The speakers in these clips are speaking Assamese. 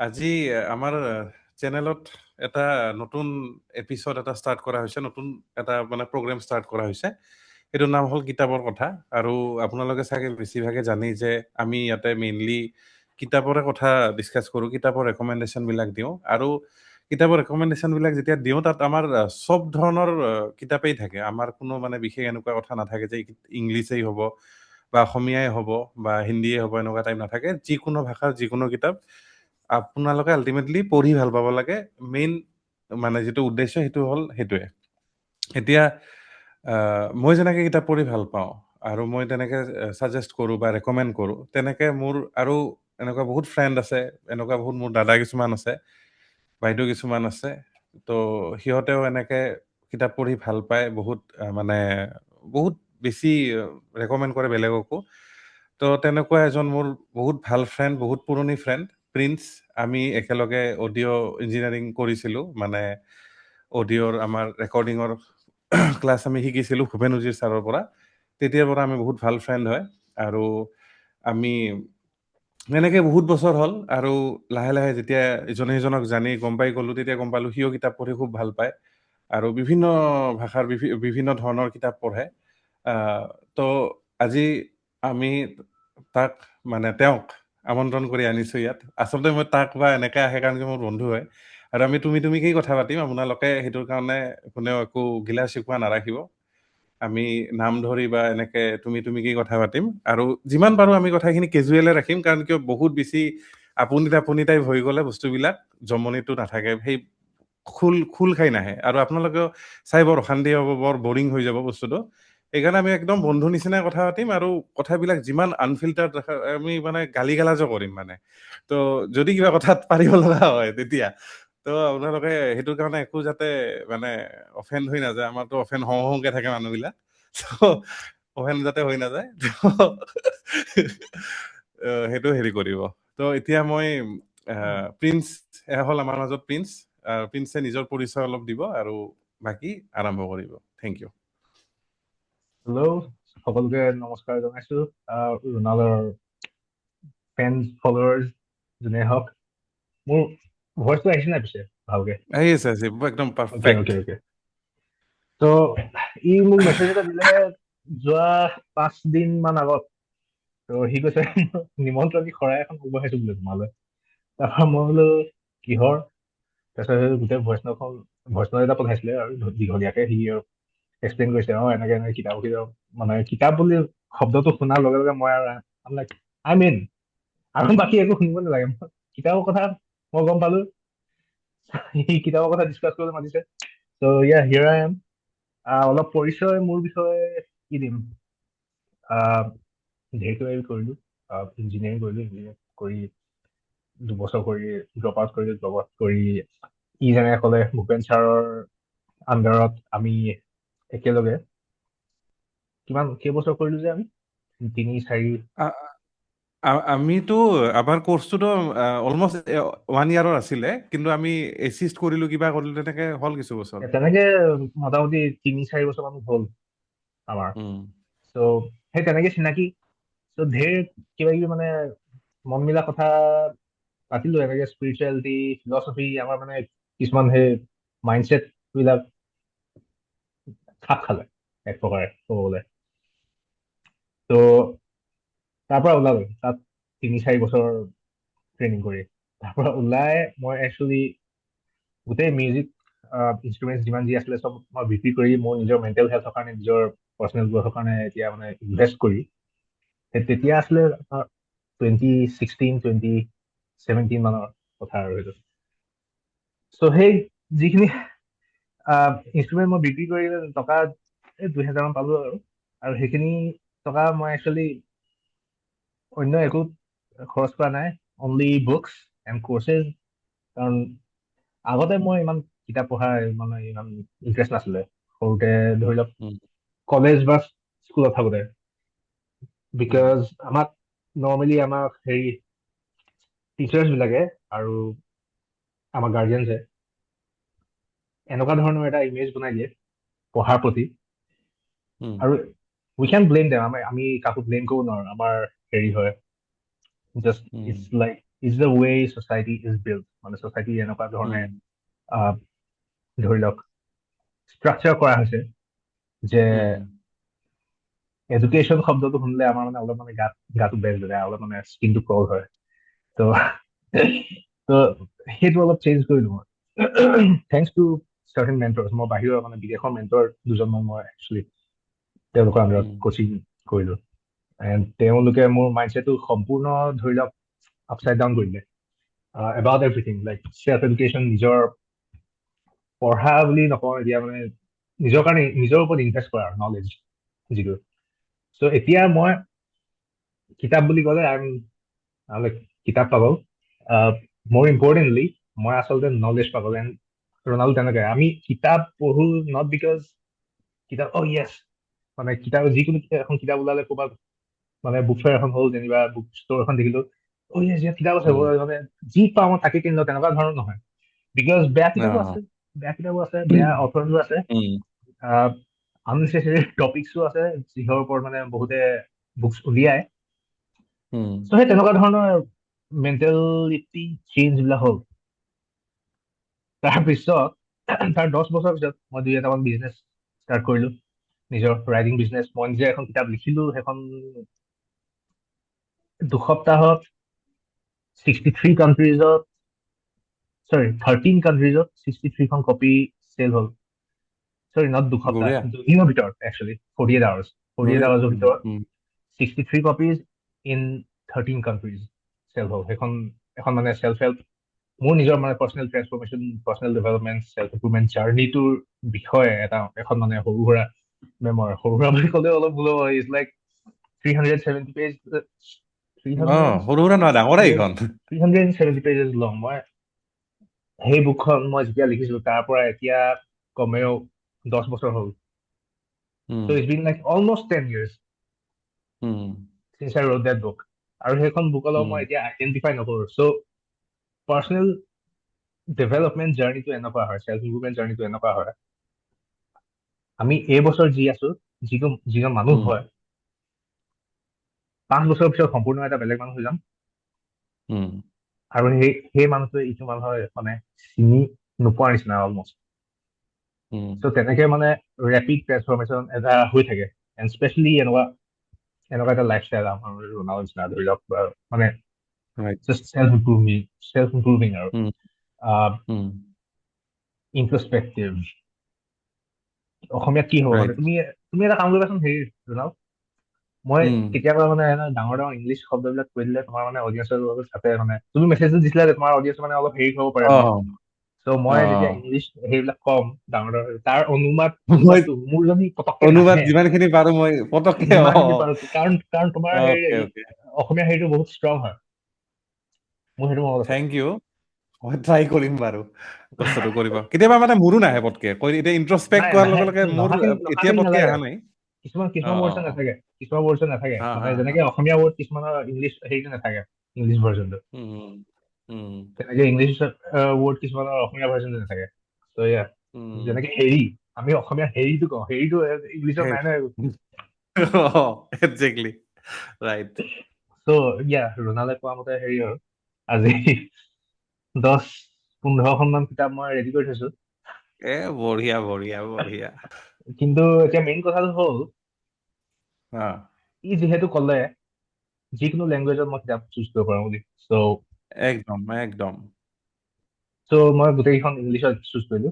আজি আমাৰ চেনেলত এটা নতুন এপিছড এটা ষ্টাৰ্ট কৰা হৈছে, নতুন এটা মানে প্ৰগ্ৰেম ষ্টাৰ্ট কৰা হৈছে। এইটোৰ নাম হ'ল কিতাপৰ কথা। আৰু আপোনালোকে চাগে বেছিভাগে জানেই যে আমি ইয়াতে মেইনলি কিতাপৰে কথা ডিছকাছ কৰোঁ, কিতাপৰ ৰেকমেণ্ডেশ্যনবিলাক দিওঁ। আৰু কিতাপৰ ৰেকমেণ্ডেশ্যনবিলাক যেতিয়া দিওঁ তাত আমাৰ চব ধৰণৰ কিতাপেই থাকে। আমাৰ কোনো মানে বিশেষ এনেকুৱা কথা নাথাকে যে ইংলিছেই হ'ব বা অসমীয়াই হ'ব বা হিন্দীয়ে হ'ব, এনেকুৱা টাইপ নাথাকে। যিকোনো ভাষাৰ যিকোনো কিতাপ আপোনালোকে আল্টিমেটলি পঢ়ি ভাল পাব লাগে। মেইন মানে যিটো উদ্দেশ্য সেইটো হ'ল সেইটোৱে। এতিয়া মই যেনেকৈ কিতাপ পঢ়ি ভাল পাওঁ আৰু মই তেনেকৈ ছাজেষ্ট কৰোঁ বা ৰেকমেণ্ড কৰোঁ, তেনেকৈ মোৰ আৰু এনেকুৱা বহুত ফ্ৰেণ্ড আছে, এনেকুৱা বহুত মোৰ দাদা কিছুমান আছে, বাইদেউ কিছুমান আছে। তো সিহঁতেও এনেকৈ কিতাপ পঢ়ি ভাল পায়, বহুত মানে বহুত বেছি ৰেকমেণ্ড কৰে বেলেগকো। তো তেনেকুৱা এজন মোৰ বহুত ভাল ফ্ৰেণ্ড, বহুত পুৰণি ফ্ৰেণ্ড, প্ৰিন্স। আমি একেলগে অডিঅ' ইঞ্জিনিয়াৰিং কৰিছিলোঁ, মানে অডিঅ'ৰ আমাৰ ৰেকৰ্ডিঙৰ ক্লাছ আমি শিকিছিলোঁ ভূপেন উজিৰ ছাৰৰ পৰা। তেতিয়াৰ পৰা আমি বহুত ভাল ফ্ৰেণ্ড হয়। আৰু আমি এনেকৈ বহুত বছৰ হ'ল। আৰু লাহে লাহে যেতিয়া ইজনে সিজনক জানি গম পাই গ'লোঁ, তেতিয়া গম পালোঁ সিও কিতাপ পঢ়ি খুব ভাল পায় আৰু বিভিন্ন ভাষাৰ বিভিন্ন ধৰণৰ কিতাপ পঢ়ে। তো আজি আমি তাক মানে তেওঁক আমন্ত্ৰণ কৰি আনিছোঁ ইয়াত। আচলতে মই তাক বা এনেকৈ আহে কাৰণ কি মোৰ বন্ধু হয়। আৰু আমি তুমিকেই কথা পাতিম। আপোনালোকে সেইটোৰ কাৰণে কোনেও একো গিলা চিকোৱা নাৰাখিব। আমি নাম ধৰি বা এনেকৈ তুমিকেই কথা পাতিম। আৰু যিমান পাৰোঁ আমি কথাখিনি কেজুৱেলে ৰাখিম, কাৰণ কিয় বহুত বেছি আপুনি টাইপ হৈ গ'লে বস্তুবিলাক জমনিটো নাথাকে, সেই খোল খাই নাহে। আৰু আপোনালোকেও চাই বৰ অশান্তি হ'ব, বৰ বৰিং হৈ যাব বস্তুটো। সেইকাৰণে আমি একদম বন্ধু নিচিনাই কথা পাতিম। আৰু কথাবিলাক যিমান আনফিল্টাৰ্ড আমি মানে গালি গালাজো কৰিম মানে। তো যদি কিবা কথাত পাৰিব লগা হয় তেতিয়া তো আপোনালোকে সেইটোৰ কাৰণে একো যাতে মানে অফেণ্ড হৈ নাযায়। আমাৰতো অফেণ্ড হওঁকৈ থাকে মানুহবিলাক, তো অফেণ্ড যাতে হৈ নাযায়। সেইটো হেৰি কৰিব। তো এতিয়া মই প্ৰিন্স হ'ল আমাৰ মাজত প্ৰিন্স। প্ৰিন্সে নিজৰ পৰিচয় অলপ দিব আৰু বাকী আৰম্ভ কৰিব। Thank U. হেল্ল', সকলোকে নমস্কাৰ জনাইছো। ৰোনাল্ডৰ ফেন ফলোৱাৰ্ছ যোনে হওক, মোৰ ভইচটো আহিছে নাই পিছে ভালকে? আহি আছে একদম অ'কে পাৰফেক্ট। Okay okay. তো ই মোক মেছেজ এটা দিলে যোৱা 5 দিন মান আগত। তো সি কৈছে নিমন্ত্ৰণী শৰাই এখন আগবঢ়াইছো বোলে তোমালৈ। তাৰপৰা মই বোলো কিহৰ? তাৰপিছত গোটেই ভইচ নোট এটা পঠাইছিলে আৰু দীঘলীয়াকে সি এক্সপ্লেইন কৰিছে, এনেকে এনেকে কিতাপ মানে কিতাপ বুলি শব্দটো শুনাৰ লগে লগে মই আৰু আই মিন আৰু বাকী একো শুনিব নালাগে। কিতাপৰ কথা মই গম পালো, সি কিতাপৰ কথা ডিছকাছ কৰিবলৈ মাতিছে। ত' হিয়াৰ আই এম। অলপ পৰিচয় মোৰ বিষয়ে কি দিম? ধেৰ কিবা কিবি কৰিলো, ইঞ্জিনিয়াৰিং কৰিলো, ইঞ্জিনিয়াৰিং কৰি 2 বছৰ কৰি ড্ৰপ আউট কৰি ই যেনে ক'লে ভূপেন ছাৰৰ আণ্ডাৰত আমি একেলগে কেইবছৰ কৰিলো যে আমি 3-4 আমিতো আমাৰ কোৰ্চটোতো অলমষ্ট 1 ইয়াৰৰ আছিলে, কিন্তু আমি এচিষ্ট কৰিলোঁ, কিবা কৰিলোঁ, তেনেকৈ হ'ল কিছু বছৰ। তেনেকে মোটামুটি 3-4 বছৰ মান হ'ল আমাৰ। ত' সেই তেনেকে চিনাকি। ত' ধেৰ কিবা কিবি মানে মন মিলা কথা পাতিলো, এনেকে স্পিৰিচুৱেলিটি, ফিলচফি, আমাৰ মানে কিছুমান সেই মাইণ্ডছেট বিলাক খাপ খালে এক প্ৰকাৰে ক'ব গ'লে। ত' তাৰ পৰা ওলালো তাত 3-4 বছৰ ট্ৰেইনিং কৰি। তাৰ পৰা ওলাই মই একচুৱেলি গোটেই মিউজিক ইনষ্ট্ৰুমেণ্ট যিমান যি আছিলে চব মই বিক্ৰী কৰি মোৰ নিজৰ মেণ্টেল হেল্থৰ কাৰণে, নিজৰ পাৰ্চনেল গ্ৰথৰ কাৰণে এতিয়া মানে ইনভেষ্ট কৰি, তেতিয়া আছিলে 2016-2017 মানৰ কথা আৰু সেইটো। চ' সেই যিখিনি ইনষ্ট্ৰুমেণ্ট মই বিক্ৰী কৰি টকা 2,000 মান পালো আৰু সেইখিনি টকা মই একচুৱেলি অন্য একো খৰচ কৰা নাই, অনলি বুকছ এণ্ড কোৰ্চেছ। কাৰণ আগতে মই ইমান কিতাপ পঢ়াৰ মানে ইমান ইণ্টাৰেষ্ট নাছিলে সৰুতে, ধৰি লওক কলেজ বা স্কুলত থাকোতে। বিকজ আমাক নৰ্মেলি আমাক হেৰি টিচাৰ্ছ বিলাকে আৰু আমাৰ গাৰ্জিয়ানছে এনেকুৱা ধৰণৰ এটা ইমেজ বনাই দিয়ে পঢ়াৰ প্ৰতি। আৰু উই কেন ব্লেম দেম, আমি কাকো ব্লেম কৰিব নোৱাৰো, আমাৰ হেৰি হয় just it's like is the way society is build, মানে ছ'চাইটি এনেকুৱা ধৰণে ধৰি লওক ষ্ট্ৰাকচাৰ কৰা হৈছে যে এডুকেশ্যন শব্দটো শুনিলে আমাৰ মানে অলপ মানে গাটো বেজ হৈ যায়, অলপ মানে স্কিনটো ক্ৰল হয়। তো তো সেইটো অলপ চেঞ্জ কৰিলো মই থেংকছ টু চাৰ্টেন মেণ্টৰ্ছ। মই বাহিৰৰ মানে বিদেশৰ মেণ্টৰ দুজনমান মই একচুৱেলি তেওঁলোকৰ আণ্ডাৰত কোচিং কৰিলো, এণ্ড তেওঁলোকে মোৰ মাইণ্ডছেটটো সম্পূৰ্ণ ধৰি লওক আপচাইড ডাউন কৰি দিলে about everything, like self education, নিজৰ পঢ়া বুলি নকওঁ এতিয়া, মানে নিজৰ কাৰণে নিজৰ ওপৰত ইনভেষ্ট কৰা নলেজ যিটো। চ' এতিয়া মই কিতাপ বুলি ক'লে লাইক কিতাপ পাগল, মোৰ ইম্পৰ্টেণ্টলি মই আচলতে নলেজ পাগল। এণ্ড ৰনাল্ডো তেনেকে, আমি কিতাপ পঢ়ো নট বিকজ কিতাপ য়েছ মানে কিতাপ যিকোনো এখন কিতাপ ওলালে ক'ৰবাত মানে বুক ফেয়াৰ এখন হ'ল, যেনিবা বুক ষ্ট'ৰ এখন দেখিলো, য়েছ ইয়াত কিতাপ আছে, মানে যি পাওঁ মই তাকে কিনিলো, তেনেকুৱা ধৰণৰ নহয়। বিকজ বেয়া কিতাপো আছে, বেয়া অথৰবোৰ আছে, আননেচেচাৰী টপিকছো আছে যিহৰ ওপৰত মানে বহুতে বুকছ উলিয়ায়। চ' সেই তেনেকুৱা ধৰণৰ মেণ্টেলিটি চেঞ্জ বিলাক হ'ল। তাৰপিছত তাৰ 10 বছৰ পিছত মই 2-এটামান বিজনেছ ষ্টাৰ্ট কৰিলো, নিজৰ ৰাইটিং বিজনেছ। মই নিজে এখন কিতাপ লিখিলো, সেইখন 2 সপ্তাহত 13 কাণ্ট্ৰিজত 63খন কপি চেল হ'ল। চৰি নট 2 সপ্তাহ, 2 দিনৰ ভিতৰত একচুৱেলি 48 আৱাৰ্ছৰ ভিতৰত 63 কপিজ ইন 13 কাণ্ট্ৰিজ চেল হ'ল। সেইখন এখন মানে চেল্ফ হেল্প, মোৰ নিজৰ মানে personal transformation, personal development, self improvement জাৰ্নিটোৰ বিষয়ে এখন মানে সৰু সুৰা মেমৰ, সৰু সুৰা বুলি ক'লেও অলপ ভুল হ'ব, ইজ লাইক 370 পেজ, 370 পেজেছ লং। মই সেই বুকখন মই যেতিয়া লিখিছিলো তাৰ পৰা এতিয়া কমেও 10 বছৰ হ'ল। So it's been like almost 10 years since I wrote that book. আৰু সেইখন বুক অলপ মই এতিয়া আইডেণ্টিফাই নকৰো। চ' পাৰ্চনেল ডেভেলপমেণ্ট জাৰ্নিটো এনেকুৱা হয়, চেল্ফ ইম্প্ৰুভমেণ্ট জাৰ্নিটো এনেকুৱা হয়, আমি এইবছৰ যি আছো, যিজন মানুহ হয়, 5 বছৰৰ পিছত সম্পূৰ্ণ এটা বেলেগ মানুহ হৈ যাম, আৰু সেই মানুহটোৱে ইটো মানুহৰ মানে চিনি নোপোৱাৰ নিচিনা অলমষ্ট। চ' তেনেকে মানে ৰেপিড ট্ৰেন্সফৰ্মেশ্যন এটা হৈ থাকে, এণ্ড স্পেচিয়েলি এনেকুৱা এটা লাইফষ্টাইল আমাৰ ৰনাল্ডো নিচিনা ধৰি লওক, মানে জাষ্ট চেল্ফ ইম্প্ৰুভিং আৰু ইন্ট্ৰস্পেক্টিভ। অসমীয়াত কি হ'ব মানে, তুমি এটা কাম কৰিবাচোন, হেৰি ৰনাল্ডো, মই কেতিয়াবা মানে ডাঙৰ ইংলিছ শব্দবিলাক কৈ দিলে তোমাৰ মানে অডিয়েঞ্চৰ লগত চাপে, মানে তুমি মেছেজটো দিছিলা যে তোমাৰ অডিয়েঞ্চ মানে অলপ হেৰি হ'ব পাৰে মানে। চ' মই যেতিয়া ইংলিছ সেইবিলাক কম ডাঙৰ তাৰ অনুবাদটো মোৰ যদি পতককে নাহে, যিমানখিনি পাৰো মই পতককে, কাৰণ তোমাৰ অসমীয়া হেৰিটো বহুত ষ্ট্ৰং হয়, মোৰ সেইটো মনত আছে। থেংক ইউ, মই ট্ৰাই কৰিম বাৰু, কষ্টটো কৰিব। কেতিয়াবা মানে মোৰো নাহে পতকে, এতিয়া ইন্ট্ৰস্পেক্ট কৰাৰ লগে লগে মোৰ এতিয়া পতকে অহা নাই। কিছুমান ৱৰ্ডছ নাথাকে, মানে যেনেকে অসমীয়া ৱৰ্ড কিছুমানৰ ইংলিছ হেৰিটো নাথাকে, ইংলিছ ভাৰ্জনটো, তেনেকে ইংলিছ ৱৰ্ড কিছুমানৰ অসমীয়া ভাৰ্জনটো নাথাকে। ত' যেনেকে হেৰি, আমি অসমীয়া হেৰিটো কওঁ, হেৰিটো ইংলিছত নাই নহয়। Exactly right. চ' ৰনাল্ডোৱে কোৱা মতে হেৰি আৰু আজি 10-15খনমান কিতাপ মই ৰেডি কৰি থৈছো। বঢ়িয়া বঢ়িয়া বঢ়িয়া। কিন্তু এতিয়া মেইন কথাটো হ'ল, ই যিহেতু ক'লে যিকোনো লেংগুৱেজত মই কিতাপ চুজ কৰিব পাৰো বুলি, চ' মই গোটেইকেইখন ইংলিছত চুজ কৰিলো।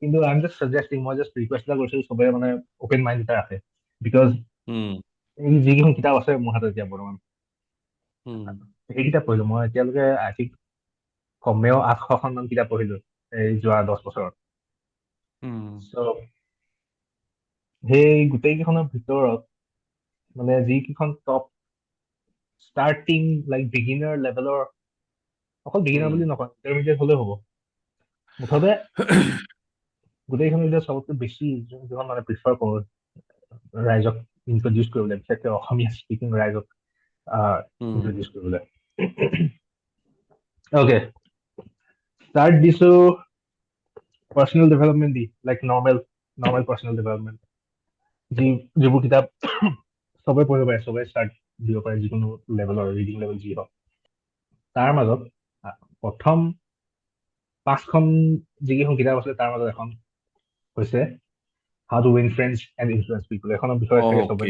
কিন্তু আই এম জাষ্ট ছাজেষ্টিং, মই জাষ্ট ৰিকুৱেষ্ট এটা কৰিছো চবে মানে অপেন মাইণ্ড এটা ৰাখে, বিকজ এই যিকেইখন কিতাপ আছে মোৰ হাতত এতিয়া বৰ্তমান, সেই কিতাপ পঢ়িলো মই এতিয়ালৈকে। আই থিংক কমেও 800খনমান কিতাপ পঢ়িলো এই যোৱা 10 বছৰত। চ' সেই গোটেইকেইখনৰ ভিতৰত মানে যিকেইখন টপ ষ্টাৰ্টিং লাইক বিগিনাৰ লেভেলৰ, অকল বিগিনাৰ বুলি নকয়, ইণ্টাৰমিডিয়েট হ'লেও হ'ব, মুঠতে গোটেইখনৰ ভিতৰত চবতকৈ বেছি যোনখন মানে প্ৰিফাৰ কৰোঁ ৰাইজক ইন্ট্ৰডিউচ কৰিবলৈ, বিশেষকৈ অসমীয়া স্পিকিং ৰাইজক ইন্ট্ৰডিউচ কৰিবলৈ। অ'কে, ষ্টাৰ্ট দিছো পাৰ্চনেল ডেভেলপমেণ্ট দি, লাইক নৰ্মেল পাৰ্চনেল ডেভেলপমেণ্ট, যিবোৰ কিতাপ চবে পঢ়িব পাৰে, চবে ষ্টাৰ্ট দিব পাৰে, যিকোনো লেভেলৰ ৰিডিং লেভেল যি হওক। তাৰ মাজত প্ৰথম 5খন যিকেইখন কিতাপ আছিলে তাৰ মাজত এখন হৈছে how to win friends and influence people. এখনৰ বিষয়ে চাগে ওকে, চবে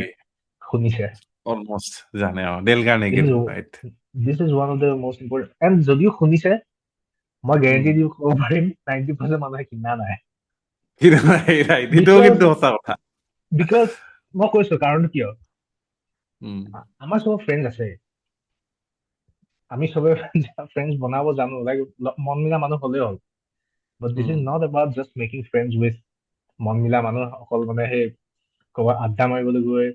শুনিছে। অলমষ্ট জানে ডেল This কাৰ্নেগিৰ, is right? this is one of the most important, and যদিও শুনিছে মই গেৰেণ্টি দি ক'ব পাৰিম 90% মানুহে কিনা নাই। ৰাইট, এইটোও কিন্তু সঁচা কথা। বিকজ মই কৈছো কাৰণ কিয়, আমাৰ চব ফ্ৰেণ্ড আছে, আমি চবে ফ্ৰেণ্ডছ বনাব জানো, লাইক মন মিলা মানুহ হলেই হ'ল। বাট this is not about just making friends with মন মিলা মানুহ অকল মানে সেই ক'ৰবাত আড্ডা মাৰিবলৈ গৈ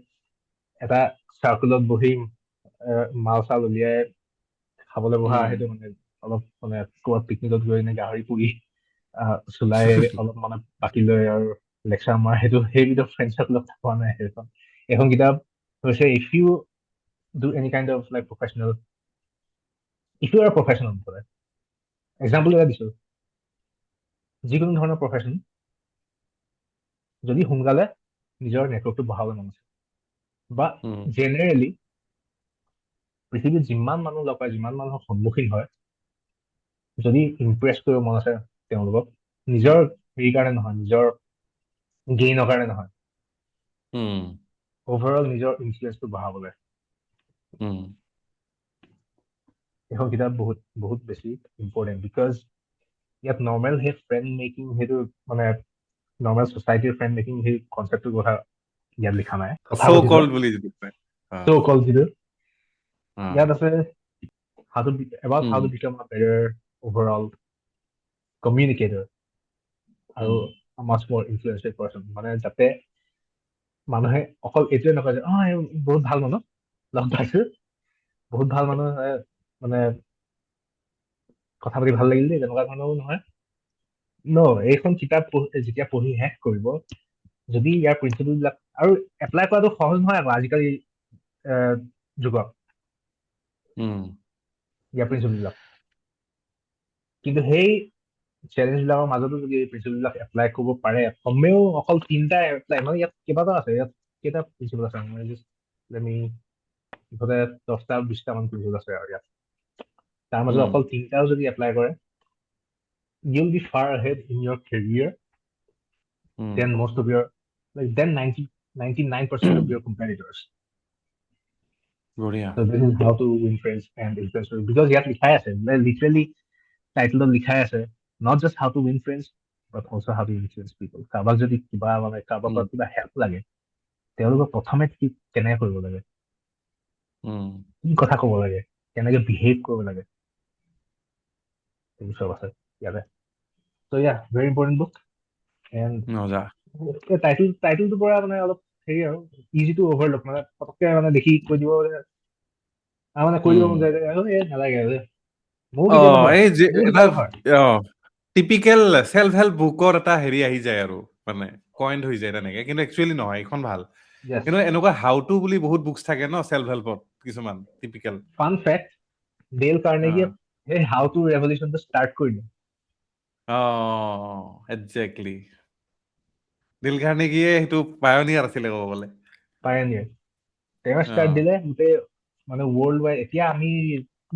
এটা চাৰ্কুলত বহি মাল চাল উলিয়াই খাবলৈ বহা, সেইটো মানে অলপ মানে ক'ৰবাত পিকনিকত গৈ এনে গাহৰি পুৰি চুলাই অলপ মানে পাতি লৈ আৰু লেকচাৰ মাৰা, সেইবিধৰ ফ্ৰেণ্ডছক লগ পোৱা নাই। এখন কিতাপ হৈছে if you do any kind of like professional, if you are professional, example এটা দিছো, যিকোনো ধৰণৰ প্ৰফেচন যদি সোনকালে নিজৰ নেটৱৰ্কটো বঢ়াব মন আছে, বা জেনেৰেলি পৃথিৱীত যিমান মানুহ লগ পায়, যিমান মানুহৰ সন্মুখীন হয়, যদি ইমপ্ৰেছ কৰিব মন আছে তেওঁলোকক, নিজৰ হেৰি কাৰণে নহয়, নিজৰ গেইনৰ কাৰণে নহয়, অভাৰঅল নিজৰ ইনফ্লুৱেঞ্চটো বঢ়াবলৈ, এখন কিতাপ বহুত বহুত বেছি ইম্পৰ্টেণ্ট। বিকজ ইয়াত নৰ্মেল সেই ফ্ৰেণ্ড মেকিং, সেইটো মানে নৰ্মেল ছ'চাইটিৰ ফ্ৰেণ্ড মেকিং সেই কনচেপ্টটোৰ কথা ইয়াত লিখা নাই। So called বুলি যিটো কয়। So called যিটো ইয়াত আছে about how to become a better overall communicator আৰু a much more influential person, মানে যাতে মানুহে অকল এইটোৱে নকয় যে বহুত ভাল মানুহ লগ পাইছো, বহুত ভাল মানুহ মানে কথা পাতি ভাল লাগিল দেই, তেনেকুৱা ধৰণৰো নহয়। এইখন কিতাপ যেতিয়া পঢ়ি শেষ কৰিব, যদি ইয়াৰ প্ৰিন্সিপল বিলাক, আৰু এপ্লাই কৰাটো সহজ নহয় আকৌ আজিকালি যুগত ইয়াৰ প্ৰিন্সিপল বিলাক, কিন্তু সেই চেলেঞ্জ বিলাকৰ মাজতো যদি এই প্ৰিন্সিপল বিলাক এপ্লাই কৰিব পাৰে, কমেও অকল 3টা এপ্লাই, মানে ইয়াত কেইবাটাও আছে, ইয়াত কেইটা প্ৰিন্সিপল আছে, ইফালে 10টা 20টা মান প্ৰিন্সিপল আছে, আৰু ইয়াত তাৰ মাজত অকল 3টাও যদি এপ্লাই কৰে, you'll be far ahead in your career than most of your, like than 99% of your competitors. বঢ়িয়া। So this is how to win friends and influence people, because ইয়াত লিখাই আছে, literally টাইটেলত লিখাই আছে, not just how to win friends but also how to influence people. কাৰোবাক যদি কিবা মানে কাৰোবাৰ পৰা কিবা হেল্প লাগে, তেওঁলোকক প্ৰথমে কেনেকে কৰিব লাগে, কি কথা ক'ব লাগে, কেনেকে বিহেভ কৰিব লাগে, এইবোৰ চব আছে ইয়াতে। So yeah, very important book. And টাইটেলটোৰ পৰা মানে অলপ হেৰি আৰু ইজি টু অভাৰলুক, মানে পটককে মানে দেখি কৈ দিব মানে কৈ দিব মন যায়, নালাগে আৰু মোৰ কেতিয়াবা হয়, টিপিকেল চেল্ফ হেল্প বুকৰ এটা হেৰি আহি যায় আৰু মানে কইন্ড হৈ যায় তেনেকে, কিন্তু একচুৱেলি নহয়, এইখন ভাল। কিন্তু এনেকুৱা হাউ টু বুলি বহুত বুকছ থাকে ন চেল্ফ হেল্পত, কিছুমান টিপিকেল। ফান ফেক্ট, ডেল কাৰ্নেগিয়ে এই হাউ টু ৰেভলিউচনটো ষ্টাৰ্ট কৰিলে। একজেক্টলি, ডেল কাৰ্নেগিয়ে সেইটো পায়োনিয়াৰ আছিলে ক'ব গ'লে। পায়োনিয়াৰ, তেওঁ ষ্টাৰ্ট দিলে গোটেই মানে ৱৰ্ল্ড ৱাইড। এতিয়া আমি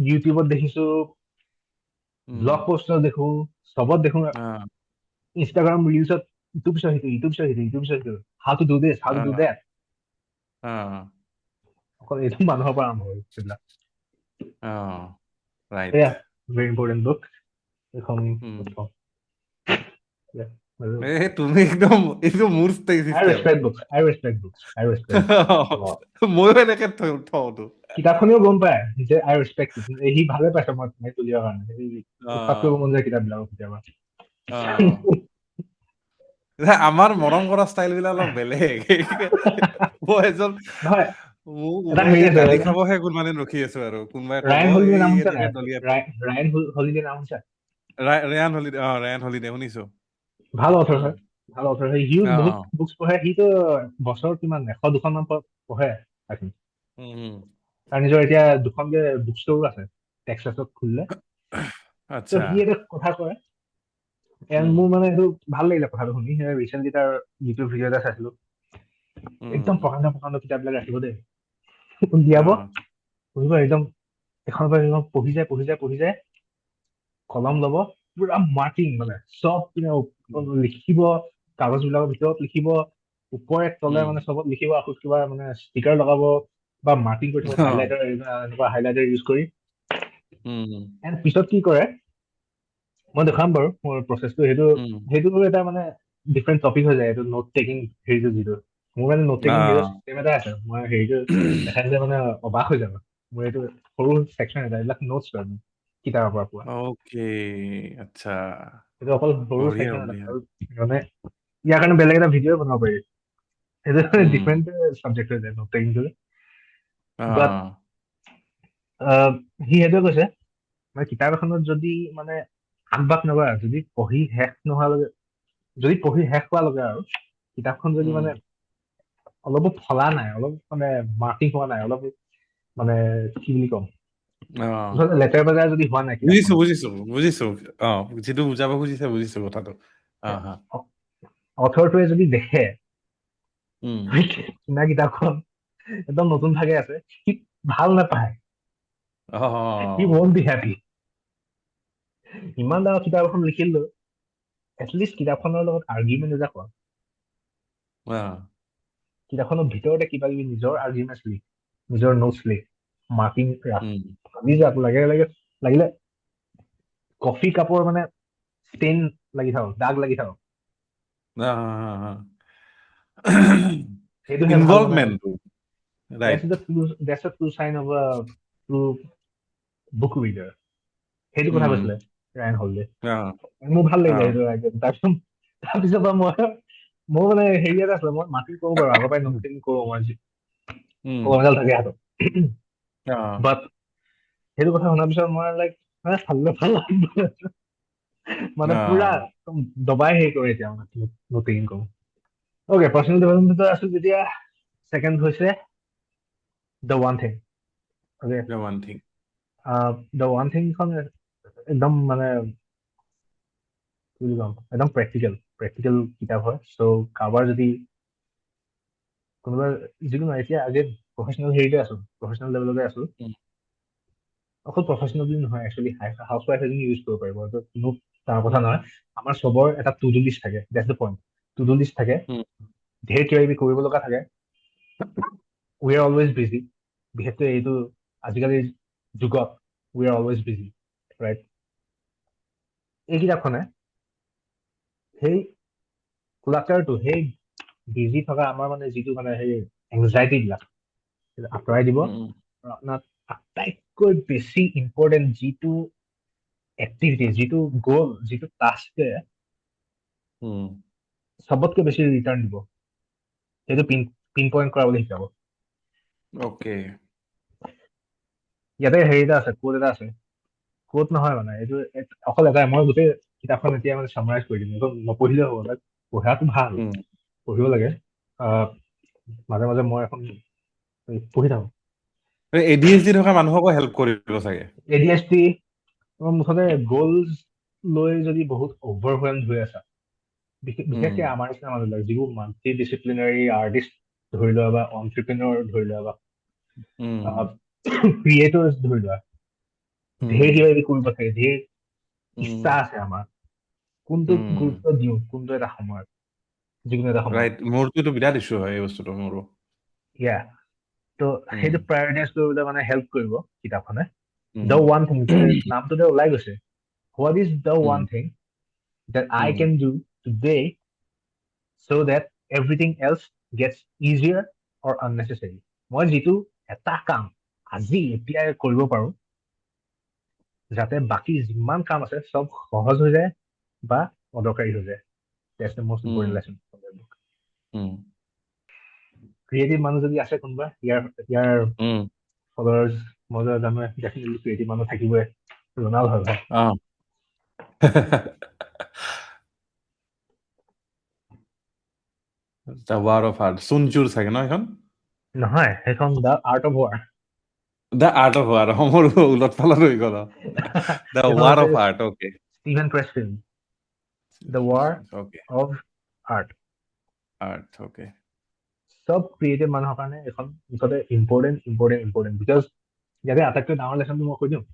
ইউটিউবত দেখিছো, ব্লগ পোষ্টত দেখো, চবত দেখো, ইনষ্টাগ্ৰাম ৰিলছত ইটো পিছত সিটো, how to do this, how to do that. অকল এইটো মানুহৰ পৰা আৰম্ভ হ'ল সেইবিলাক। ভেৰি ইম্পৰ্টেণ্ট বুক এইখন। তুমি একদম এইটো মোৰ ময়ো এনেকে থওঁতো। কিতাপখনেও গম পায় যে আই ৰেচপেক্ট, সি ভালে পাইছে মই তুলিয়াৰ কাৰণে, উৎপাত কৰিব মন যায় কিতাপবিলাকক কেতিয়াবা। আমাৰ মৰম কৰা ষ্টাইল বিলাক অলপ বেলেগ। মই এজন গালি খাবহে কোনোবা দিন ৰখি আছো, আৰু কোনোবাই ৰায়ান হলিডে নাম শুনিছা নাই? ৰায়ান হলিডে শুনিছো। ভাল অথৰ হয়, ভাল অথৰ হয়। সিও বহুত বুকছ পঢ়ে, সিটো বছৰ কিমান 100-200 মান পঢ়ে। তাৰ নিজৰ এতিয়া 2খনকে বুক ষ্টৰো আছে টেক্সাছত খুলিলে। সি এটা কথা কয়, মোৰ মানে এইটো ভাল লাগিলে কথাটো শুনি। ৰিচেণ্টলি তাৰ ইউটিউব ভিডিঅ' এটা চাইছিলো, একদম প্ৰকাণ্ড কিতাপবিলাক ৰাখিব দেই, উলিয়াব পঢ়িব, একদম এখনৰ পৰা এখন পঢ়ি যায় কলম ল'ব পুৰা মাৰ্কিং মানে চব লিখিব, কাগজ বিলাকৰ ভিতৰত লিখিব, ওপৰে তলে মানে চবত লিখিব, আকৌ কিবা মানে ষ্টিকাৰ লগাব বা মাৰ্কিং কৰি থব, হাইলাইটাৰ এনেকুৱা হাইলাইটাৰ ইউজ কৰি। এণ্ড পিছত কি কৰে মই দেখাম বাৰু মোৰ প্ৰচেছটো, সেইটো এটা মানে ডিফাৰেণ্ট টপিক হৈ যায়, এইটো নোট টেকিং হেৰিটো যিটো। মোৰ মানে নোট টেকিং নিজৰ চিষ্টেম এটা আছে, মই হেৰিটো দেখাই দিলে মানে অবাক হৈ যাব। মোৰ এইটো সৰু ছেকশ্যন এটা, এইবিলাক নোটছ আৰু কিতাপৰ পৰা পোৱা। ওকে, আচ্ছা, সেইটো অকল সৰু বঢ়িয়া ছেকশ্যন এটা, বঢ়িয়া। আৰু মানে ইয়াৰ কাৰণে বেলেগ এটা ভিডিঅ' বনাব পাৰি। সেইটো ডিফাৰেণ্ট চাবজেক্ট হৈ যায় নোট টেকিংটো। বাট সি সেইটোৱে কৈছে মানে কিতাপ এখনত যদি মানে আগবাগ নগৰা, যদি পঢ়ি শেষ হোৱালৈকে আৰু কিতাপখন যদি মানে অলপো ফলা নাই, অলপ মানে মাৰ্কিং হোৱা নাই, অলপ মানে কি বুলি ক'ম, লেতেৰা পেতেৰা যদি হোৱা নাই বুজিছো কিতাপখন, বুজিছো যিটো বুজাব খুজিছে বুজিছো কথাটো। অথৰটোৱে যদি দেখে কিনা কিতাপখন একদম নতুন ভাগে আছে, সি ভাল নাপায়, সি won't be happy। ইমান ডাঙৰ কিতাপ এখন লিখিলো, এটলিষ্ট কিতাপখনৰ লগত আৰ্গুমেণ্ট এটা কৰা, কিতাপখনৰ ভিতৰতে কিবা কিবি নিজৰ আৰ্গুমেণ্ট লিখ, নিজৰ নোটছ লিখ, মাৰ্কিং ৰাখ, ভাবি যাক, লাগিলে কফি কাপৰ মানে ষ্টেইন লাগি থাকক, দাগ লাগি থাকক, সেইটোহে ভাল মানে। ইনভলভমেণ্টটো, right. That's a true sign of a true book reader। সেইটো কথা কৈছিলে ৰায়ন হলিডে। মোৰ ভাল লাগিলে সেইটো। তাৰপিছত পৰা মোৰ মানে হেৰি এটা আছিলে, মই মাতি কৰো বাৰু, আগৰ পৰাই নোট কৰো মই, কলমডাল থাকে হাতত। বাট সেইটো কথা শুনাৰ পিছত মই লাইক মানে পুৰা দবাই হেৰি কৰো এতিয়া মানে নোট টেকিং কৰো। অকে, পাৰ্চনেল ডেভেলপমেণ্টত আছো যেতিয়া, ছেকেণ্ড হৈছে the one thing. The one থিংখন একদম মানে কি বুলি ক'ম, একদম প্ৰেক্টিকেল কিতাপ হয়। চ' কাৰোবাৰ যদি কোনোবা যিকোনো, এতিয়া আজি প্ৰফেচনেল হেৰিতে আছো, প্ৰফেচনেল লেভেলতে আছো, অকল প্ৰফেচনেল বুলি নহয়, একচুৱেলি হাউচ ৱাইফ এজনী ইউজ কৰিব পাৰিব, এইটো কোনো ডাঙৰ কথা নহয়। আমাৰ চবৰ এটা টু ডু লিষ্ট থাকে, that's the point. To do list থাকে, ঢেৰ কিবা কিবি কৰিব লগা থাকে, উই আৰ অলৱেজ বিজি, বিশেষকৈ এইটো আজিকালিৰ যুগত we are always busy, right. এই কিতাপখনে সেই ক্লাটাৰটো, সেই বিজি থকা আমাৰ মানে যিটো মানে সেই এংজাইটি বিলাক আঁতৰাই দিব, আৰু আপোনাক আটাইতকৈ বেছি ইম্পৰ্টেণ্ট যিটো এক্টিভিটি, যিটো গ'ল, যিটো টাস্কে চবতকৈ বেছি ৰিটাৰ্ণ দিব, সেইটো পিন পইণ্ট কৰাবলৈ শিকাব। ইয়াতে হেৰি এটা আছে, কোড এটা আছে, কোড নহয় মানে এইটো অকল এটাই, মই গোটেই কিতাপখন এতিয়া মানে চামাৰাইজ কৰি দিম, এইটো নপঢ়িলেও হ'ব, পঢ়াটো ভাল, পঢ়িব লাগে। মাজে মাজে মই এখন পঢ়ি থাকো। ADHD থকা মানুহকো হেল্প কৰিব চাগে। ADHD মুঠতে গ'লছ লৈ যদি বহুত অভাৰৱেলড হৈ আছা, বিশেষকে আমাৰ নিচিনা মানুহবিলাক যিবোৰ মাল্টি ডিচিপ্লিনাৰী আৰ্টিষ্ট ধৰি লোৱা, বা অন্টাৰপ্ৰিনৰ ধৰি লোৱা, বা ক্ৰিয়েটৰ্ছ ধৰি লোৱা, ঢেৰ কিবা কিবি কৰিব থাকে, ঢেৰ ইচ্ছা আছে আমাৰ, কোনটো গুৰুত্ব দিওঁ কোনটো এটা সময়ত, যিকোনো এটা সময়ত। মোৰতো বিৰাট ইছ্যু হয় এই বস্তুটো মোৰো। তো সেইটো প্ৰায়ৰিটাইজ কৰিবলৈ মানে হেল্প কৰিব কিতাপখনে। দ্য ওৱান থিং, নামটোতে ওলাই গৈছে, what is the one thing that I can do today so that everything else gets easier or unnecessary। মই যিটো এটা কাম আজি এতিয়াই কৰিব পাৰো, যাতে বাকী যিমান কাম আছে চব সহজ হৈ যায় বা অদৰকাৰী হৈ যায়। That's the most important lesson from the book। Creative মানুহ যদি আছে কোনোবা, ইয়াৰ ফলোৱাৰ্ছ, মই জানো ডেফিনেটলি ক্ৰিয়েটিভ মানুহ থাকিবই, ৰণাল্ড হয় ভাই। The War of Art, চুন চুৰ চাগে ন এখন? নহয়, সেইখন the art of war. The art of war, মোৰ উলট পালট হৈ গ'ল। The war of art, okay. Steven Pressfield, the war of art. চব ক্ৰিয়েটিভ মানুহৰ কাৰণে এখন মুঠতে ইম্পৰ্টেণ্ট, বিকজ ইয়াতে আটাইতকৈ ডাঙৰ লেচনটো মই কৈ দিওঁ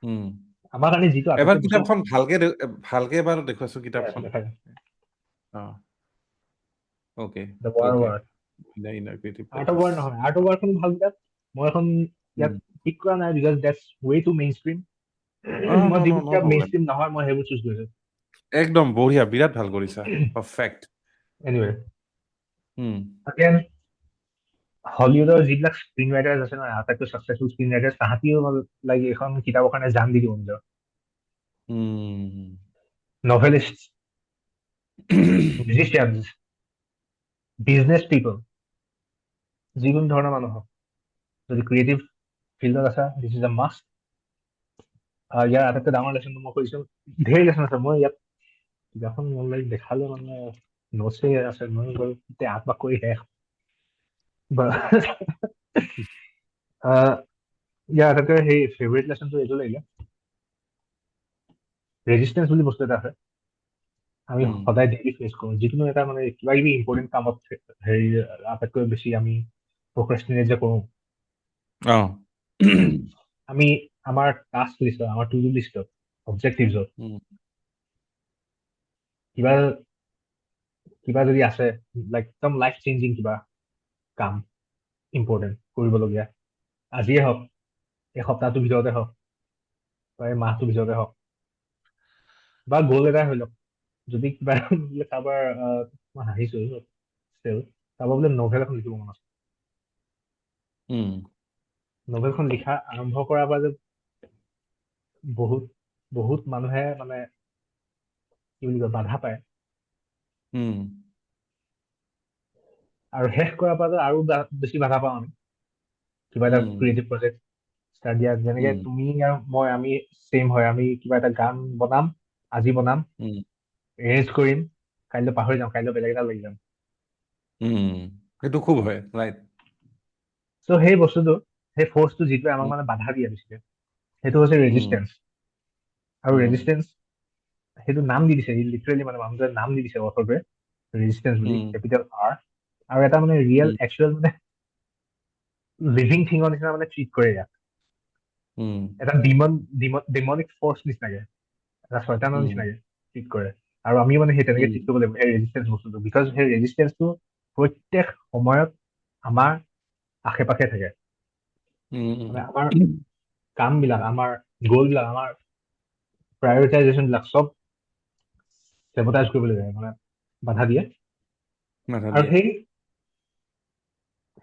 উম আমাৰ কাৰণে যিটো এবাৰ আটাইতকৈ বস্তু কিতাপখন ভালকে এবাৰ দেখুৱাইছো কিতাপখন অ okay the war okay war inner creative art of process war নহয় আৰ্ট অফ ৱাৰখন ভাল কিতাপ মই এখন ইয়াত পিক কৰা নাই because that's way too mainstream মই নো যিবোৰ কিতাপ মেইন প্ৰব্লেম ষ্ট্ৰীম নহয় মই সেইবোৰ চুজ কৰিছো একদম বঢ়িয়া বিৰাট ভাল কৰিছা পাৰফেক্ট এনিৱে again হলিউডৰ যিবিলাক স্ক্ৰীন ৰাইটাৰ্ছ আছে নহয় আটাইতকৈ ছাকচেছফুল স্ক্ৰীন ৰাইটাৰ্ছ তাহাঁতিও লাইক এখন কিতাপৰ কাৰণে জান দি দিব নিজৰ নভেলিষ্ট মিউজিচিয়ানছ বিজনেছ পিপল যিকোনো ধৰণৰ মানুহ হওক যদি ক্ৰিয়েটিভ ফিল্ডত আছা দিছ ইজ আ মাষ্ট ইয়াৰ আটাইতকৈ ডাঙৰ লেচনটো মই কৈছো ধেৰ লেচন আছে মই ইয়াত কিতাপখন মোৰ লাইক দেখালে মানে নোটছে আছে মই বাৰু আত্মা কৰি শেষ ইয়াৰ আটাইতকৈ সেই ফেভৰেট লেচনটো এইটো লাগিলে ৰেজিষ্টেঞ্চ বুলি বস্তু এটা আছে আমি সদায় ডেইলি ফেচ কৰোঁ যিকোনো এটা মানে কিবা কিবি ইম্পৰ্টেণ্ট কামত হেৰি আটাইতকৈ বেছি আমি প্ৰক্ৰেষ্টিনেট যে কৰোঁ আমি আমাৰ টাস্ক লিষ্টত আমাৰ টু ডু লিষ্টত অবজেক্টিভছত কিবা কিবা যদি আছে লাইক একদম লাইফ চেঞ্জিং কিবা কাম ইম্পৰ্টেণ্ট কৰিবলগীয়া আজিয়ে হওক এই সপ্তাহটোৰ ভিতৰতে হওক বা এই মাহটোৰ ভিতৰতে হওক বা গ'ল এটাই হৈ লওক যদি কিবা বোলে কাৰোবাৰ মই হাঁহিছো কাৰোবাৰ বোলে নভেল এখন লিখিব মন আছে নভেলখন লিখা আৰম্ভ কৰাৰ পৰা যে বহুত বহুত মানুহে মানে কি বুলি কয় বাধা পায় আৰু শেষ কৰাৰ পৰা আৰু বেছি বাধা পাওঁ আমি কিবা এটা ক্ৰিয়েটিভ প্ৰজেক্ট ষ্টাৰ্ট দিয়া যেনেকে তুমি আৰু মই আমি ছেম হয় আমি কিবা এটা গান বনাম আজি বনাম এৰেঞ্জ কৰিম কাইলৈ পাহৰি যাম কাইলৈ বেলেগ এটা লাগি যাম সেইটো খুব হয় ৰাইট চ' সেই বস্তুটো সেই ফ'ৰ্চটো যিটোৱে আমাক মানে বাধা দিয়ে বেছিকে সেইটো হৈছে ৰেজিষ্টেঞ্চ আৰু ৰেজিষ্টেঞ্চ সেইটো নাম দি দিছে লিটাৰেলি মানে মানুহটোৱে নাম দি দিছে অথৰটোৱে ৰেজিষ্টেঞ্চ বুলি কেপিটেল আৰ আৰু এটা মানে ৰিয়েল একচুৱেল মানে লিভিং থিঙৰ নিচিনা মানে ট্ৰিট কৰে ইয়াক এটা ডিমনিক ফৰ্চ নিচিনাকে এটা শয়তানৰ নিচিনাকে ট্ৰিট কৰে আৰু আমি মানে সেই তেনেকে ট্ৰিট কৰিব লাগিব সেই ৰেজিষ্টেঞ্চ বস্তুটো বিকজ সেই ৰেজিষ্টেঞ্চটো প্ৰত্যেক সময়ত আমাৰ আশে পাশে থাকে মানে আমাৰ কাম বিলাক আমাৰ গ'ল বিলাক আমাৰ প্ৰায়ৰিটাইজেশ্যন বিলাক চব চেবটাইজ কৰিবলৈ যায় মানে বাধা দিয়ে আৰু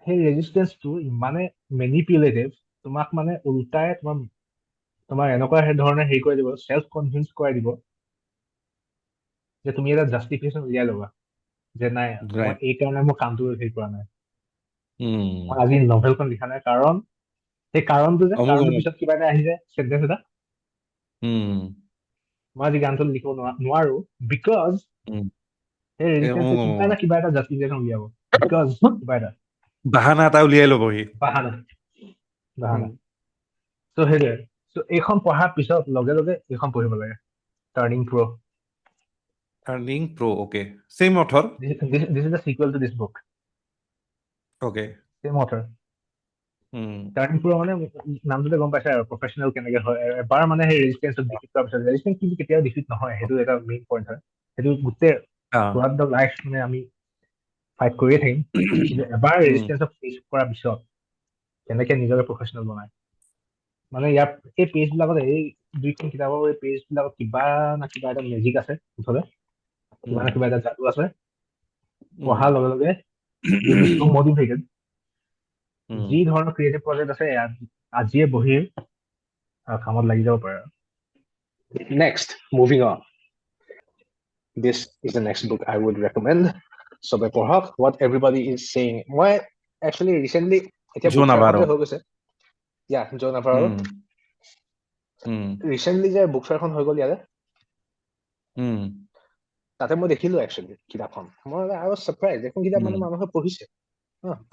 সেই ৰেজিষ্টেঞ্চটো ইমানে মেনিপুলেটিভ তোমাক মানে উল্টাই তোমাৰ এনেকুৱা ধৰণে হেৰি কৰি দিব চেল্ফ কনভিন্স কৰাই দিব যে তুমি এটা জাষ্টিফিকেশ্যন উলিয়াই ল'বা যে নাই মই এই কাৰণে মই কামটো হেৰি কৰা নাই মই আজি নভেলখন লিখা নাই কাৰণ সেই কাৰণটো যে কাৰণটোৰ পিছত কিবা এটা আহি যায় চেণ্টেন্স এটা মই আজি গানটো লিখিব নোৱাৰো বিকজ সেই ৰেজিষ্টেঞ্চে কিবা এটা জাষ্টিফিকেশ্যন উলিয়াব বিকজ কিবা এটা বাহানা এটা উলিয়াই ল'বহি বাহানা চ' সেইটোৱে চ' এইখন পঢ়াৰ পিছত লগে লগে এইখন পঢ়িব লাগে turning pro' okay same author this is the sequel to this book okay same author turning pro' মানে নামটোতে গম পাইছে আৰু প্ৰফেচনেল কেনেকে হয় এবাৰ মানে সেই ৰেজিষ্টেঞ্চক ডিফিট কৰাৰ পিছত ৰেজিষ্টেঞ্চ কিন্তু কেতিয়াও ডিফিট নহয় সেইটো এটা মেইন পইণ্ট হয় সেইটো গোটেই থ্ৰুআউট দ্য লাইফ মানে আমি ফাইট কৰিয়ে থাকিম কিন্তু এবাৰ ৰেজিষ্টেঞ্চক ফেচ কৰাৰ পিছত কেনেকে নিজকে প্ৰফেচনেল বনায় মানে ইয়াৰ এই পেজ বিলাকত এই দুইখন কিতাপৰ এই পেজ বিলাকত কিবা না কিবা এটা মেজিক আছে মুঠতে কিবা না কিবা এটা যাদু আছে পঢ়াৰ লগে লগে মটিভেটেড যি ধৰণৰ ক্ৰিয়েটিভ প্ৰজেক্ট আছে আজিয়ে বহি কামত লাগি যাব পাৰে next moving on this is the next book I would recommend চবে পঢ়ক হোৱাট এভৰিবডি ইজ ছেইং মই একচুৱেলি ৰিচেণ্টলি এতিয়া বুক ফেয়াৰখন হৈ গৈছে জন নাভাৰো ৰিচেণ্টলি যে বুক ফেয়াৰখন হৈ গ'ল ইয়াতে তাতে মই দেখিলো একচুৱেলি কিতাপখন মই আই ৱাজ ছাৰপ্ৰাইজ এখন কিতাপ মানে মানুহে পঢ়িছে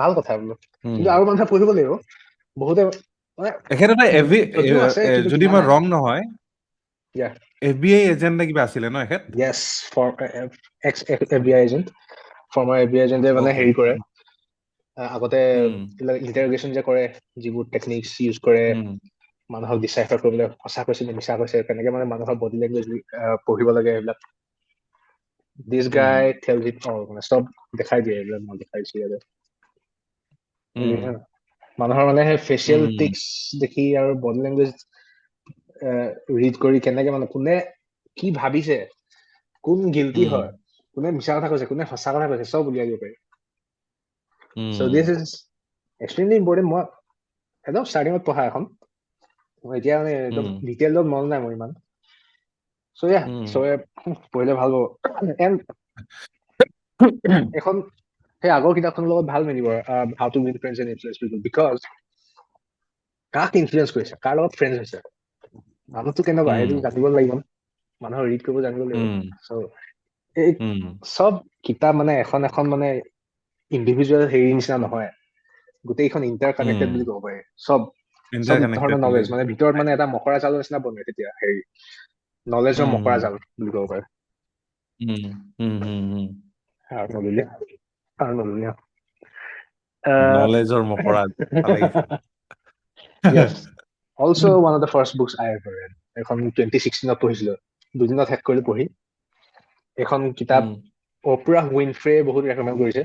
ভাল কথা বোলো কিন্তু আৰু মানুহে পঢ়িব লাগিব বহুতে যদি মই ৰং নহয় FBI এজেণ্ট কিবা আছিলে ন এখেত FBI এজেণ্ট ফৰ্মাৰ FBI এজেণ্টে মানে হেৰি কৰে আগতে ইণ্টাৰগেশ্যন যে কৰে, যিবোৰ টেকনিক্স ইউজ কৰে মানুহক ডিচাইফাৰ কৰিবলৈ, সঁচা কৈছে নে মিছা কৈছে, কেনেকে মানে মানুহৰ বডি লেংগুৱেজ পঢ়িব লাগে, এইবিলাক দিছ গাই টেলছ ইট অল, মানে চব দেখাই দিয়ে, এইবিলাক মই দেখাই দিছো ইয়াতে। মানুহৰ মানে সেই ফেচিয়েল টিক্স দেখি আৰু বডি লেংগুৱেজ ৰিড কৰি কেনেকে মানে কোনে কি ভাবিছে, কোন গিল্টি হয়, কোনে মিছা কথা কৈছে, কোনে সঁচা কথা কৈছে, চব উলিয়াই দিব পাৰি। চ' দিছ ইজ এক্সট্ৰিমলি ইম্পৰ্টেণ্ট। মই একদম ষ্টাৰ্টিঙত পঢ়া এখন, মই এতিয়া মানে একদম ডিটেইলত মন নাই মোৰ ইমান। চ' ইয়া, চবে পঢ়িলে ভাল হ'ব। এণ্ড এখন সেই আগৰ কিতাপখনৰ লগত ভাল মিলিব, হাউ to win friends and influence people, because কাক ইনফ্লুৱেঞ্চ কৰিছে, কাৰ লগত ফ্ৰেণ্ডছ হৈছে, মানুহটো কেনেকুৱা সেইটো জানিব লাগিব, মানুহৰ ৰিড কৰিব জানিব লাগিব। চ' এই চব কিতাপ মানে এখন এখন মানে ইণ্ডিভিজুৱেল হেৰি নিচিনা নহয়, গোটেইখন ইণ্টাৰ কানেক্টেড বুলি ক'ব পাৰি। চব ধৰণৰ নলেজ মানে ভিতৰত মানে এটা মকৰা জালৰ নিচিনা বনে, তেতিয়া হেৰি নলেজৰ মকৰা জাল বুলি ক'ব পাৰে। নলেজৰ মকৰা। Yes. Also one of the first books I ever read. এখন 2016 পঢ়িছিলো, দুদিনত শেষ কৰিলো পঢ়ি। এখন কিতাপ অপ্ৰা উইনফ্ৰে বহুত ৰেকমেণ্ড কৰিছে,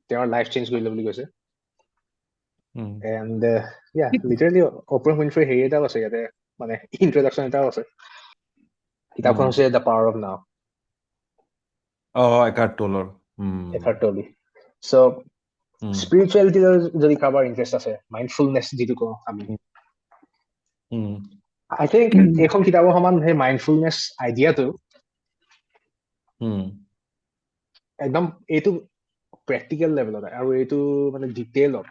তেওঁৰ লাইফ চেঞ্জ কৰিলে বুলি কৈছে। এণ্ড লিটাৰেলি অপ্ৰা উইনফ্ৰে হেৰি এটাও আছে ইয়াতে, মানে ইন্ট্ৰডাকশ্যন এটাও আছে। কিতাপখন হৈছে দ্য পাৱাৰ অফ নাও। একাৰ্ট ট'লৰ। চ' স্পিৰিচুৱেলিটি যদি কাৰোবাৰ ইণ্টাৰেষ্ট আছে, মাইণ্ডফুলনেছ যিটো কওঁ আমি, আই থিংক এইখন কিতাপৰ সমান সেই মাইণ্ডফুলনেছ আইডিয়াটো একদম এইটো প্ৰেক্টিকেল লেভেলত, আৰু এইটো মানে ডিটেইলত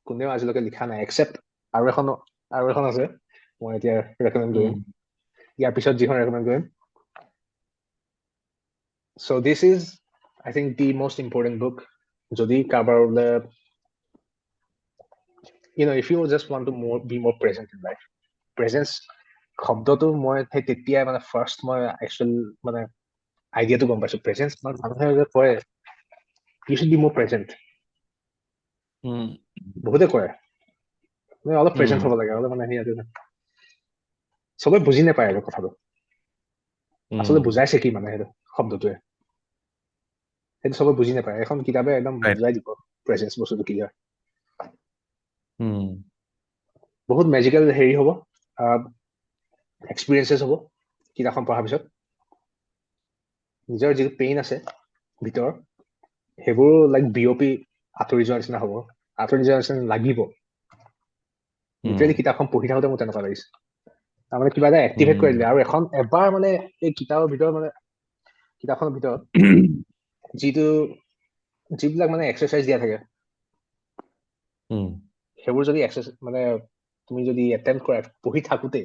কোনেও আজিলৈকে লিখা নাই, এক্সেপ্ট আৰু এখন আছে, মই এতিয়া ৰেকমেণ্ড কৰিম, ইয়াৰ পিছত যিখন ৰেকমেণ্ড কৰিম। So' this is I think the most important book, যদি কাৰোবাৰ বোলে if you just want to be more present in life. Presence শব্দটো মই সেই তেতিয়াই মানে ফাৰ্ষ্ট মই একচুৱেল মানে আইডিয়াটো গম পাইছো। প্ৰেজেন্স মানুহে যে কয় you should be more present, বহুতে কয় অলপ প্ৰেজেন্ট হ'ব লাগে, অলপ মানে চবে বুজি নাপায় আৰু কথাটো আচলতে বুজাইছে কি মানে সেইটো শব্দটোৱে, সেইটো চবে বুজি নাপায়। এখন কিতাপে একদম বুজাই দিব প্ৰেজেন্স বস্তুটো কি হয়। বহুত মেজিকেল হেৰি হ'ব, এক্সপিৰিয়েঞ্চেছ হ'ব কিতাপখন পঢ়াৰ পিছত। নিজৰ যিটো পেইন আছে ভিতৰৰ, সেইবোৰ লাইক বিয়পি আঁতৰি যোৱাৰ নিচিনা হ'ব, আঁতৰি যোৱাৰ নিচিনা লাগিব। লিটাৰেলি কিতাপখন পঢ়ি থাকোঁতে মোৰ তেনেকুৱা লাগিছে, তাৰমানে কিবা এটা এক্টিভেট কৰি দিলে। আৰু এবাৰ মানে এই কিতাপৰ ভিতৰত মানে কিতাপখনৰ ভিতৰত যিবিলাক মানে এক্সাৰচাইজ দিয়া থাকে, সেইবোৰ যদি মানে তুমি যদি এটেম্প কৰা পঢ়ি থাকোঁতে,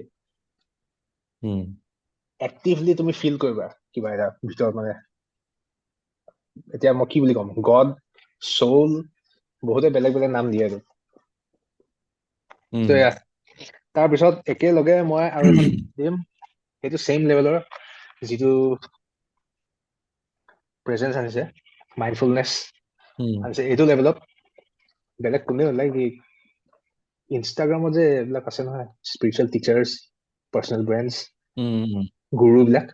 এক্টিভলি তুমি ফিল কৰিবা কিবা এটা ভিতৰত। মানে এতিয়া মই কি বুলি ক'ম, গড, চৌল, বহুতে বেলেগ বেলেগ নাম দিয়ে আৰু। তাৰপিছত একেলগে মই আৰু এখন দিম, সেইটো ছেইম লেভেলৰ, যিটো প্ৰেজেন্স আনিছে, মাইণ্ডফুলনেছ আনিছে, এইটো লেভেলত বেলেগ কোনেও লাইক ইনষ্টাগ্ৰামত যে এইবিলাক আছে নহয়, স্পিৰিচুৱেল টিচাৰ্ছ, পাৰ্চনেল ব্ৰেণ্ডছ, গুৰুবিলাক,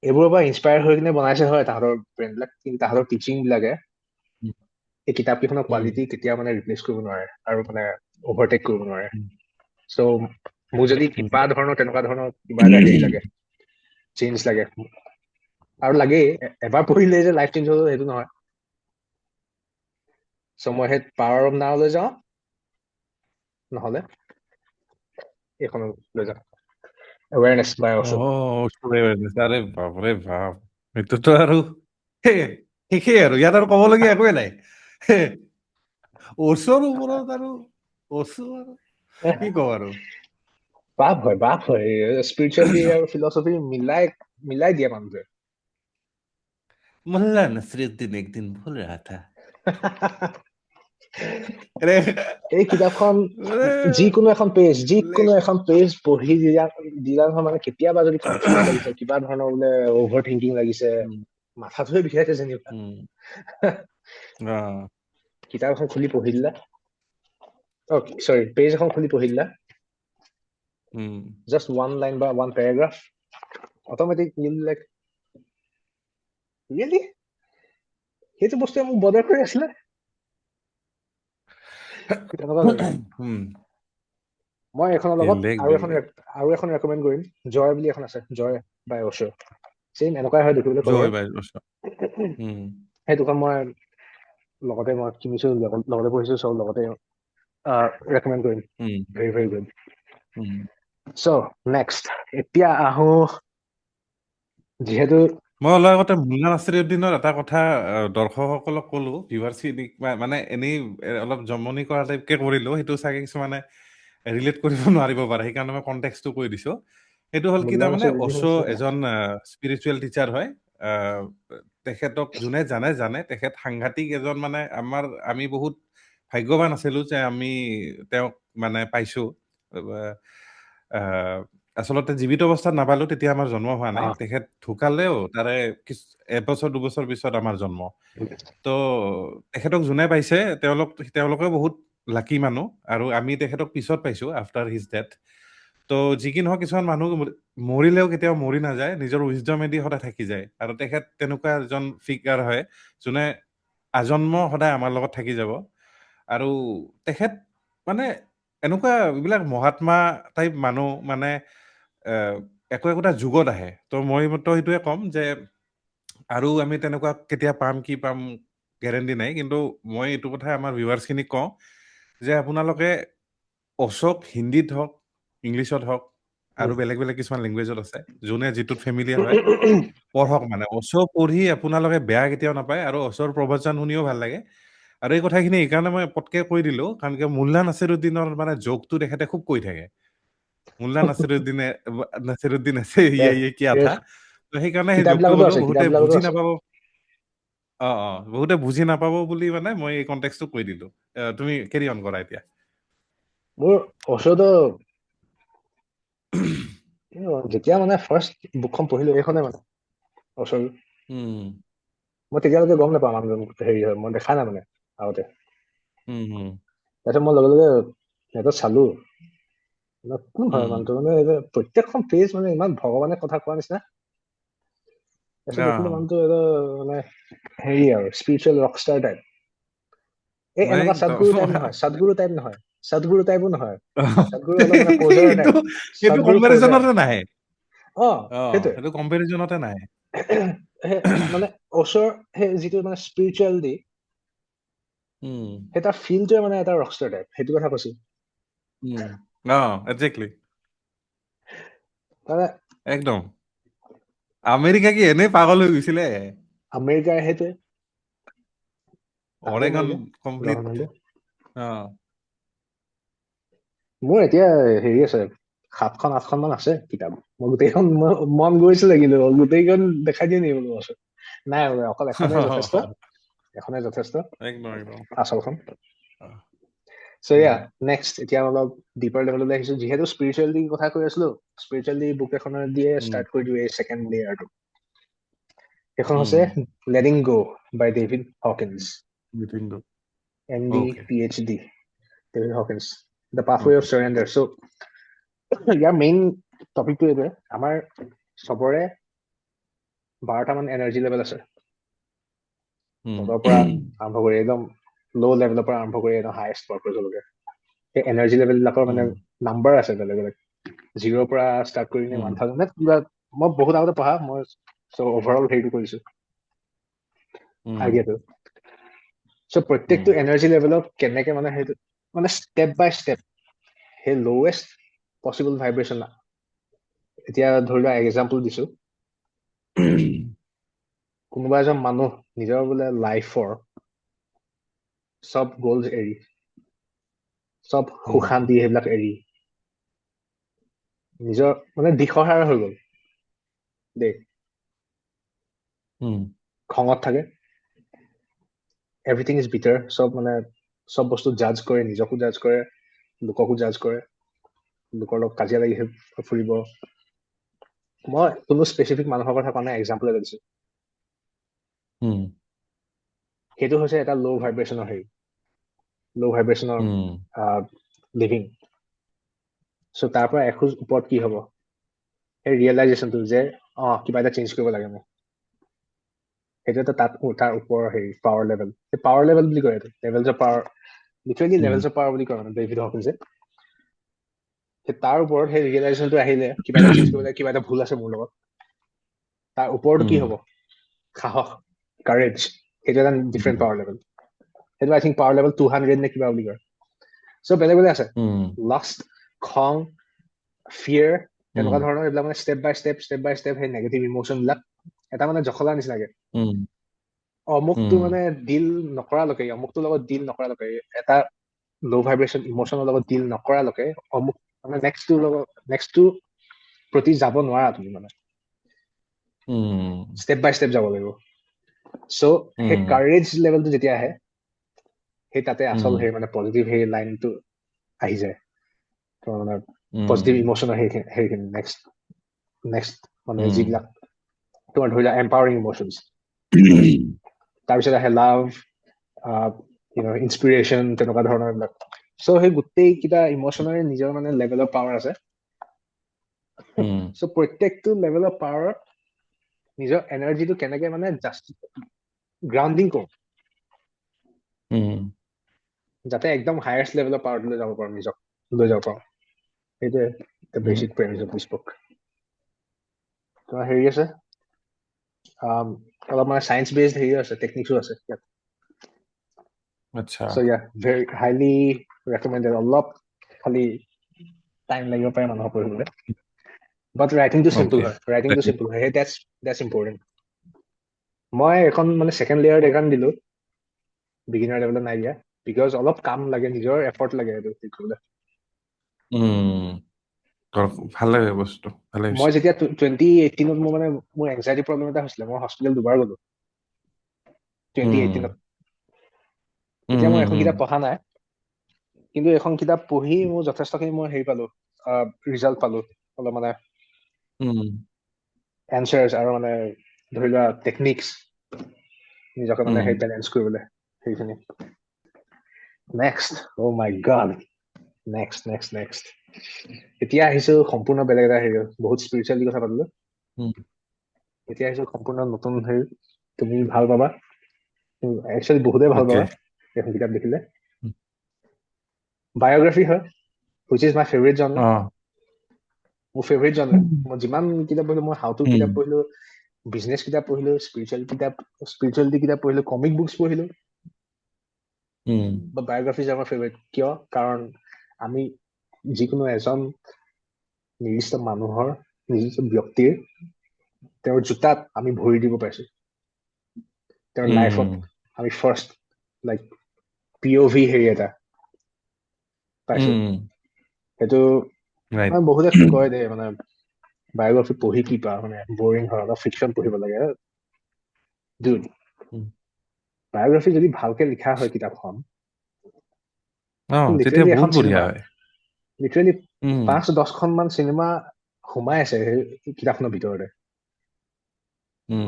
এইবোৰৰ পৰা ইনস্পায়াৰ হৈ কিনে বনাইছে হয় তাহাঁতৰ ব্ৰেণ্ডবিলাক, কিন্তু তাহাঁতৰ টিচিং বিলাকে এই কিতাপ কেইখনৰ কোৱালিটি কেতিয়াও মানে ৰিপ্লেচ কৰিব নোৱাৰে আৰু মানে অভাৰটেক কৰিব নোৱাৰে। চ' মোক যদি কিবা ধৰণৰ তেনেকুৱা ধৰণৰ কিবা এটা হেৰি লাগে, চেঞ্জ লাগে, আৰু লাগেই, এবাৰ পঢ়িলে যে লাইফ চেঞ্জ হ'ব সেইটো নহয়। চ' মই সেই পাৱাৰ অফ নাওলৈ যাওঁ, নহ'লে এইখন লৈ যাওঁ, এৱেৰনেছ বাই অৰ্চন। আৰে বাপৰে বাপ, সেইটোতো আৰু শেষেই আৰু, ইয়াত আৰু ক'বলগীয়া একোৱে নাই। ওচৰৰ ওপৰত আৰু কি কওঁ আৰু, বাপ হয় স্পিৰিচুৱেলিটি আৰু ফিলচফি মিলাই দিয়ে মানুহে। মোল্লা নসৰুদ্দিন একদিন ভুল ৰহা থা। এই কিতাপখন যিকোনো এখন পেজ পঢ়ি দিলা নহয়, মানে কেতিয়াবা যদি কনফিউজ লাগিছে, কিবা ধৰণৰ বোলে অভাৰ থিংকিং লাগিছে, মাথাটোৱে বিষাইছে যেনিবা কিতাপ এখন খুলি পঢ়ি দিলা চৰি পেজ এখন খুলি পঢ়ি দিলা just one line বা one paragraph automatic you'll like really সেইটো বস্তুৱে মোক বদাৰ কৰি আছিলে তেনেকুৱা লাগে মই এখনৰ লগত আৰু এখন ৰেকমেণ্ড কৰিম জয় বুলি এখন আছে জয় বাই অশো চেম এনেকুৱাই হয় দেখিবলৈ সেই দুখন মই লগতে মই কিনিছো লগতে পঢ়িছো চব লগতে ৰেকমেণ্ড কৰিম ভেৰি ভেৰি গুড চ' নেক্সট এতিয়া আহো যিহেতু মই অলপ আগতে মুল্লা নাছিৰুদ্দিনৰ এটা কথা দৰ্শকসকলক কলো ভিউৱাৰছিক মানে এনেই অলপ জমনি কৰা টাইপকে কৰিলো সেইটো চাগে কিছুমানে ৰিলেট কৰিব নোৱাৰিব পাৰে সেইকাৰণে মই কনটেক্সটো কৈ দিছো সেইটো হ'ল কি তাৰমানে অশো এজন স্পিৰিচুৱেল টিচাৰ হয় তেখেতক যোনে জানে তেখেত সাংঘাতিক এজন মানে আমি বহুত ভাগ্যৱান আছিলো যে আমি তেওঁক মানে পাইছো আচলতে জীৱিত অৱস্থাত নাপালো তেতিয়া আমাৰ জন্ম হোৱা নাই তেখেত ঢুকালেও তাৰে এবছৰ দুবছৰ পিছত আমাৰ জন্ম তো তেখেতক যোনে পাইছে তেওঁলোকে বহুত লাকি মানুহ আৰু আমি তেখেতক পিছত পাইছো আফটাৰ হিজ ডেথ তো যি কি নহওক কিছুমান মানুহ মৰিলেও কেতিয়াও মৰি নাযায় নিজৰ উইজডমেদি সদায় থাকি যায় আৰু তেখেত তেনেকুৱা এজন ফিগাৰ হয় যোনে আজন্ম সদায় আমাৰ লগত থাকি যাব আৰু তেখেত মানে এনেকুৱা এইবিলাক মহাত্মা টাইপ মানুহ মানে একোটা যুগত আহে তো মই সেইটোৱে ক'ম যে আৰু আমি তেনেকুৱা কেতিয়া পাম কি পাম গেৰেণ্টি নাই কিন্তু মই এইটো কথা আমাৰ ভিউৱাৰ্ছখিনিক কওঁ যে আপোনালোকে অশোক হিন্দীত হওক ইংলিছত হওক আৰু বেলেগ বেলেগ কিছুমান লেংগুৱেজত আছে যোনে যিটোত ফেমিলিয়াৰ হয় পঢ়ক মানে অশো পঢ়ি আপোনালোকে বেয়া কেতিয়াও নাপায় আৰু অশোৰ প্ৰবচন শুনিও ভাল লাগে আৰু এই কথাখিনি এইকাৰণে মই পটকে কৈ দিলো কাৰণ কি মুল্লা নাছিৰুদ্দিনৰ মানে জোকটো তেখেতে খুব কৈ থাকে মুল্লা নাছিৰুদ্দিন আছে ইয়ে কি আথা তো সেইকাৰণে সেই জোকটো ক'লো বহুতে বুজি নাপাব বহুতে বুজি নাপাব বুলি মানে মই এই কনটেক্সটো কৈ দিলো তুমি কেৰি অন কৰা এতিয়া মোৰ অশোটো যেতিয়া মানে ফাৰ্ষ্ট বুকখন পঢ়িলো এইখনে মানে অশোৰ মই তেতিয়ালৈকে গম নাপাওঁ মানুহজন হেৰি হয় মই দেখা নাই মানে আগতে তাৰপিছত মই লগে লগে নেটত চালো কোন হয় মানুহটো মানে প্ৰত্যেকখন পেজ মানে ইমান ভগৱানে কথা কোৱা নিচিনা তাৰপিছত দেখিলো মানুহটো মানে হেৰি আৰু স্পিৰিচুৱেল ৰকষ্টাৰ টাইপ এই এনেকুৱা সদগুৰু টাইপ নহয় সদগুৰু টাইপো নহয় সদগুৰু অলপ মানে প'জাৰ টাইপ সেইটো কম্পেৰিজনতে নাহে সেইটো কম্পেৰিজনতে নাহে মানে ওচৰ সেই যিটো মানে স্পিৰিচুৱেলিটি সেই তাৰ ফিলটোৱে মানে এটা ৰকষ্টাৰ টাইপ সেইটো কথা কৈছো একজেক্টলি মানে একদম আমেৰিকা কি এনেই পাগল হৈ গৈছিলে আমেৰিকাৰ সেইটোৱে অৰেগন কমপ্লিট মোৰ এতিয়া হেৰি আছে 7-8খন মান আছে কিতাপ মই গোটেইখন মন গৈছিলে কিন্তু গোটেইখন দেখাই দিয়ে নেকি বোলো আছে নাই অকল এখনে যথেষ্ট আচলখন চ' নেক্সট এতিয়া অলপ ডিপাৰ লেভেললৈ আহিছো যিহেতু স্পিৰিচুৱেলিটিৰ কথা কৈ আছিলো স্পিৰিচুৱেলিটি বুক এখনৰ দিয়ে ষ্টাৰ্ট কৰি দিওঁ এই ছেকেণ্ড লেয়াৰটো সেইখন হৈছে letting go by David Hawkins MD PhD David Hawkins the pathway of surrender so' ইয়াৰ মেইন টপিকটো এইটোৱে আমাৰ চবৰে 12টামান এনাৰ্জি লেভেল আছে তলৰ পৰা আৰম্ভ কৰি একদম ল' লেভেলৰ পৰা আৰম্ভ কৰি একদম হায়েষ্ট পাৰ্পজলৈকে সেই এনাৰ্জি লেভেল বিলাকৰ মানে নাম্বাৰ আছে বেলেগ বেলেগ 0ৰ পৰা ষ্টাৰ্ট কৰি 1000 কিবা মই বহুত আগতে পঢ়া মই অভাৰঅল হেৰিটো কৰিছো আইডিয়াটো চ' প্ৰত্যেকটো এনাৰ্জি লেভেলত কেনেকে মানে সেইটো মানে ষ্টেপ বাই ষ্টেপ সেই লৱেষ্ট পচিবল ভাইব্ৰেশ্যন এতিয়া ধৰি লোৱা এক্সাম্পল দিছো কোনোবা এজন মানুহ নিজৰ বোলে লাইফৰ চব গ'লছ এৰি চব সুখ শান্তি সেইবিলাক এৰি নিজৰ মানে দিশহাৰা হৈ গ'ল দেই খঙত থাকে এভৰিথিং ইজ বিটাৰ চব বস্তু জাজ কৰে নিজকো জাজ কৰে লোককো জাজ কৰে লোকৰ লগত কাজিয়া লাগি ফুৰিব মই কোনো স্পেচিফিক মানুহৰ কথা কোৱা নাই এক্সাম্পল এটা দিছো উম, সেইটো হৈছে এটা ল' ভাইব্ৰেশ্যনৰ উম, লিভিং। চ' তাৰ পৰা এখোজ ওপৰত কি হ'ব, সেই ৰিয়েলাইজেশ্যনটো যে কিবা এটা চেঞ্জ কৰিব লাগে মোক, সেইটো এটা তাৰ ওপৰৰ পাৱাৰ লেভেল বুলি কয়। এইটো levels of power, literally levels of power বুলি কয় মানে ডেভিড হকিন্সে। তাৰ ওপৰত সেই ৰিয়েলাইজেশ্যনটো আহিলে কিবা এটা চেঞ্জ কৰিব লাগে, কিবা এটা ভুল আছে মোৰ লগত, তাৰ ওপৰতো কি হ'ব, সাহস, কাৰেজ, সেইটো এটা ডিফাৰেণ্ট পাৱাৰ লেভেল। সেইটো আই থিংক পাৱাৰ লেভেল 200 নে কিবা বুলি কয়। চ' বেলেগ বেলেগ আছে, লাষ্ট, খং, ফিয়াৰ, তেনেকুৱা ধৰণৰ এইবিলাক মানে ষ্টেপ বাই ষ্টেপ সেই নেগেটিভ ইম'চন বিলাক এটা মানে জখলা নিচিনাকে অমুকটো মানে ডিল নকৰালৈকে, অমুকটোৰ লগত ডিল নকৰালৈকে, এটা ল' ভাইব্ৰেশ্যন ইম'চনৰ লগত ডিল নকৰালৈকে অমুক মানে নেক্সটটো প্ৰতি যাব নোৱাৰা তুমি মানে ষ্টেপ বাই ষ্টেপ যাব লাগিব। চ' সেই কাৰেজ লেভেলটো যেতিয়া আহে, সেই তাতে আচল মানে পজিটিভ সেই লাইনটো আহি যায়, মানে পজিটিভ ইম'চনৰ সেইখিনি নেক্সট মানে যিবিলাক তোমাৰ ধৰি লোৱা এম্পাৱাৰিং ইম'চনছ, তাৰপিছত আহে লাভ, ইনস্পিৰেশ্যন, তেনেকুৱা ধৰণৰ এইবিলাক। চ' সেই গোটেইকেইটা ইম'চনৰে নিজৰ মানে লেভেল অফ পাৱাৰ আছে। চ' প্ৰত্যেকটো লেভেল অফ পাৱাৰত নিজৰ এনাৰ্জিটো কেনেকে মানে জাষ্ট গ্ৰাউণ্ডিং কৰোঁ, যাতে একদম হায়েষ্ট লেভেলৰ পাৱাৰলৈ যাব পাৰোঁ, নিজক লৈ যাব পাৰোঁ। সেইটোৱে বেচিক প্ৰেমিছ অফ দিছ বুক। তোমাৰ হেৰি আছে, অলপ মানে চায়েন্স বেছড হেৰিও আছে, টেকনিক্সো আছে ইয়াত। আচ্ছা, চ' ভেৰি হাইলি ৰেকমেণ্ডেড। অলপ খালি টাইম লাগিব পাৰে মানুহৰ পঢ়িবলৈ, বাট ৰাইটিংটো চিম্পল হয়, সেই দেটছ ইম্পৰ্টেণ্ট। মই এখন মানে ছেকেণ্ড লেয়াৰত এইখন দিলোঁ, বিগিনাৰ লেভেলত নাই দিয়া, বিকজ অলপ কাম লাগে, নিজৰ এফৰ্ট লাগে এইটো শিকিবলৈ। ভাল লাগে বস্তু, ভালে হৈছে। মই যেতিয়া 2018 মোৰ এংজাইটি প্ৰব্লেম এটা হৈছিলে, মই হস্পিটেল 2 বাৰ গলো 2018। তেতিয়া মই এখন কিতাপ পঢ়া নাই, কিন্তু এখন কিতাপ পঢ়ি মোৰ যথেষ্টখিনি মই হেৰি পালো, ৰিজাল্ট পালো, অলপ মানে এনচাৰ্ছ আৰু মানে ধৰি লোৱা টেকনিক্স, নিজকে মানে সেই বেলেঞ্চ কৰিবলৈ সেইখিনি। নেক্সট, অ' মাই গড, নেক্সট এতিয়া আহিছো সম্পূৰ্ণ বেলেগ এটা হেৰি, বহুত স্পিৰিচুৱেলি কথা পাতিলো। এতিয়া আহিছো সম্পূৰ্ণ নতুন হেৰি, তুমি ভাল পাবা, একচুৱেলি বহুতেই ভাল পাবা এখন কিতাপ দেখিলে। বায়'গ্ৰাফি হয়, হুইচ ইজ মাই ফেভৰেট জনৰা। মোৰ ফেভৰেট জনৰা। মই যিমান কিতাপ পঢ়িলো, মই হাউ টু কিতাপ পঢ়িলো, বিজনেছ কিতাপ পঢ়িলো, স্পিৰিচুৱেলিটি কিতাপ পঢ়িলো, কমিক বুকছ পঢ়িলো, বা বায়'গ্ৰাফি ইজ আমাৰ ফেভৰেট। কিয়? কাৰণ আমি যিকোনো এজন নিৰ্দিষ্ট মানুহৰ, নিৰ্দিষ্ট ব্যক্তিৰ তেওঁৰ জোতাত আমি ভৰি দিব পাইছো, তেওঁৰ লাইফত আমি ফাৰ্ষ্ট লাইক POV হেৰি এটা পাইছো। সেইটো মানে বহুতে কয় দেই, মানে বায়'গ্ৰাফি পঢ়ি কি পা, মানে বৰিং হয়, অলপ ফিকশ্যন পঢ়িব লাগে। ডুড, বায়'গ্ৰাফি যদি ভালকে লিখা হয় কিতাপখন, তেতিয়া লিটাৰেলি বহুত এখন বঢ়িয়া চিনেমা, হয়। লিটাৰেলি 5-10খনমান চিনেমা সোমাই আছে সেই কিতাপখনৰ ভিতৰতে।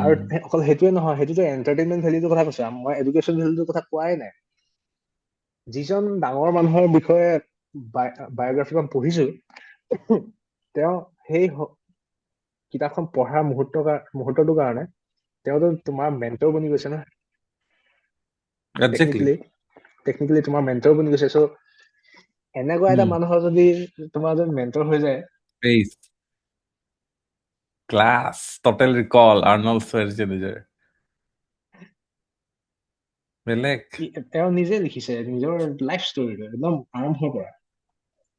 আৰু অকল সেইটোৱে নহয়, সেইটোতো এণ্টাৰটেইনমেণ্ট ভেলিউটোৰ কথা কৈছো, মই এডুকেশ্যন ভেলিউটোৰ কথা কোৱাই নাই। যিজন ডাঙৰ মানুহৰ বিষয়ে বায়'গ্ৰাফিখন পঢ়িছো, তেওঁ সেই কিতাপখন পঢ়াৰ মুহূৰ্তটোৰ কাৰণে তেওঁতো তোমাৰ মেণ্টৰ বনি গৈছে না, টেকনিকেলি তোমাৰ মেণ্টৰ বনি গৈছে। চ' এনেকুৱা এটা মানুহৰ যদি তোমাৰ যদি মেণ্টৰ হৈ যায়, ক্লাছ টটেল ৰিকল, আৰ্নল্ড শ্বাৰ্জেনেগাৰ, বেলেগ। তেওঁ নিজে লিখিছে নিজৰ লাইফ ষ্টৰীটো একদম আৰম্ভৰ পৰা,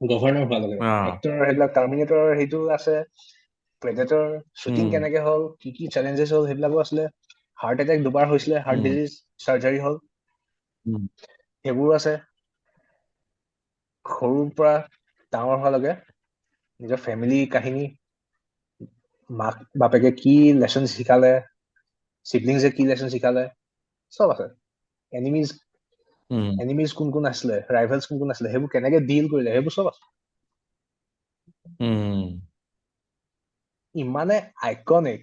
গভৰ্ণৰ হোৱালৈকে। এক্টৰ সেইবিলাক টাৰ্মিনেটৰ সেইটো আছে, প্ৰেডেটৰ শ্বুটিং কেনেকে হ'ল, কি চেলেঞ্জেছ হ'ল, সেইবিলাকো আছিলে। হাৰ্ট এটেক 2 বাৰ হৈছিলে, হাৰ্ট ডিজিজ, চাৰ্জাৰী হ'ল, সেইবোৰো আছে। সৰুৰ পৰা ডাঙৰ হোৱালৈকে নিজৰ ফেমিলি কাহিনী, মাক বাপেকে কি লেচন শিকালে, চিবলিংছে কি লেচন শিকালে, চব আছে। এনিমিজ কোন কোন আছিলে, ৰাইভেলছ কোন কোন আছিলে, সেইবোৰ কেনেকে ডিল কৰিলে, সেইবোৰ চব আছে। ইমানে আইকনিক,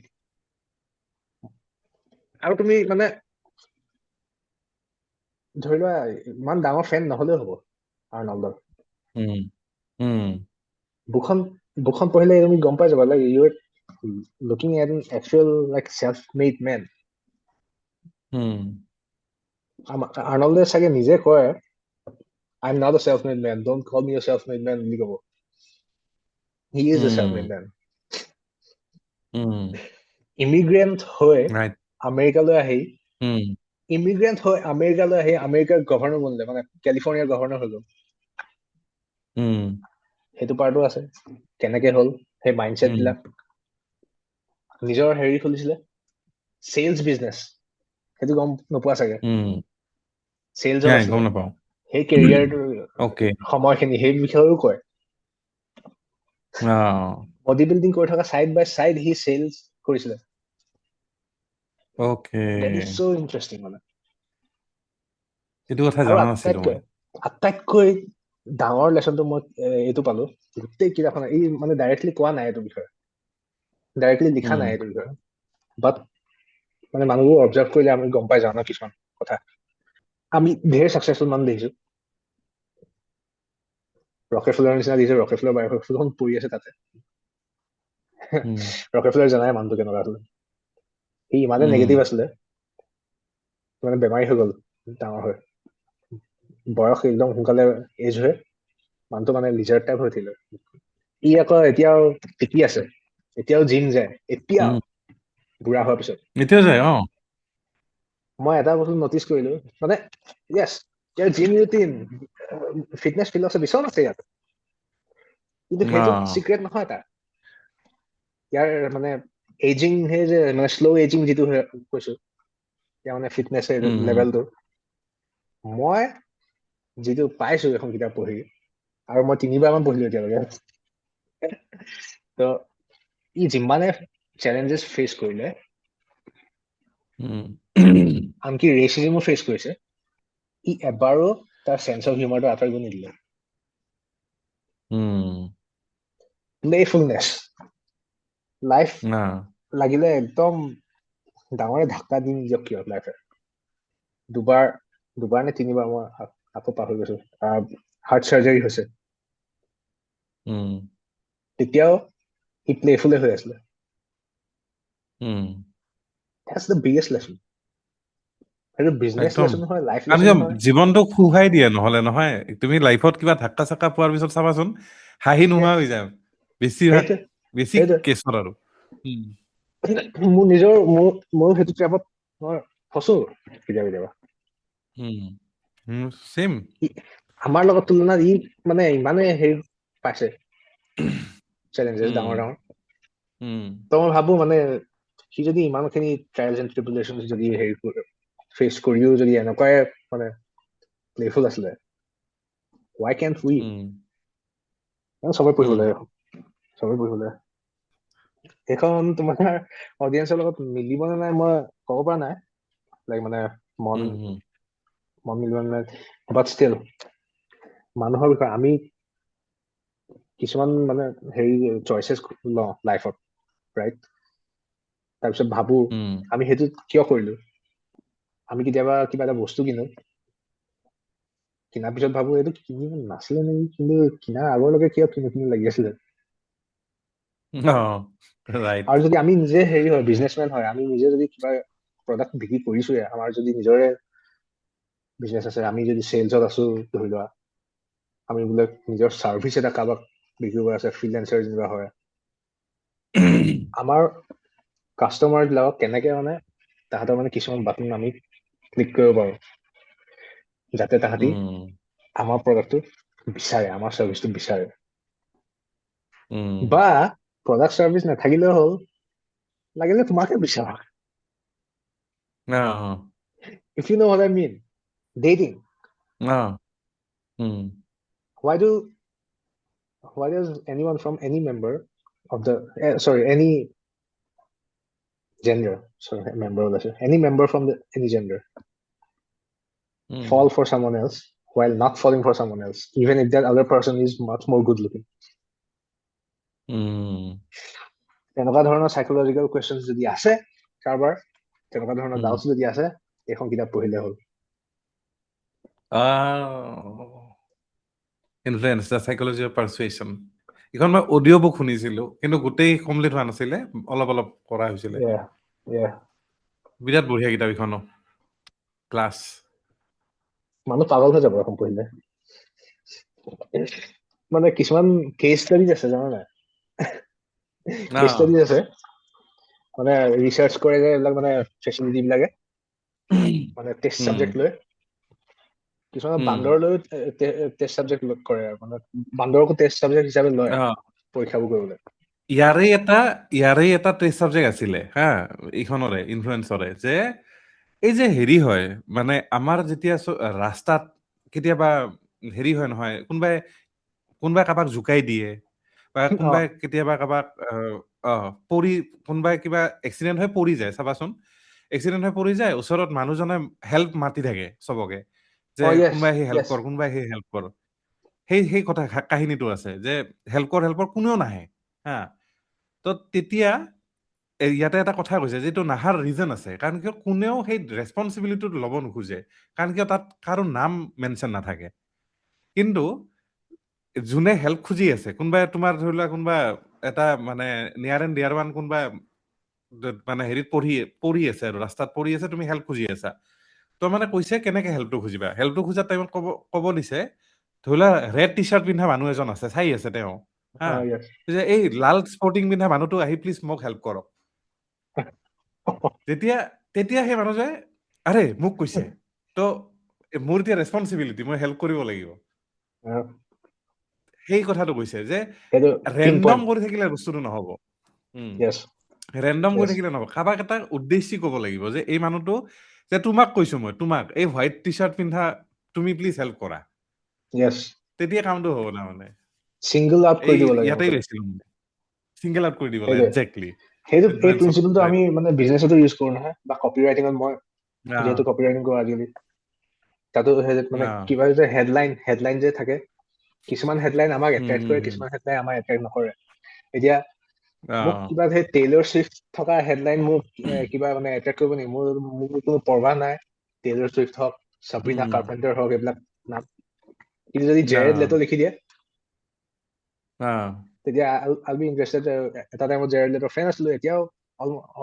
আৰু তুমি মানে ধৰি লোৱা ইমান ডাঙৰ ফেন নহলেও হ'ব আৰ্নল্ডৰ উম, উম, বুকখন বুকখন পঢ়িলে তুমি গম পাই যাবা like you are looking at an actual like self made men um, আৰ্নল্ডে চাগে নিজে কয় I am not a self made men don't call me a self made men বুলি ক'ব he is a self made men immigrant হৈ right, আমেৰিকালৈ আহি উম, ইমিগ্ৰেণ্ট হৈ আমেৰিকালৈ আহি আমেৰিকাৰ গভৰ্ণৰ বনিলে মানে কেলিফৰ্ণিয়াৰ গভৰ্ণৰ হৈ গ'ল উম, সেইটো পাৰ্টো আছে কেনেকে হ'ল সেই মাইণ্ডছেট উম, বিলাক নিজৰ হেৰি খুলিছিলে চেলছ বিজনেছ সেইটো গম নোপোৱা চাগে উম, চেলছত নাই, আছিলে গম নাপাওঁ। সেই কেৰিয়াৰটোৰ Okay, সময়খিনি সেই বিষয়েও কয় বডি বিল্ডিং কৰি থকা চাইড বাই চাইড সি চেলছ কৰিছিলে okay, that is so' interesting মানে এইটো কথা আৰু জনা নাছিলো মই। আটাইতকৈ ডাঙৰ লেচনটো মই এইটো পালো গোটেই কিতাপখনত এই মানে ডাইৰেক্টলি কোৱা নাই এইটো বিষয়ে ডাইৰেক্টলি লিখা উম, নাই এইটো বিষয়ে বাট মানে মানুহবোৰ অবজাৰ্ভ কৰিলে আমি গম পাই যাওঁ ন কিছুমান কথা আমি ধেৰ ছাকচেছফুল মানুহ দেখিছো ৰকেফেলাৰ নিচিনা দেখিছো ৰকেফেলাৰ বায়'গ্ৰাফীখন পৰি আছে তাতে উম, ৰকেফেলাৰ জানাই মানুহটো কেনেকুৱা আছিলে সি ইমানে উম, নেগেটিভ আছিলে মানে বেমাৰী হৈ গ'ল ডাঙৰ হৈ বয়স একদম সোনকালে এজ হৈ মানুহটো মানে লিজাৰ টাইপ হৈ থাকিলে ই আকৌ এতিয়াও টিকি আছে এতিয়াও জিম যায় এতিয়াও উম, বুঢ়া হোৱাৰ পিছত এতিয়াও যায়, মই এটা বস্তু নটিচ কৰিলো মানে য়েছ ইয়াৰ জিম ৰুটিন ফিটনেছ ফিলচফি চব আছে ইয়াত কিন্তু সেইটো চিক্ৰেট নহয় তাৰ ইয়াৰ মানে এজিং হে যে মানে শ্ল' এজিং যিটো কৈছো ইয়াৰ মানে ফিটনেছ লেভেলটো মই যিটো পাইছো এখন কিতাপ পঢ়ি আৰু মই 3বাৰ মান পঢ়িলো এতিয়ালৈকে তো ই যিমানে চেলেঞ্জেছ ফেচ কৰিলে আনকি ৰেচিজমো ফেচ কৰিছে ই এবাৰো তাৰ চেন্স অফ হিউমাৰটো আঁতৰিব নিদিলে প্লেফুলনেছ লাইফ লাগিলে একদম ডাঙৰে ধাক্কা দি নিজক কিয় লাইফে দুবাৰ নে 3বাৰ মই আকৌ পাহৰি গৈছো হাৰ্ট চাৰ্জাৰী হৈছে তেতিয়াও সি প্লেফুলে হৈ আছিলে That's the biggest lesson. সেইটো বিজনেছ একদম লেচন নহয় লাইফ কাৰণ লেচন নহয় জীৱনটোক সুহাই দিয়ে নহলে নহয় তুমি লাইফত কিবা ধাক্কা চাক্কা পোৱাৰ পিছত চাবাচোন হাঁহি নোহোৱা হৈ যায় বেছিভাগ সেইটোৱে বেছি সেইটোৱে কেছত আৰু মোৰ নিজৰ মোৰ সেইটো ট্ৰেপত মই ফচো কেতিয়াবা চেম আমাৰ লগত তুলনাত ই মানে ইমানে হেৰি পাইছে চেলেঞ্জেছ ডাঙৰ তো মই ভাবো মানে সি যদি ইমানখিনি ট্ৰায়েলছ এণ্ড ট্ৰিবুলেশ্যন যদি হেৰি ফেচ কৰিও যদি এনেকুৱাই মানে প্লেফুল আছিলে why can't we চবেই পঢ়িব লাগে চবেই পঢ়িব লাগে এইখন তোমাৰ অডিয়েন্সৰ লগত মিলিব নে নাই মই ক'ব পৰা নাই লাইক মানে মন মিলিব নে নাই বাট ষ্টিল মানুহৰ বিষয়ে আমি কিছুমান মানে হেৰি চইচেছ লওঁ লাইফত ৰাইট তাৰপিছত ভাবো আমি সেইটো কিয় কৰিলো আমি কেতিয়াবা কিবা এটা বস্তু কিনাৰ পিছত ভাবো এইটো কিনিব নাছিলে নেকি কিন্তু কিনাৰ আগৰলৈকে কিয় কিনো লাগি আছিলে আৰু যদি আমি নিজে হেৰি হয় বিজনেছমেন হয় আমি নিজে যদি কিবা প্ৰডাক্ট বিক্ৰী কৰিছোৱে আমাৰ যদি নিজৰে বিজনেছ আছে আমি যদি চেলছত আছো ধৰি লোৱা আমি বোলে নিজৰ চাৰ্ভিচ এটা কাৰোবাক বিক্ৰী কৰা আছে ফ্ৰিলেন্সাৰ যেনিবা হয় আমাৰ কাষ্টমাৰ বিলাকক কেনেকে মানে তাহাঁতৰ মানে কিছুমান বাটন আমি ক্লিক কৰিব পাৰো যাতে তাহাঁতি আমাৰ প্ৰডাক্টটো বিচাৰে আমাৰ চাৰ্ভিচটো বিচাৰে বা প্ৰডাক্ট চাৰ্ভিচ নাথাকিলেও হ'ল লাগিলে তোমাকে বিচাৰক if you know what I mean dating why does anyone from any member of the any gender any member from any gender fall for someone else while not falling for someone else even if that other person is much more good looking এনেকুৱা ধৰণৰ সাইকোলজিকেল কোৱেশ্চন যদি আছে কাৰোবাৰ তেনেকুৱা ধৰণৰ উম। ডাউটছ যদি আছে এইখন কিতাপ পঢ়িলে হ'ল। Influence the psychology of persuasion. এইখন মই অডিঅ' বুক শুনিছিলো, কিন্তু গোটেই কমপ্লিট হোৱা নাছিলে, অলপ অলপ কৰা হৈছিলে। Yeah, yeah. বিৰাট বঢ়িয়া কিতাপ এইখনো, ক্লাছ। মানুহ পাগল হৈ যাব এখন পঢ়িলে। মানে কিছুমান কেছ ষ্টাডিজ আছে জানা নাই? কেছ ষ্টাডিজ আছে মানে ৰিচাৰ্চ কৰে যে এইবিলাক মানে ফেচিলিটি বিলাকে মানে টেষ্ট চাবজেক্ট লৈ কিছুমান বান্দৰলৈও টেষ্ট চাবজেক্ট কৰে আৰু মানে বান্দৰকো টেষ্ট চাবজেক্ট হিচাপে লয় পৰীক্ষাবোৰ কৰিবলৈ। ইয়াৰে এটা টেষ্ট চাবজেক্ট আছিলে হা, এইখনৰে ইনফ্লুয়েন্সৰে, যে এই যে হেৰি হয় মানে আমাৰ যেতিয়া ৰাস্তাত কেতিয়াবা হেৰি হয় নহয়, কোনোবাই কাৰোবাক জোকাই দিয়ে বা কোনোবাই কেতিয়াবা কাৰোবাক কোনোবাই কিবা এক্সিডেণ্ট হৈ পৰি যায়, চাবাচোন এক্সিডেণ্ট হৈ পৰি যায়, ওচৰত মানুহজনে হেল্প মাতি থাকে চবকে, যে কোনোবাই আহি হেল্প কৰ, কোনোবাই আহি হেল্প কৰ। সেই কথা কাহিনীটো আছে যে হেল্প কৰ কোনেও নাহে হা। তো তেতিয়া ইয়াতে এটা কথা কৈছে যে এইটো নাহাৰ ৰিজন আছে, কাৰণ কিয় কোনেও সেই ৰেচপনচিবিলিটিটো ল'ব নোখোজে, কাৰণ কিয় তাত কাৰো নাম মেনশ্যন নাথাকে। কিন্তু যোনে হেল্প খুজি আছে, কোনোবাই তোমাৰ ধৰি লোৱা কোনোবা এটা মানে নিয়াৰ এণ্ড ডিয়াৰ ওৱান কোনোবা মানে হেৰিত পৰি আছে আৰু ৰাস্তাত পৰি আছে, তুমি হেল্প খুজি আছা, তো মানে কৈছে কেনেকে হেল্পটো খুজিবা। হেল্পটো খোজাৰ টাইমত ক'ব দিছে, ধৰি লোৱা ৰেড টি চাৰ্ট পিন্ধা মানুহ এজন আছে, চাই আছে তেওঁ হা, যে এই লাল স্পৰ্টিং পিন্ধা মানুহটো আহি প্লিজ মোক হেল্প কৰক। তেতিয়া সেই মানুহজনে আৰে মোক কৈছে, তো মোৰ এতিয়া ৰেচপনচিবিলিটি, মই হেল্প কৰিব লাগিব। সেই কথাটো কৈছে যে ৰেণ্ডম কৰি থাকিলে বস্তুটো নহব। ৰেণ্ডম কৰি থাকিলে নহব, কাৰোবাক এটা উদ্দেশ্যি ক'ব লাগিব যে এই মানুহটো, যে তোমাক কৈছো মই, তোমাক এই হোৱাইট টি চাৰ্ট পিন্ধা তুমি প্লিজ হেল্প কৰা, তেতিয়া কামটো হ'ব না। মানে সিংগল আউট কৰি দিব লাগে, ইয়াতে পাইছিলো, সিংগল আউট কৰি দিব লাগে। একজেক্টলি সেইটো এই প্ৰিন্সিপলটো আমি মানে বিজনেছতো ইউজ কৰো নহয়, বা কপি ৰাইটিঙত মই যিহেতু কপি ৰাইটিং কৰো আজিকালি, তাতো মানে কিবা যে হেডলাইন যে থাকে, কিছুমান হেডলাইন আমাক এট্ৰেক্ট কৰে, কিছুমান হেডলাইন আমাক এট্ৰেক্ট নকৰে। এতিয়া মোক কিবা সেই টেইলৰ চুইফ্ট থকা হেডলাইন মোক কিবা মানে এট্ৰেক্ট কৰিব নেকি? মোৰ কোনো পৰৱাহ নাই টেইলৰ চুইফ্ট হওক, সাব্ৰিনা কাৰ্পেণ্টাৰ হওক, এইবিলাক নাম। কিন্তু যদি জেৰেড লেটো লিখি দিয়ে তেতিয়া I'll be interested। এটা টাইমত জেৰেড লেটৰ ফেন আছিলো, এতিয়াও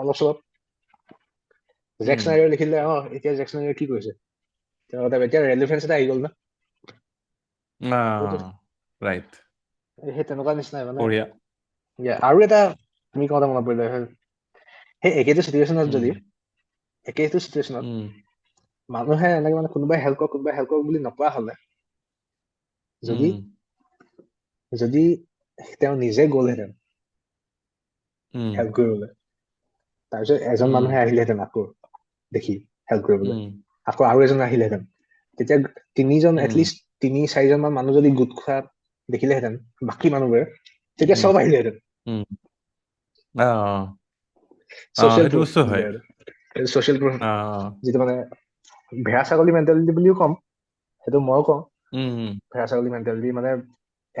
অলপ চলপ। জেক স্নাইডাৰ লিখিলে এতিয়া জেক স্নাইডাৰ কি কৰিছে, এতিয়া ৰেলিভেন্স এটা আহি গ'ল না। সেই তেনেকুৱা নিচিনাই মানে। আৰু এটা তুমি কওঁতে মনত পৰিলে, সেই একেটো চিটুৱেশ্যনত মানুহে এনেকে মানে কোনোবাই হেল্প কৰক বুলি নকোৱা হলে, যদি তেওঁ নিজে গ'লহেঁতেন হেল্প কৰিবলৈ, তাৰপিছত এজন মানুহে আহিলেহেঁতেন আকৌ দেখি হেল্প কৰিবলৈ, আকৌ আৰু এজন আহিলেহেঁতেন, তেতিয়া তিনিজন এটলিষ্ট 3-4জন মান মানুহ যদি গোট খোৱা দেখিলেহেঁতেন বাকী মানুহবোৰে, তেতিয়া চব আহিলেহেঁতেন। ছচিয়েল প্ৰুফ ছচিয়েল প্ৰুফ, যিটো মানে ভেড়া ছাগলী মেণ্টেলিটি বুলিও কম, সেইটো ময়ো কওঁ। ভেড়া ছাগলী মেণ্টেলিটি মানে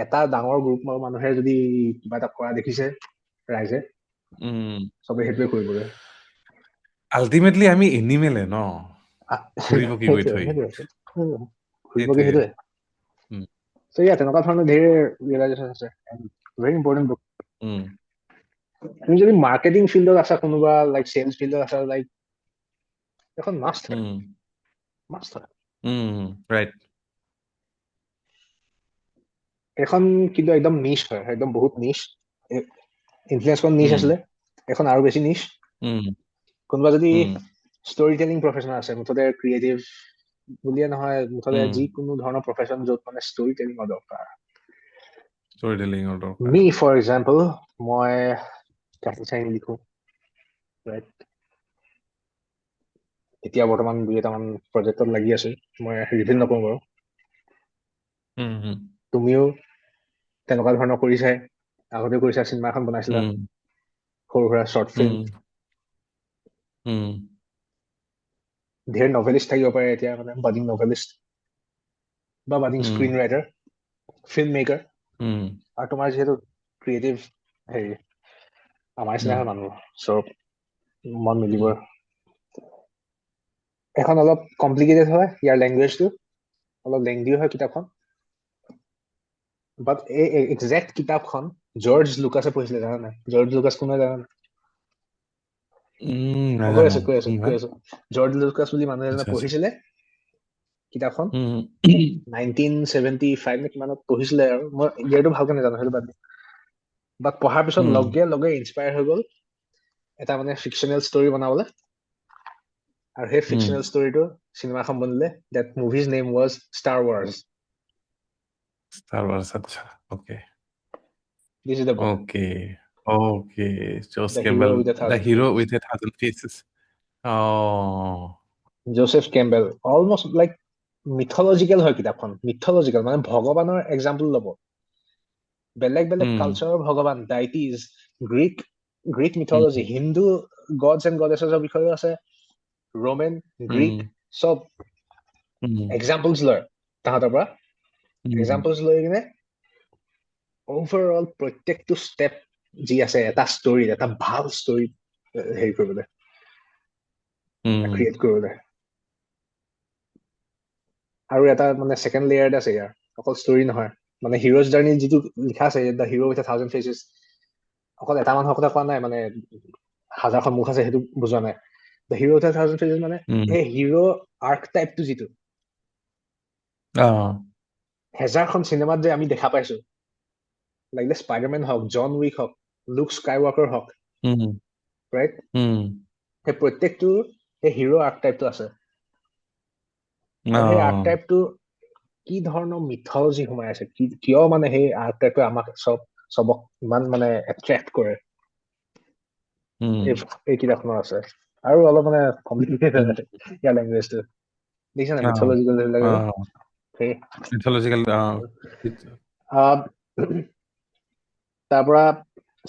এটা ডাঙৰ গ্ৰুপ মানুহে যদি কিবা এটা কৰা দেখিছে ৰাইজে, চবে সেইটোৱে কৰিবগে। আল্টিমেটলি আমি এনিমেলে ন, ঘূৰিপকি গৈ থৈ সেইটোৱে। তেনেকুৱা ধৰণৰ ধেৰ ৰিয়েলাইজেশ্যন আছে। Very important book. তুমি যদি মাৰ্কেটিং ফিল্ডত আছা, কোনোবা লাইক চেলছ ফিল্ডত আছা, লাইক এখন মাষ্ট হয়। এখন কিন্তু একদম নিচ হয়, একদম বহুত নিচ। ইনফ্লুয়েন্সখন নিচ আছিলে, এখন আৰু বেছি নিচ। কোনোবা যদি ষ্টৰি টেলিং প্ৰফেচন আছে, মুঠতে ক্ৰিয়েটিভ বুলিয়ে নহয়, মুঠতে যিকোনো ধৰণৰ প্ৰফেচন য'ত মানে ষ্টৰি টেলিঙৰ দৰকাৰ। মি ফৰ এক্সাম্পল, মই কাহিনী লিখো, এতিয়া বৰ্তমান 2-এটামান প্ৰজেক্টত লাগি আছো, মই ৰিভিল নকৰো বাৰু। তুমিও তেনেকুৱা ধৰণৰ কৰিছাই, আগতে কৰিছা, চিনেমা এখন বনাইছিলা, সৰু সুৰা শ্বৰ্ট ফিল্ম। ধেৰ নভেলিষ্ট থাকিব পাৰে এতিয়া, মানে বাডিং নভেলিষ্ট বা budding screen writer, film maker. আৰু তোমাৰ যিহেতু ক্ৰিয়েটিভ হেৰি, আমাৰ নিচিনা মানুহ চব মন মিলিব। এখন অলপ কমপ্লিকেটেড হয়, ইয়াৰ লেংগুৱেজটো অলপ লেংদি হয় কিতাপখন, বাট এই একজেক্ট কিতাপখন জৰ্জ লুকাছে পঢ়িছিলে, জানা নাই? জৰ্জ লুকাছ কোনে জানা নাই? কৈ নাজানো আছো কৈ আছো কি কৈ হয়। আছো জৰ্জ লুকাছ বুলি মানুহ এজনে আচ্ছা আচ্ছা। পঢ়িছিলে কিতাপখন উম 1975 নে কিমানত পঢ়িছিলে, আৰু মই ইয়েৰটো ভালকে নাজানো, সেইটো বাদ বাট পঢ়াৰ পিছত উম লগে লগে ইনস্পায়াৰ হৈ গ'ল এটা মানে ফিকচনেল ষ্টৰী বনাবলৈ, আৰু সেই উম ফিকচনেল ষ্টৰীটো চিনেমা এখন বনিলে। That movie's name was Star Wars. Star Wars, আচ্ছা okay this is the book, okay okay. Joseph the hero Campbell, with a the thousand hero faces. With a thousand faces. অ Joseph Campbell, almost like mythological হয় কিতাপখন, মিথলজিকেল মানে ভগৱানৰ এক্সাম্পল ল'ব, বেলেগ বেলেগ উম কালচাৰৰ ভগৱান, deities, Greek Greek um mythology, Hindu gods and গডেছৰ বিষয়েও আছে, ৰোমেন, গ্ৰীক, উম চব উম এক্সাম্পলছ লয় তাহাঁতৰ পৰা, উম এক্সাম্পলছ লৈ কিনে অভাৰঅল প্ৰত্যেকটো ষ্টেপ যি আছে এটা ষ্টৰী, এটা ভাল ষ্টৰী হেৰি কৰিবলৈ, উম ক্ৰিয়েট কৰিবলৈ। আৰু এটা মানে ছেকেণ্ড লেয়াৰ আছে ইয়াৰ, অকল ষ্টৰী নহয়, মানে হিৰোজ জাৰ্ণি যিটো লিখা আছে the hero with a thousand faces, অকল এটা মানুহৰ কথা কোৱা নাই, মানে হাজাৰখন মুখ আছে সেইটো বুজোৱা নাই। The hero with a thousand faces মানে উম এই হিৰো আৰ্ক টাইপটো যিটো অ হেজাৰখন চিনেমাত যে আমি দেখা পাইছো, লাগিলে স্পাইডাৰমেন হওক, জন উইক হওক, লুক স্কাইৱাকাৰ হওক, উম ৰাইট, উম সেই প্ৰত্যেকটো সেই হিৰো আৰ্ক টাইপটো আছে। অ আৰু সেই আৰ্ক টাইপটো কি ধৰণৰ মিথলজি সোমাই আছে, কিয় মানে সেই আৰ্ক টাইপটোৱে আমাক চবক ইমান মানে এট্ৰেক্ট কৰে, উম এই কিতাপখনৰ আছে। আৰু অলপ মানে কমপ্লিকেটেড উম ইয়াৰ লেংগুৱেজটো, দেখিছা নাই অ মিথলজিকেল অ সেইবিলাক, সেই মিথলজিকেল তাৰ পৰা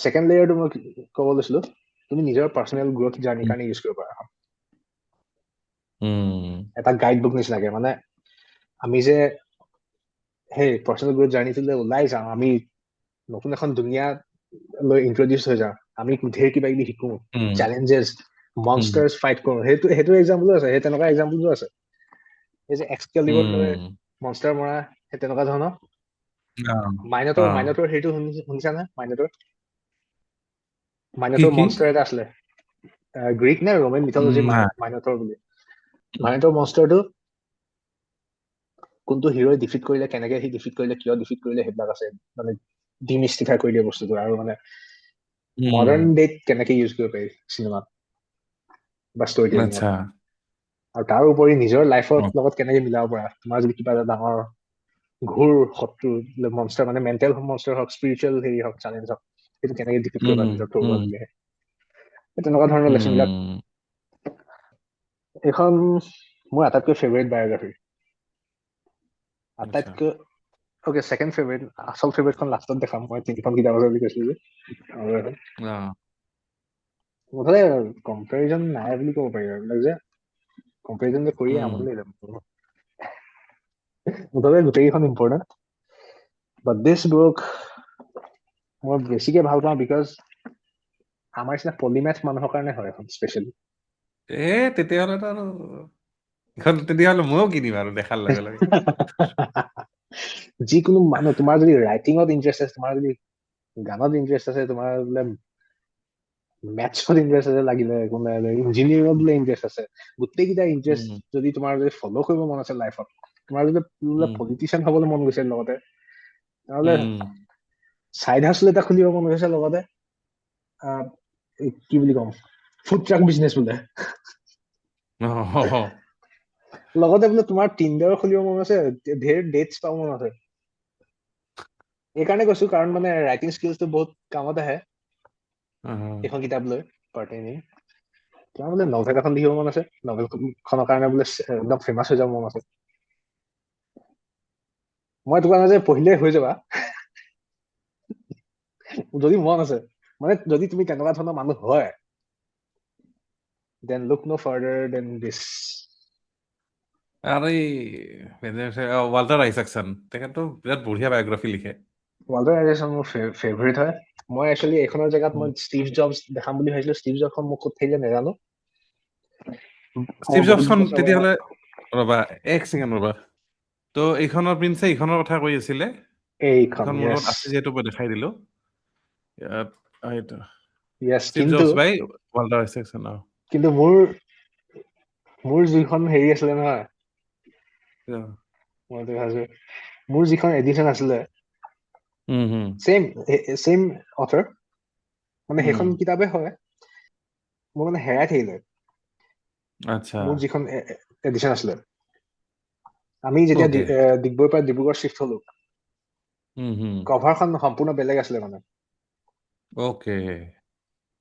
ছেকেণ্ড লেয়াৰটো মই ক'ব লৈছিলো, তুমি নিজৰ পাৰ্চনেল গ্ৰোথ জাৰ্ণিৰ কাৰণে ইউজ কৰিব পাৰা। এটা গাইড বুক নিচিনাকে, মানে আমি যে সেই পাৰ্চনেল গ্ৰোথ জাৰ্ণিটো যে ওলাই যাওঁ, আমি নতুন এখন দুনিয়া লৈ ইন্ট্ৰডিউচ হৈ যাওঁ, আমি ঢেৰ কিবা কিবি শিকো, চেলেঞ্জেছ, মনষ্টাৰ্ছ ফাইট কৰো, সেইটো এক্সাম্পলো আছে, সেই তেনেকুৱা এক্সাম্পলো আছে। এই যে এক্সকেলিবৰ লৈ মনষ্টাৰ মৰা, সেই তেনেকুৱা ধৰণৰ। মাইনটৰ সেইটো শুনিছা নে? মাইনটৰ কি মনষ্টাৰ এটা আছিলে, গ্ৰীক নে ৰোমেন মিথলজিৰ মাইনটৰ বুলি। মাইনটৰ মনষ্টাৰটো কোনটো হিৰোই ডিফিট কৰিলে, কেনেকে সি ডিফিট কৰিলে, কিয় ডিফিট কৰিলে, সেইবিলাক আছে, মানে ডিমিষ্টিফাই কৰি দিয়ে বস্তুটো, আৰু মানে মডাৰ্ণ ডেট কেনেকে ইউজ কৰিব পাৰি চিনেমাত বা ষ্টৰি টেলিঙত, আচ্ছা আৰু তাৰ উপৰি নিজৰ লাইফৰ লগত কেনেকে মিলাব পাৰা। তোমাৰ যদি কিবা এটা ডাঙৰ ঘোৰ শত্ৰু মনষ্টাৰ, মানে মেণ্টেল মনষ্টাৰ হওক, স্পিৰিচুৱেল হেৰি হওক, চেলেঞ্জ হওক, সেইটো কেনেকে ডিফিট কৰিবা নিজৰ থ্ৰুৰ যোগে, তেনেকুৱা ধৰণৰ লেচন বিলাক। এইখন মোৰ আটাইতকৈ ফেভৰেট বায়'গ্ৰাফী, আটাইতকৈ। অকে, ছেকেণ্ড ফেভৰেট, আচল ফেভৰেটখন লাষ্টত দেখাম, মই তিনিখন কিতাপ আছে বুলি কৈছিলো যে, মুঠতে কম্পেৰিজন নাই বুলি ক'ব পাৰি, আৰু এইবিলাক যে কম্পেৰিজন যে কৰিয়ে আমনি লাগি যাব, মুঠতে গোটেইকেইখন ইম্পৰ্টেণ্ট। বাট দিছ বুক মই বেছিকে ভাল পাওঁ বিকজ আমাৰ নিচিনা পলিমেথ মানুহৰ কাৰণে হয় এখন স্পেচিয়েলি। তেতিয়াহ'লেতো আৰু তেতিয়াহ'লে ময়ো কিনিম আৰু দেখাৰ লগে লগে। যিকোনো মানুহ, তোমাৰ যদি ৰাইটিঙত ইণ্টাৰেষ্ট আছে, তোমাৰ যদি গানত ইণ্টাৰেষ্ট আছে, তোমাৰ বোলে মেথছত ইণ্টাৰেষ্ট আছে, লাগিলে ইঞ্জিনিয়াৰিঙত বোলে ইণ্টাৰেষ্ট আছে, গোটেইকেইটা ইণ্টাৰেষ্ট যদি তোমাৰ যদি ফ'ল' কৰিব মন আছে লাইফত, তোমাৰ যদি বোলে পলিটিচিয়ান হ'বলৈ মন গৈছে লগতে, নহ'লে চাইড হাছল এটা খুলিব মন গৈছে লগতে, কি বুলি কম, ফুড ট্ৰাক বিজনেছ বোলে, লগতে বোলে তোমাৰ টিণ্ডাৰ খুলিব মন আছে, ধেৰ ডেটছ পাব মন আছে। এইকাৰণে কৈছো, কাৰণ মানে ৰাইটিং স্কিলছটো বহুত কামত আহে এইখন কিতাপ লৈ পাৰ্টেইনিং। তোমাৰ বোলে নভেল এখন লিখিব মন আছে, নভেলখনৰ কাৰণে বোলে একদম ফেমাছ হৈ যাব মন আছে, মই এইটো কাৰণে যে পঢ়িলেই হৈ যাবা, যদি মন আছে, মানে যদি তুমি তেনেকুৱা ধৰণৰ মানুহ হয়, then look no further than this. আৰু এই ৱাল্টাৰ আইজাকচন, তেখেতো বিৰাট বঢ়িয়া বায়'গ্ৰাফী লিখে। ৱাল্টাৰ আইজাকচন মোৰ ফেভৰেট হয়। মই একচুৱেলি এইখনৰ জেগাত মই ষ্টিভ জবছ দেখাম বুলি ভাবিছিলো, ষ্টিভ জবছখন মোক ক'ত থাকিলে নাজানো, ষ্টিভ বহুত জবছখন বছৰ আগৰ। তেতিয়াহ'লে ৰ'বা এক ছেকেণ্ড ৰ'বা তো এইখনৰ প্ৰিন্সে এইখনৰ কথা কৈ আছিলে এইখন এইখন মোৰ য়েছ লগত আছে যিহেতু মই দেখাই দিলো ইয়াত এইটো য়েছ ষ্টিভ জবছ বাই ৱাল্টাৰ আইছেকছন কিন্তু মোৰ যিখন হেৰি আছিলে নহয়, মইতো ভাবিছো মোৰ যিখন এডিশ্যন আছিলে চেম অথৰ, মানে সেইখন কিতাপে হয়, মোৰ মানে হেৰাই থাকিলে আচ্ছা মোৰ যিখন এডিশ্যন আছিলে। আমি যেতিয়া অ'কে ডিগবৈৰ পৰা ডিব্ৰুগড় শ্বিফ্ট হলো, কভাৰখন সম্পূৰ্ণ বেলেগ আছিলে মানে। অ'কে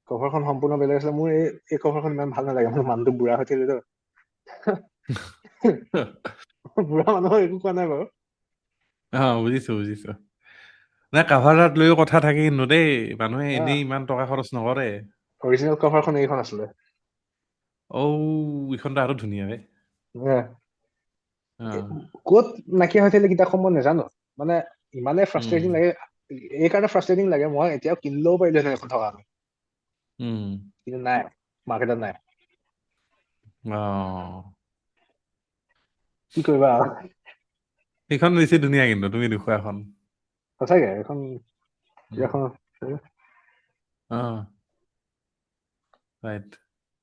কভাৰখন সম্পূৰ্ণ বেলেগ আছিলে। মোৰ এই কভাৰখন ইমান ভাল নালাগে, মোৰ মানুহটো বুঢ়া হৈ থাকিলেতো। বুঢ়া মানুহৰ একো কোৱা নাই বাৰু। বুজিছো নাই কাভাৰ আৰ্ট লৈও কথা থাকে কিন্তু দেই, মানুহে এনেই ইমান টকা খৰচ নকৰে। অৰিজিনেল কভাৰখন এইখন আছিলে। এইখনতো আৰু ধুনীয়া বে। ক'ত নাইকিয়া হৈ থাকিলে কিতাপখন মই নাজানো, মানে ইমানে ফ্ৰাষ্ট্ৰেটিং লাগে। এই কাৰণে ফ্ৰাষ্ট্ৰেটিং লাগে, মই এতিয়াও কিনিলেও পাৰিলো এখন থকা কিন্তু নাই, মাৰ্কেটত নাই। কি কৰিবা আৰু। সেইখন বেছি ধুনীয়া কিন্তু তুমি দেখুৱাখন সঁচাকে এখন ৰাইট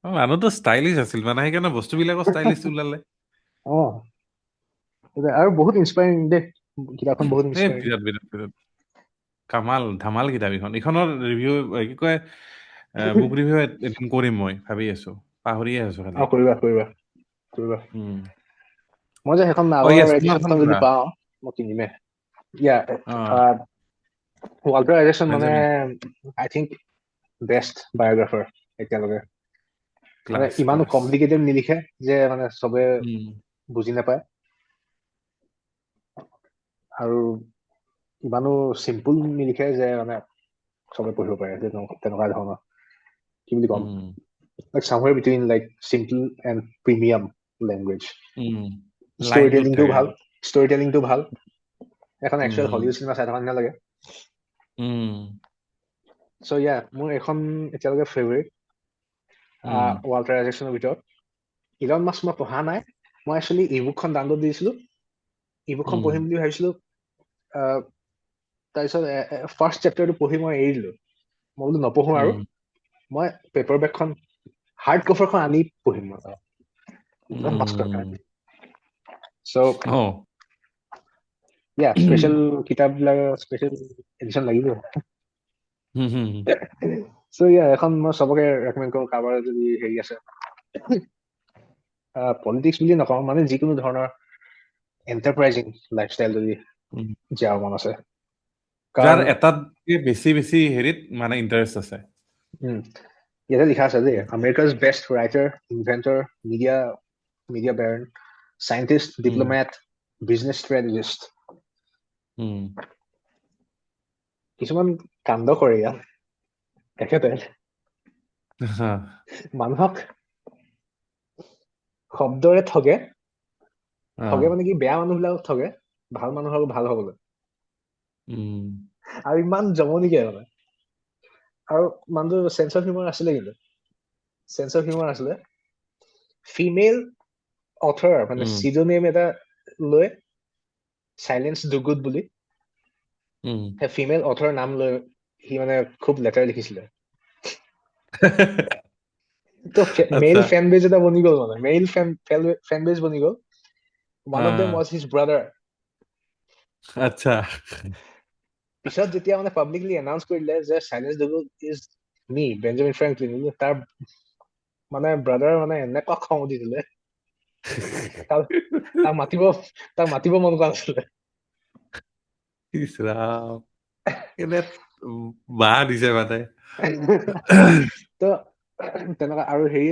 মানুহতো ষ্টাইলিছ আছিল মানে, সেইকাৰণে বস্তুবিলাকো ষ্টাইলিছ ওলালে। আৰু বহুত ইনস্পায়াৰিং দেই, কিতাপখন বহুত এই ইনস্পায়াৰিং। বিৰাট কামাল ধামাল কিতাপ এইখনৰ ৰিভিউ কি কয় বুক ৰিভিউ এদিন কৰিম মই ভাবি আছো, পাহৰিয়ে আছো খালি। কৰিবা মই যে সেইখন আগৰ য়েছ তোমাৰখন এডিশ্যনখন যদি কিবা পাওঁ মই কিনিমে। ৱাল্টাৰ আইজেকছন মানে বেঞ্জামিন আই থিংক বেষ্ট বায়'গ্ৰাফাৰ এতিয়ালৈকে। মানে ক্লাছ ইমানো কমপ্লিকেটেড নিলিখে যে মানে চবে বুজি নাপায়, আৰু ইমানো চিম্পুল নিলিখে যে মানে চবে পঢ়িব পাৰে, তেনেকুৱা ধৰণৰ। কি বুলি ক'ম, like somewhere between like simple and premium language. Story টেলিংটো ভাল, এখন একচুৱেল হলিউড চিনেমা চাই থকা নিচিনা লাগে। চ' মোৰ এখন এতিয়ালৈকে ফেভৰেট ৱাল্টাৰ আইজেকছনৰ ভিতৰত। ইলন মাস্ক মই পঢ়া নাই, মই একচুৱেলি ইবুকখন ডাউনলোড দিছিলো, ইবুকখন পঢ়িম বুলি ভাবিছিলো। তাৰপিছত ফাৰ্ষ্ট চেপ্টাৰটো পঢ়ি মই এৰি দিলো, মই বোলো নপঢ়ো আৰু, মই পেপাৰ বেগখন হাৰ্ড কভাৰখন আনি পঢ়িম মই ইলন মাস্কৰ কাৰণে। চ' স্পেচিয়েল কিতাপবিলাক স্পেচিয়েল এডিশ্যন লাগিব। চ' এখন মই চবকে ৰেকমেণ্ড কৰো, কাৰোবাৰ যদি হেৰি আছে, পলিটিক্স বুলি নকওঁ, মানে যিকোনো ধৰণৰ এণ্টাৰপ্ৰাইজিং লাইফষ্টাইল যদি জীয়াব মন আছে, যাৰ এটাত বেছি হেৰিত মানে ইণ্টাৰেষ্ট আছে। ইয়াতে লিখা আছে দেই, America's best writer, inventor, media baron, scientist, diplomat, business strategist. কিছুমান কাণ্ড কৰে ইয়াত তেখেতে, মানুহক শব্দৰে ঠগে মানে কি, বেয়া মানুহবিলাকক ঠগে ভাল মানুহক ভাল হবলৈ, আৰু ইমান জমনিকে মানে। আৰু মানুহটো চেন্স অফ হিউমাৰ আছিলে, ফিমেল অথৰ মানে চিডোনেম এটা লৈ, চাইলেন্স ডুগুড বুলি, সেই ফিমেল অথৰ নাম লৈ সি মানে খুব লেটাৰ লিখিছিলে। তো মেইল ফেন বেজ এটা বনি গ'ল, মানে মেইল ফেন বেজ বনি গ'ল। One of them was his brother. আচ্ছা, পিছত যেতিয়া মানে পাব্লিকলি এনাউন্স কৰিলে যে Silence Dogood is me, Benjamin Franklin, তাৰ মানে ব্ৰাদাৰ মানে এনেকুৱা খং উঠিছিলে, তাক মাতিব মন কৰা নাছিলে। বাহ দিছে মানে। তো তেনেকুৱা আৰু হেৰি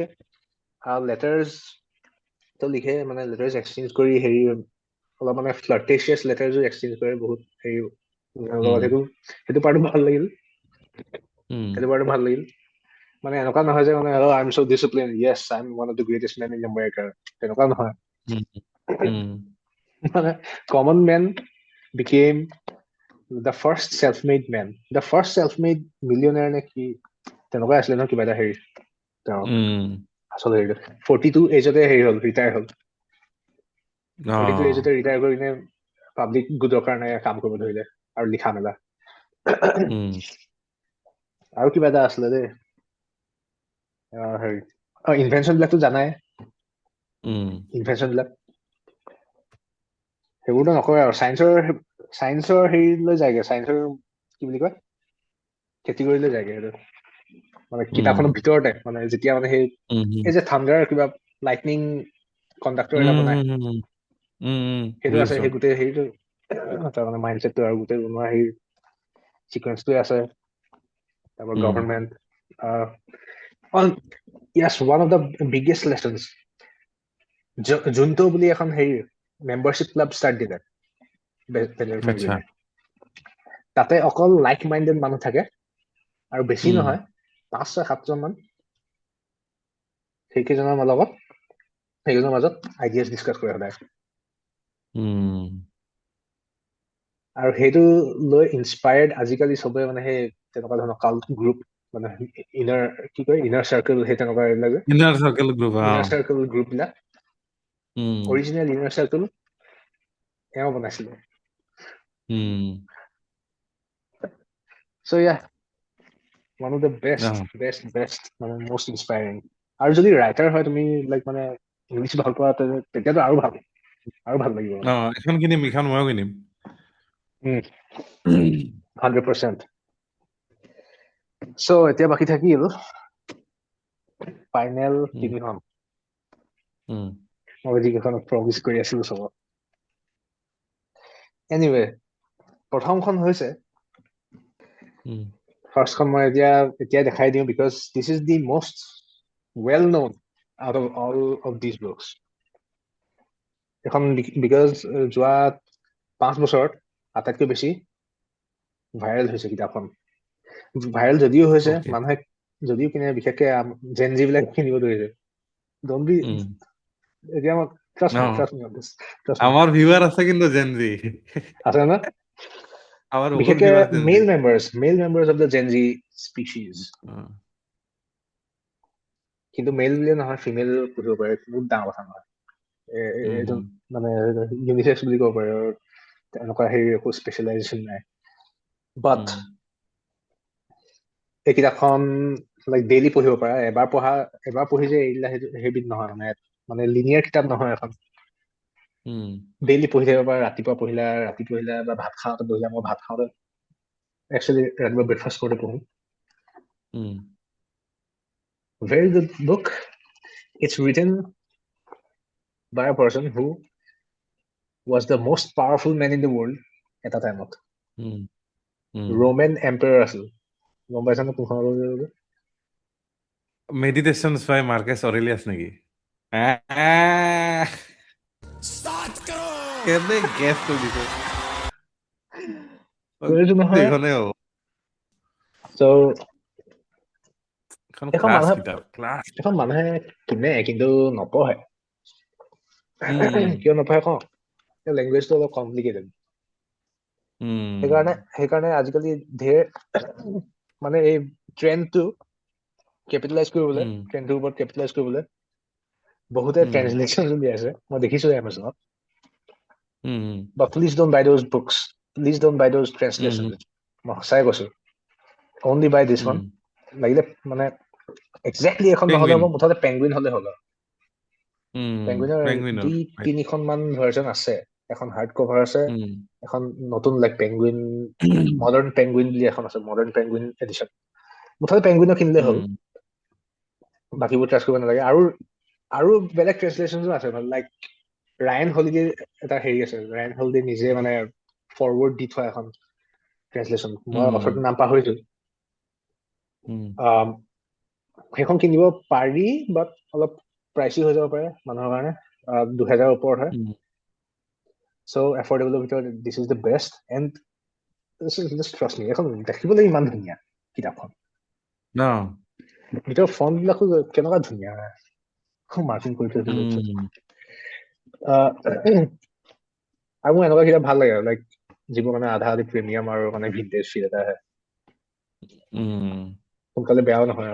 লেটাৰ্ছ তো লিখে, মানে লেটাৰ্ছ এক্সচেঞ্জ কৰি হেৰি অলপ মানে ফ্লাৰ্টেচিয়াছ লেটাৰ্ছো এক্সচেঞ্জ কৰে বহুত হেৰি লগত। সেইটো পাৰ্টো ভাল লাগিল, মানে এনেকুৱা নহয় যে মানে I am so discipline, yes I am one of the greatest men in America, তেনেকুৱা নহয়। মানে common men became the first self made millionaire নে কি তেনেকুৱা আছিলে ন, কিবা এটা হেৰি তেওঁ আচল হেৰিটো 42 এজতে হেৰি হ'ল ৰিটায়াৰ হ'ল 42 অ এজতে ৰিটায়াৰ কৰি কিনে পাব্লিক গুডৰ কাৰণে কাম কৰিব ধৰিলে আৰু লিখা মেলা উম আৰু কিবা এটা আছিলে দেই হেৰি ইনভেনশ্যন বিলাকতো জানাই উম ইনভেনশ্যন বিলাক সেইবোৰতো নকৰে আৰু চায়েন্সৰ হেৰিলৈ যায়গে চায়েন্সৰ কি বুলি কয় কেটেগৰীলৈ যায়গে সেইটো মানে কিতাপখনৰ ভিতৰতে মানে যেতিয়া মানে সেই এই যে থাণ্ডাৰ কিবা লাইটনিং কণ্ডাক্টৰ এটা বনাই সেইটো আছে বুজিছো সেই গোটেই হেৰিটো তাৰ মানে মাইণ্ডছেটটো আৰু গোটেই বনোৱা হেৰি চিকুৱেন্সটোৱে আছে তাৰপৰা government Yes one of the biggest lessons যোনটো বুলি এখন হেৰি মেম্বাৰশ্বিপ ক্লাব ষ্টাৰ্ট দিলে বেনেল ফ্ৰেংকলিনে তাতে অকল লাইক মাইণ্ডেড মানুহ থাকে আৰু বেছি নহয় 5-7জন মান সেইকেইজনৰ মাজত আইডিয়াছ ডিছকাছ কৰে সদায় আৰু সেইটো লৈ ইনস্পায়াৰ্ড আজিকালি চবে মানে সেই তেনেকুৱা ধৰণৰ কাল্ট গ্ৰুপ মানে ইনাৰ চাৰ্কেল সেই তেনেকুৱা এইবিলাক inner circle group inner circle group বিলাক অৰিজিনেল ইনাৰ চাৰ্কেল এওঁ বনাইছিলে So yeah, one of the best মানে most inspiring আৰু যদি ৰাইটাৰ হয় তুমি লাইক মানে ইংলিছ ভাল পোৱা তেতিয়াতো আৰু ভাল লাগিব এখন কিনিম এখন ময়ো কিনিম 100%. So এতিয়া বাকী থাকিল ফাইনেল 3খন মই যিকেইখনক প্ৰমিছ কৰি আছিলো চবক এনিৱে প্ৰথমখন হৈছে ফাৰ্ষ্টখন মই এতিয়া দেখাই দিওঁ because this is the most well known out of all of this books এখন বিকজ যোৱা 5 বছৰত আটাইতকৈ বেছি ভাইৰেল হৈছে কিতাপখন ভাইৰেল যদিও হৈছে মানুহে যদিও কিনে বিশেষকে জেন জি বিলাক কিনিব ধৰিছে ডন্ট বি এতিয়া মই trust me on this. আমাৰ ভিউৱাৰ আছে কিন্তু জেন জি আছে না আমাৰ বহুত বিশেষকে viewer Gen Z male members of the Gen Z species কিন্তু মেল বুলিয়ে নহয় ফিমেল পঢ়িব পাৰে বহুত ডাঙৰ কথা নহয় এইটো মানে ইউনিচেক্স বুলি ক'ব পাৰে আৰু তেনেকুৱা হেৰি একো স্পেচিয়েলাইজেশ্যন নাই বাট এই কিতাপখন লাইক ডেইলি পঢ়িব পাৰা এবাৰ পঢ়ি যে এৰিলা সেইবিধ নহয় মানে লিনিয়াৰ কিতাপ নহয় এখন ডেইলি পঢ়ি থাকিব পাৰা ৰাতি পঢ়িলা বা ভাত খাওঁতে বহিলা মই ভাত খাওঁতে একচুৱেলি ৰাতিপুৱা ব্ৰেকফাষ্ট কৰোঁতে পঢ়ো very good book it's written by a person who was the most powerful man in the world at a time Roman emperor আছিল গম পাইছা নে কোনখন মেডিটেশনস বাই মার্কাস অরেলিয়াস নাকি কেনে গেছ কৰি দিছে এইখনে হ'ব এখন মানুহে কিনে কিন্তু নপঢ়ে কিয় নপঢ়ে কওঁ লেংগুৱেজটো অলপ কমপ্লিকেটেড সেইকাৰণে আজিকালি ধেৰ মানে এই ট্ৰেণ্ডটো কেপিটেলাইজ কৰিবলৈ বহুতে ট্ৰেন্সলেশ্যন উলিয়াইছে মই দেখিছো এমাজনত but please don't buy those books please don't buy those translations মই সঁচাই কৈছো only buy this one লাগিলে মানে একজেক্টলি এখন নহ'লে হ'ব মুঠতে পেংগুইন হ'লে হ'ল পেংগুইনৰ 2-3খন মান ভাৰ্জন আছে এখন হাৰ্ড কভাৰ আছে এখন নতুন লাইক পেংগুইন মডাৰ্ণ পেংগুইন বুলি এখন আছে মডাৰ্ণ পেংগুইন এডিশ্যন মুঠতে পেংগুইনৰ কিনিলে হ'ল বাকীবোৰ ট্ৰাষ্ট কৰিব নালাগে আৰু বেলেগ ট্ৰেন্সলেশ্যনছো আছে লাইক ৰায়ান হলিডে এটা হেৰি আছে ৰায়ান হলিডে নিজে মানে ফৰৱাৰ্ড দি থোৱা এখন ট্ৰেন্সলেশ্যন মই অথৰটোৰ নাম পাহৰিছো সেইখন কিনিব পাৰি বাট অলপ প্ৰাইচি হৈ যাব পাৰে মানুহৰ কাৰণে 2000 ওপৰত হয় so affordable ভিতৰত this is the best and just trust me এখন দেখিবলৈ ইমান ধুনীয়া কিতাপখন ভিতৰৰ ফন্ট বিলাকো কেনেকুৱা ধুনীয়া মাৰ্কিং কৰি থৈছে আৰু মোৰ এনেকুৱা কিতাপ ভাল লাগে আৰু লাইক যিবোৰ মানে আধা আধি প্ৰিমিয়াম আৰু মানে ভিন্টেজ ফিল এটা আহে সোনকালে বেয়াও নহয়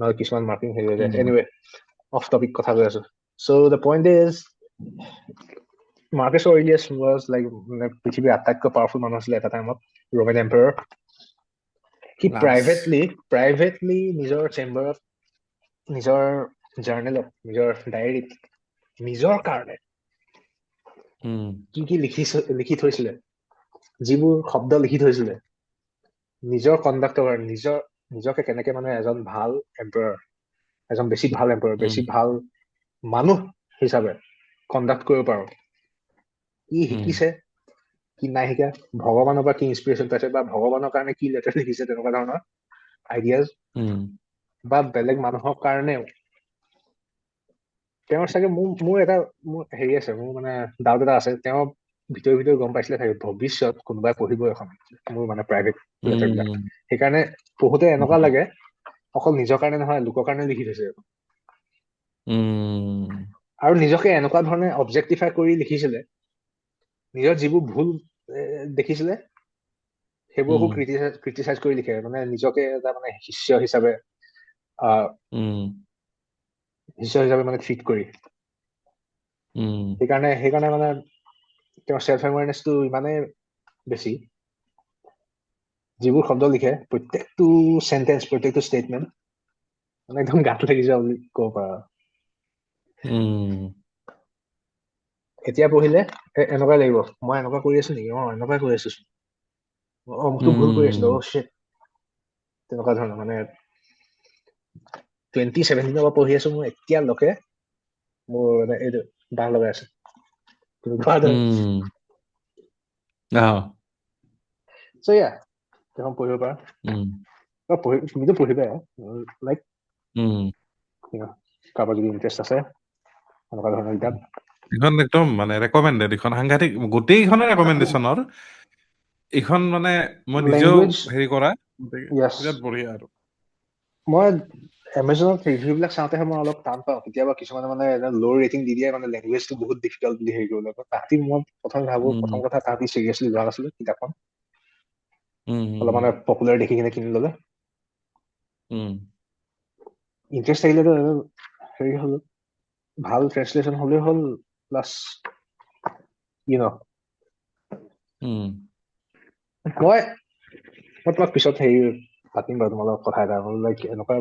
আৰু কিছুমান মাৰ্কিং হেৰি হৈ যায় এনিৱে অফ টপিক কথা কৈ আছো so the point is Marcus Aurelius was like মানে পৃথিৱীৰ আটাইতকৈ পাৱাৰফুল মানুহ আছিলে এটা টাইমত ৰোমান এম্পায়াৰ সি লাজ প্ৰাইভেটলি নিজৰ চেম্বাৰত নিজৰ জাৰ্নেলত নিজৰ ডায়েৰীত নিজৰ কাৰণে কি লিখি থৈছিলে যিবোৰ শব্দ লিখি থৈছিলে নিজৰ কণ্ডাক্টৰ কাৰণে নিজকে কেনেকে মানে এজন ভাল এম্পায়াৰ এজন বেছি ভাল এম্পায়াৰ বেছি ভাল মানুহ হিচাপে কণ্ডাক্ট কৰিব পাৰো কি শিকিছে কি নাই শিকা ভগৱানৰ পৰা কি ইনস্পিৰেশ্যন পাইছে বা ভগৱানৰ কাৰণে কি লেটাৰ লিখিছে তেনেকুৱা ধৰণৰ আইডিয়াজ বা বেলেগ মানুহৰ কাৰণেও তেওঁৰ চাগে মোৰ হেৰি আছে মোৰ মানে ডাউট এটা আছে তেওঁ ভিতৰি গম পাইছিলে চাগে ভৱিষ্যত কোনোবাই পঢ়িব এখন মোৰ মানে প্ৰাইভেট লেটাৰ বিলাক সেইকাৰণে পঢ়োতে এনেকুৱা লাগে অকল নিজৰ কাৰণে নহয় লোকৰ কাৰণে লিখি থৈছে আৰু নিজকে এনেকুৱা ধৰণে অবজেক্টিফাই কৰি লিখিছিলে নিজৰ যিবোৰ ভুল দেখিছিলে সেইবোৰকো ক্ৰিটিচাইজ কৰি লিখে মানে নিজকে এটা মানে শিষ্য হিচাপে মানে ট্ৰিট কৰি সেইকাৰণে মানে তেওঁৰ চেল্ফ এৱেৰনেছটো ইমানেই বেছি যিবোৰ শব্দ লিখে প্ৰত্যেকটো চেণ্টেন্স প্ৰত্যেকটো ষ্টেটমেণ্ট মানে একদম গাত লাগি যোৱা বুলি ক'ব পাৰা এতিয়া পঢ়িলে এনেকুৱা লাগিব মই এনেকুৱা কৰি আছো নেকি এনেকুৱাই কৰি আছো মইতো ভুল কৰি আছিলো shit তেনেকুৱা ধৰণৰ মানে 2017 পৰা পঢ়ি আছো মই এতিয়ালৈকে মোৰ মানে এইটো দাগ লগাই আছে so yeah এখন পঢ়িব পাৰা তুমিতো পঢ়িবা লাইক কাৰোবাৰ যদি ইণ্টাৰেষ্ট আছে এনেকুৱা ধৰণৰ কিতাপ এইখন একদম মানে ৰেকমেণ্ডেড এইখন সাংঘাতিক গোটেইখনে ৰেকমেণ্ডেশ্যনৰ এইখন মানে মই নিজেও হেৰি কৰা বিৰাট বঢ়িয়া আৰু মই এমাজনত ৰিভিউ বিলাক চাওঁতেহে মই অলপ টান পাওঁ কেতিয়াবা কিছুমানে মানে ল' ৰেটিং দি দিয়ে মানে লেংগুৱেজটো বহুত ডিফিকাল্ট বুলি হেৰি কৰিব তাহাঁতি মই প্ৰথম কথা তাহাঁতি চিৰিয়াছলি লোৱা নাছিলে কিতাপখন অলপ মানে পপুলাৰ দেখি কিনে কিনি ললে ইণ্টাৰেষ্ট থাকিলেতো হেৰি হল ভাল ট্ৰেন্সলেশ্যন হলেই হ'ল প্লাছ মই তোমাক পিছত হেৰি পাতিম বাৰু তোমাৰ লগত কথা এটা লাইক এনেকুৱা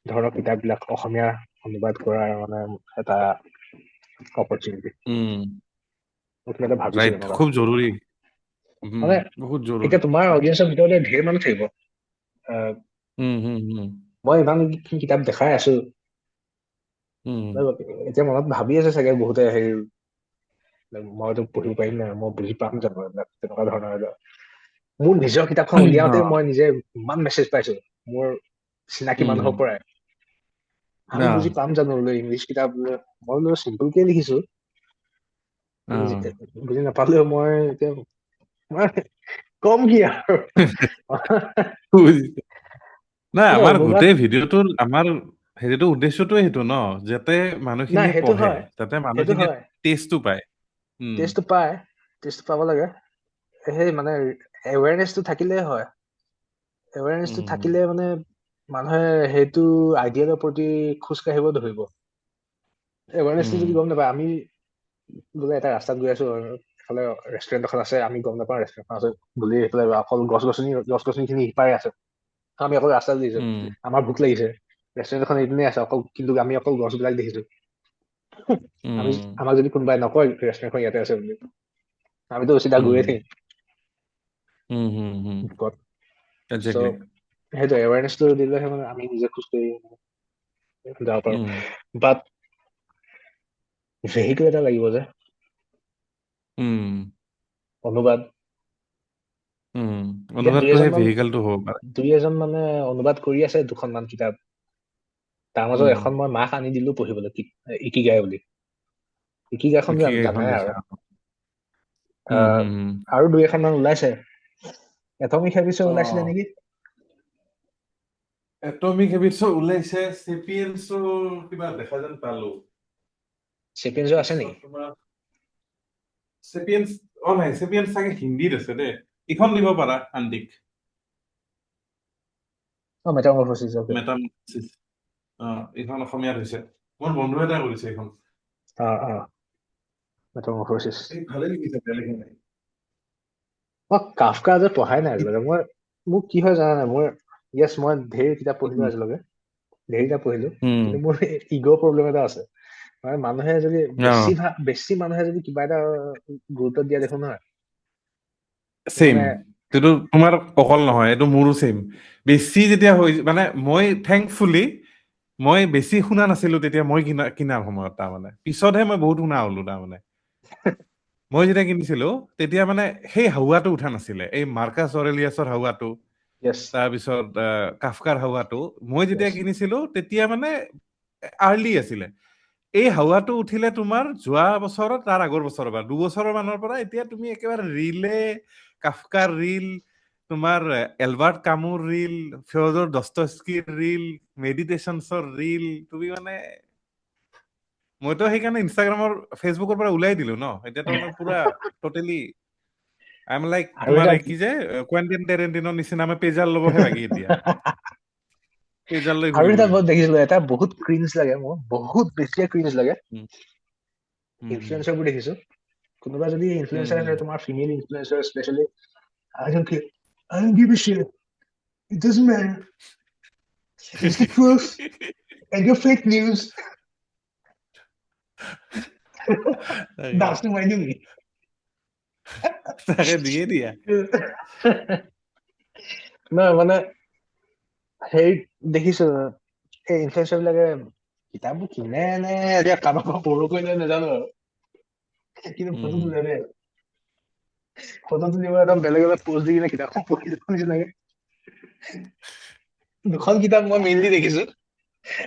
ধৰণৰ কিতাপ বিলাক অসমীয়া অনুবাদ কৰাৰ মানে এটা অপৰচুনিটি খুব জৰুৰী মানে বহুত জৰুৰী এতিয়া তোমাৰ অডিয়েন্সৰ ভিতৰতে ঢেৰ মানুহ থাকিব মই ইমানখিনি কিতাপ দেখাই আছো এতিয়া মনত ভাবি আছে চাগে বহুতে হেৰি মইতো পঢ়িব পাৰিম নাই মই বুজি পাম জানো এইবিলাক তেনেকুৱা ধৰণৰ মোৰ নিজৰ কিতাপখন উলিয়াওতে মই নিজে ইমান মেছেজ পাইছো মোৰ চিনাকি মানুহৰ পৰাই আমি বুজি পাম জানো বোলে ইংলিছ কিতাপ বোলে মই বোলে চিম্পলকে লিখিছো বুজি নাপালেও মই এতিয়া কম কি আৰু নাই আমাৰ গোটেই ভিডিঅ'টোৰ আমাৰ হেৰিটো উদ্দেশ্যটোৱে সেইটো ন যাতে মানুহখিনিয়ে পঢ়ে যাতে মানুহখিনিয়ে টেষ্টটো পায় টেষ্টটো পাব লাগে সেই মানে এৱেৰনেছটো থাকিলে হয় এৱেৰনেছটো থাকিলে মানে মানুহে সেইটো আইডিয়ালৰ প্ৰতি খোজ কাঢ়িব ধৰিব এৱেৰনেছটো যদি গম নাপায় আমি বোলে এটা ৰাস্তাত গৈ আছো এফালে ৰেষ্টুৰেণ্ট এখন আছে আমি গম নাপাওঁ ৰেষ্টুৰেণ্টখন আছে বুলি সেইফালে অকল গছ গছনি খিনি সিপাৰে আছে আমি অকল ৰাস্তাত দেখিছো আমাৰ ভোক লাগিছে ৰেষ্টুৰেণ্ট এখন এইপিনে আছে কিন্তু আমি অকল গছবিলাক দেখিছো আমাক যদি কোনোবাই নকয় ৰেষ্টুৰেণ্টখন ইয়াতে আছে বুলি আমিতো চিধা গৈয়ে থাকিম সেইটো এৱেৰনেছটো দিলেহে মানে আমি নিজে খোজ কাঢ়ি যাব পাৰো বাট ভেহিকল এটা লাগিব যে অনুবাদ দুই এজন মানে অনুবাদ কৰি আছে দুখনমান কিতাপ তাৰ মাজত এখন মই মাক আনি দিলো পঢ়িবলৈ ইকিগাই বুলি ইকিগাইখন জানাই আৰু দুই এখনমান ওলাইছে এটমিক হেবিটছ ওলাইছিলে নেকি এটমিক হেবিটছ ওলাইছে চেপিয়েন্সৰ কিবা দেখা যেন পালো চেপিয়েন্সৰ আছে নেকি চেপিয়েন্স নাই চেপিয়েন্স চাগে হিন্দীত আছে দেই ইখন দিব পাৰা আন্টিক মেটামৰফচিছ ইখন অসমীয়াত হৈছে মোৰ বন্ধু এটা কৰিছে এইখন। মেটামৰফোচিছ। ভালে লিখিছে, বেয়া লিখা নাই। মই কাফকা যে পঢ়াই নাই আজিলৈকে। মোক কি হয় জানা নাই, মই ধেৰ কিতাপ পঢ়িলো আজিলৈকে, ধেৰ কিতাপ পঢ়িলো, কিন্তু মোৰ ইগ' প্ৰব্লেম এটা আছে। মানে মানুহে যদি বেছি মানুহে যদি কিবা এটা গুৰুত্ব দিয়া দেখো নহয়, ছেম, মানে এইটো তোমাৰ অকল নহয়, এইটো মোৰো ছেম। বেছি যেতিয়া হৈ মানে মই থেংকফুলি মই বেছি শুনা নাছিলো তেতিয়া, মই কিনাৰ সময়ত তাৰমানে পিছতহে মই বহুত শুনা হলো তাৰমানে। মই যেতিয়া কিনিছিলো তেতিয়া মানে সেই হাৱাটো উঠা নাছিলে, এই মাৰ্কাছ অৰেলিয়াছৰ হাৱাটো, yes, তাৰপিছত কাফকাৰ হাৱাটো মই যেতিয়া yes. কিনিছিলো তেতিয়া মানে আৰ্লি আছিলে। এই হাৱাটো উঠিলে তোমাৰ যোৱা বছৰত, তাৰ আগৰ বছৰৰ পৰা 2 বছৰৰ মানৰ পৰা এতিয়া তুমি একেবাৰে ৰিলে, কাফকাৰ ৰিল, তোমাৰ এলবাৰ্ট কামুৰ ৰিল, ফিয়দৰ দস্তস্কিৰ ৰিল, মেডিটেশ্যনছৰ ৰিল, তুমি মানে মইতো সেইকাৰণে ইনষ্টাগ্ৰামৰ ফেচবুকৰ পৰা ওলাই দিলো ন। এতিয়াতো মই পুৰা টোটেলি আই এম লাইক আৰু তোমাৰ এটা কি যে কুৱেণ্টিন টেৰেণ্টিনৰ নিচিনা মই পেজাৰ ল'বহে বাকী এতিয়া। পেজাৰ লৈ আৰু ঘূৰিব এটা মই লাগিব। দেখিছিলো, এটা বহুত ক্ৰিঞ্জ লাগে মোৰ, বহুত বেছিয়ে ক্ৰিঞ্জ লাগে। উম, উম, ইনফ্লুৱেঞ্চাৰ বোৰ দেখিছো, কোনোবা যদি ইনফ্লুৱেঞ্চাৰ উম, আছে, তোমাৰ female influencer specially, I don't give a shit. It doesn't matter. It's the truth and your fake news. তাকে That's my duty. তাকে দিয়ে দিয়া। নহয় মানে সেই দেখিছো, এই ইনফ্লুৱেঞ্চাৰ বিলাকে কিতাপবোৰ কিনে নে এতিয়া কাৰোবাৰ পৰা পঢ়ো কৰিলে নাজানো আৰু, কিন্তু ফটো উম, তোলে দেই, ফটো তুলিব একদম বেলেগ বেলেগ পোজ দি কিনে কিতাপখন পঢ়ি দিব নিচিনাকে। 2খন কিতাপ মই মেইনলি দেখিছো,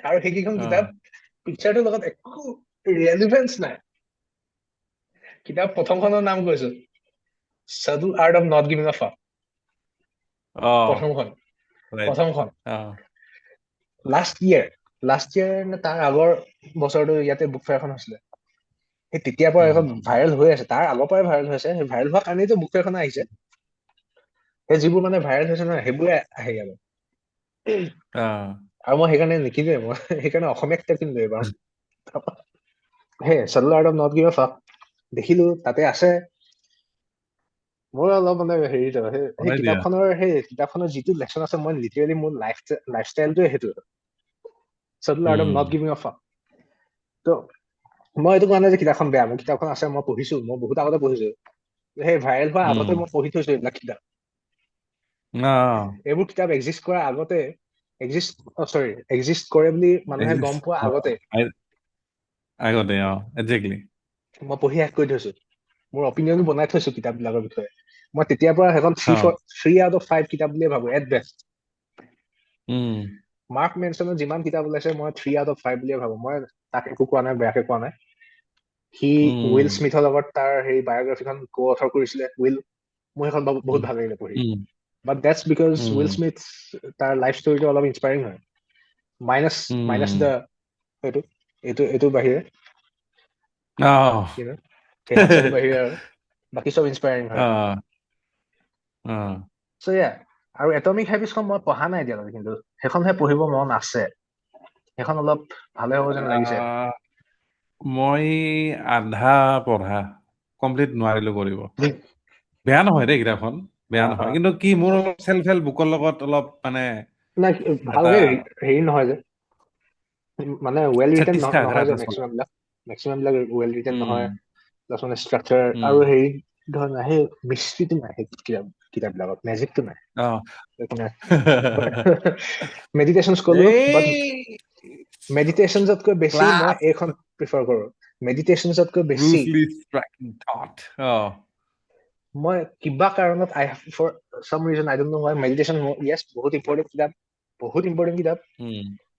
আৰু সেইকেইখন কিতাপ পিকচাৰটোৰ লগত একো ৰেলিভেন্স নাই। কিতাপ প্ৰথমখনৰ নাম কৈছো, Subtle Art of Not Giving a Fuck। প্ৰথমখন লাষ্ট ইয়েৰ নে তাৰ আগৰ বছৰটো ইয়াতে বুক ফেয়াৰখন হৈছিলে, সেই তেতিয়াৰ পৰা এখন ভাইৰেল হৈ আছে, তাৰ আগৰ পৰাই ভাইৰেল হৈছে, সেই ভাইৰেল হোৱাৰ কাৰণেতো বুক ফেয়াৰখন আহিছে। সেই যিবোৰ মানে ভাইৰেল হৈছে নহয়, সেইবোৰে আহে ইয়ালে। আৰু মই সেইকাৰণে নিকিনোৱে, মই সেইকাৰণে অসমীয়া কিতাপ কিনিলো এইবাৰ। সেই Subtle Art of Not Giving a Fuck দেখিলো, তাতে আছে। মোৰ অলপ মানে হেৰি, সেই কিতাপখনৰ যিটো লেচন আছে, মই লিটাৰেলি মোৰ লাইফষ্টাইলটোৱে সেইটো, Subtle Art of Not Giving a Fuck। ত মই এইটো কোৱা নাই যে কিতাপখন বেয়া, মোৰ কিতাপখন আছে, মই পঢ়িছো, মই বহুত আগতে পঢ়িছো, সেই ভাইৰেল হোৱাৰ আগতে মই পঢ়ি থৈছো এইবিলাক কিতাপ। এইবোৰ কিতাপ এক্সিষ্ট কৰা আগতে, এক্সিষ্ট কৰে বুলি মানুহে গম পোৱা আগতে একজেক্টলি মই পঢ়ি শেষ কৰি থৈছো, মোৰ অপিনিয়ন বনাই থৈছো কিতাপ বিলাকৰ বিষয়ে। মই তেতিয়াৰ পৰা সেইখন 3 out of 5 কিতাপ বুলিয়ে ভাবো, এট বেষ্ট। মাৰ্ক মেনচনৰ যিমান কিতাপ ওলাইছে, মই 3 out of 5 বুলিয়ে ভাবো। মই তাক একো কোৱা নাই, বেয়াকে কোৱা নাই। সি উইল স্মিথৰ লগত তাৰ সেই বায়'গ্ৰাফিখন co-author কৰিছিলে, উইল। মোৰ সেইখন বহুত ভাল লাগিলে পঢ়ি। বাট দেটছ বিকজ উইল স্মিথ, তাৰ লাইফ ষ্টৰিটো অলপ ইনস্পায়াৰিং হয়, মাইনাছ দ্য এইটো বাহিৰে, সেই হাস্যটোৰ বাহিৰে, আৰু বাকী চব ইনস্পায়াৰিং হয়। চ' আৰু এটমিক হেবিটছখন মই পঢ়া নাই এতিয়ালৈকে, কিন্তু সেইখনহে পঢ়িব মন আছে। সেইখন অলপ ভালে হ'ব যেন লাগিছে। মই আধা পঢ়া, কমপ্লিট নোৱাৰিলো কৰিব। বেয়া নহয় দেই কিতাপখন, বেয়া নহয়, কিন্তু কি মোৰ চেল্ফ হেল্প বুকৰ লগত অলপ মানে ভালকে হেৰি নহয় যে, মানে ৱেল ৰিটেন চেষ্টা নহয় যে, মেক্সিমাম বিলাক ৱেল ৰিটেন নহয়, প্লাছ মানে ষ্ট্ৰাকচাৰ আৰু হেৰি ধৰণৰ সেই মিস্ট্ৰিটো নাই, সেই কিতাপ বিলাকত মেজিকটো নাই। মেডিটেশ্যনছ কলো, বাট মেডিটেশ্যনছতকৈ বেছি মই এইখন প্ৰিফাৰ কৰো। মেডিটেশ্যনছতকৈ বেছি মই কিবা কাৰণত for some reason, I don't know why, meditation yes বহুত ইম্পৰ্টেণ্ট কিতাপ,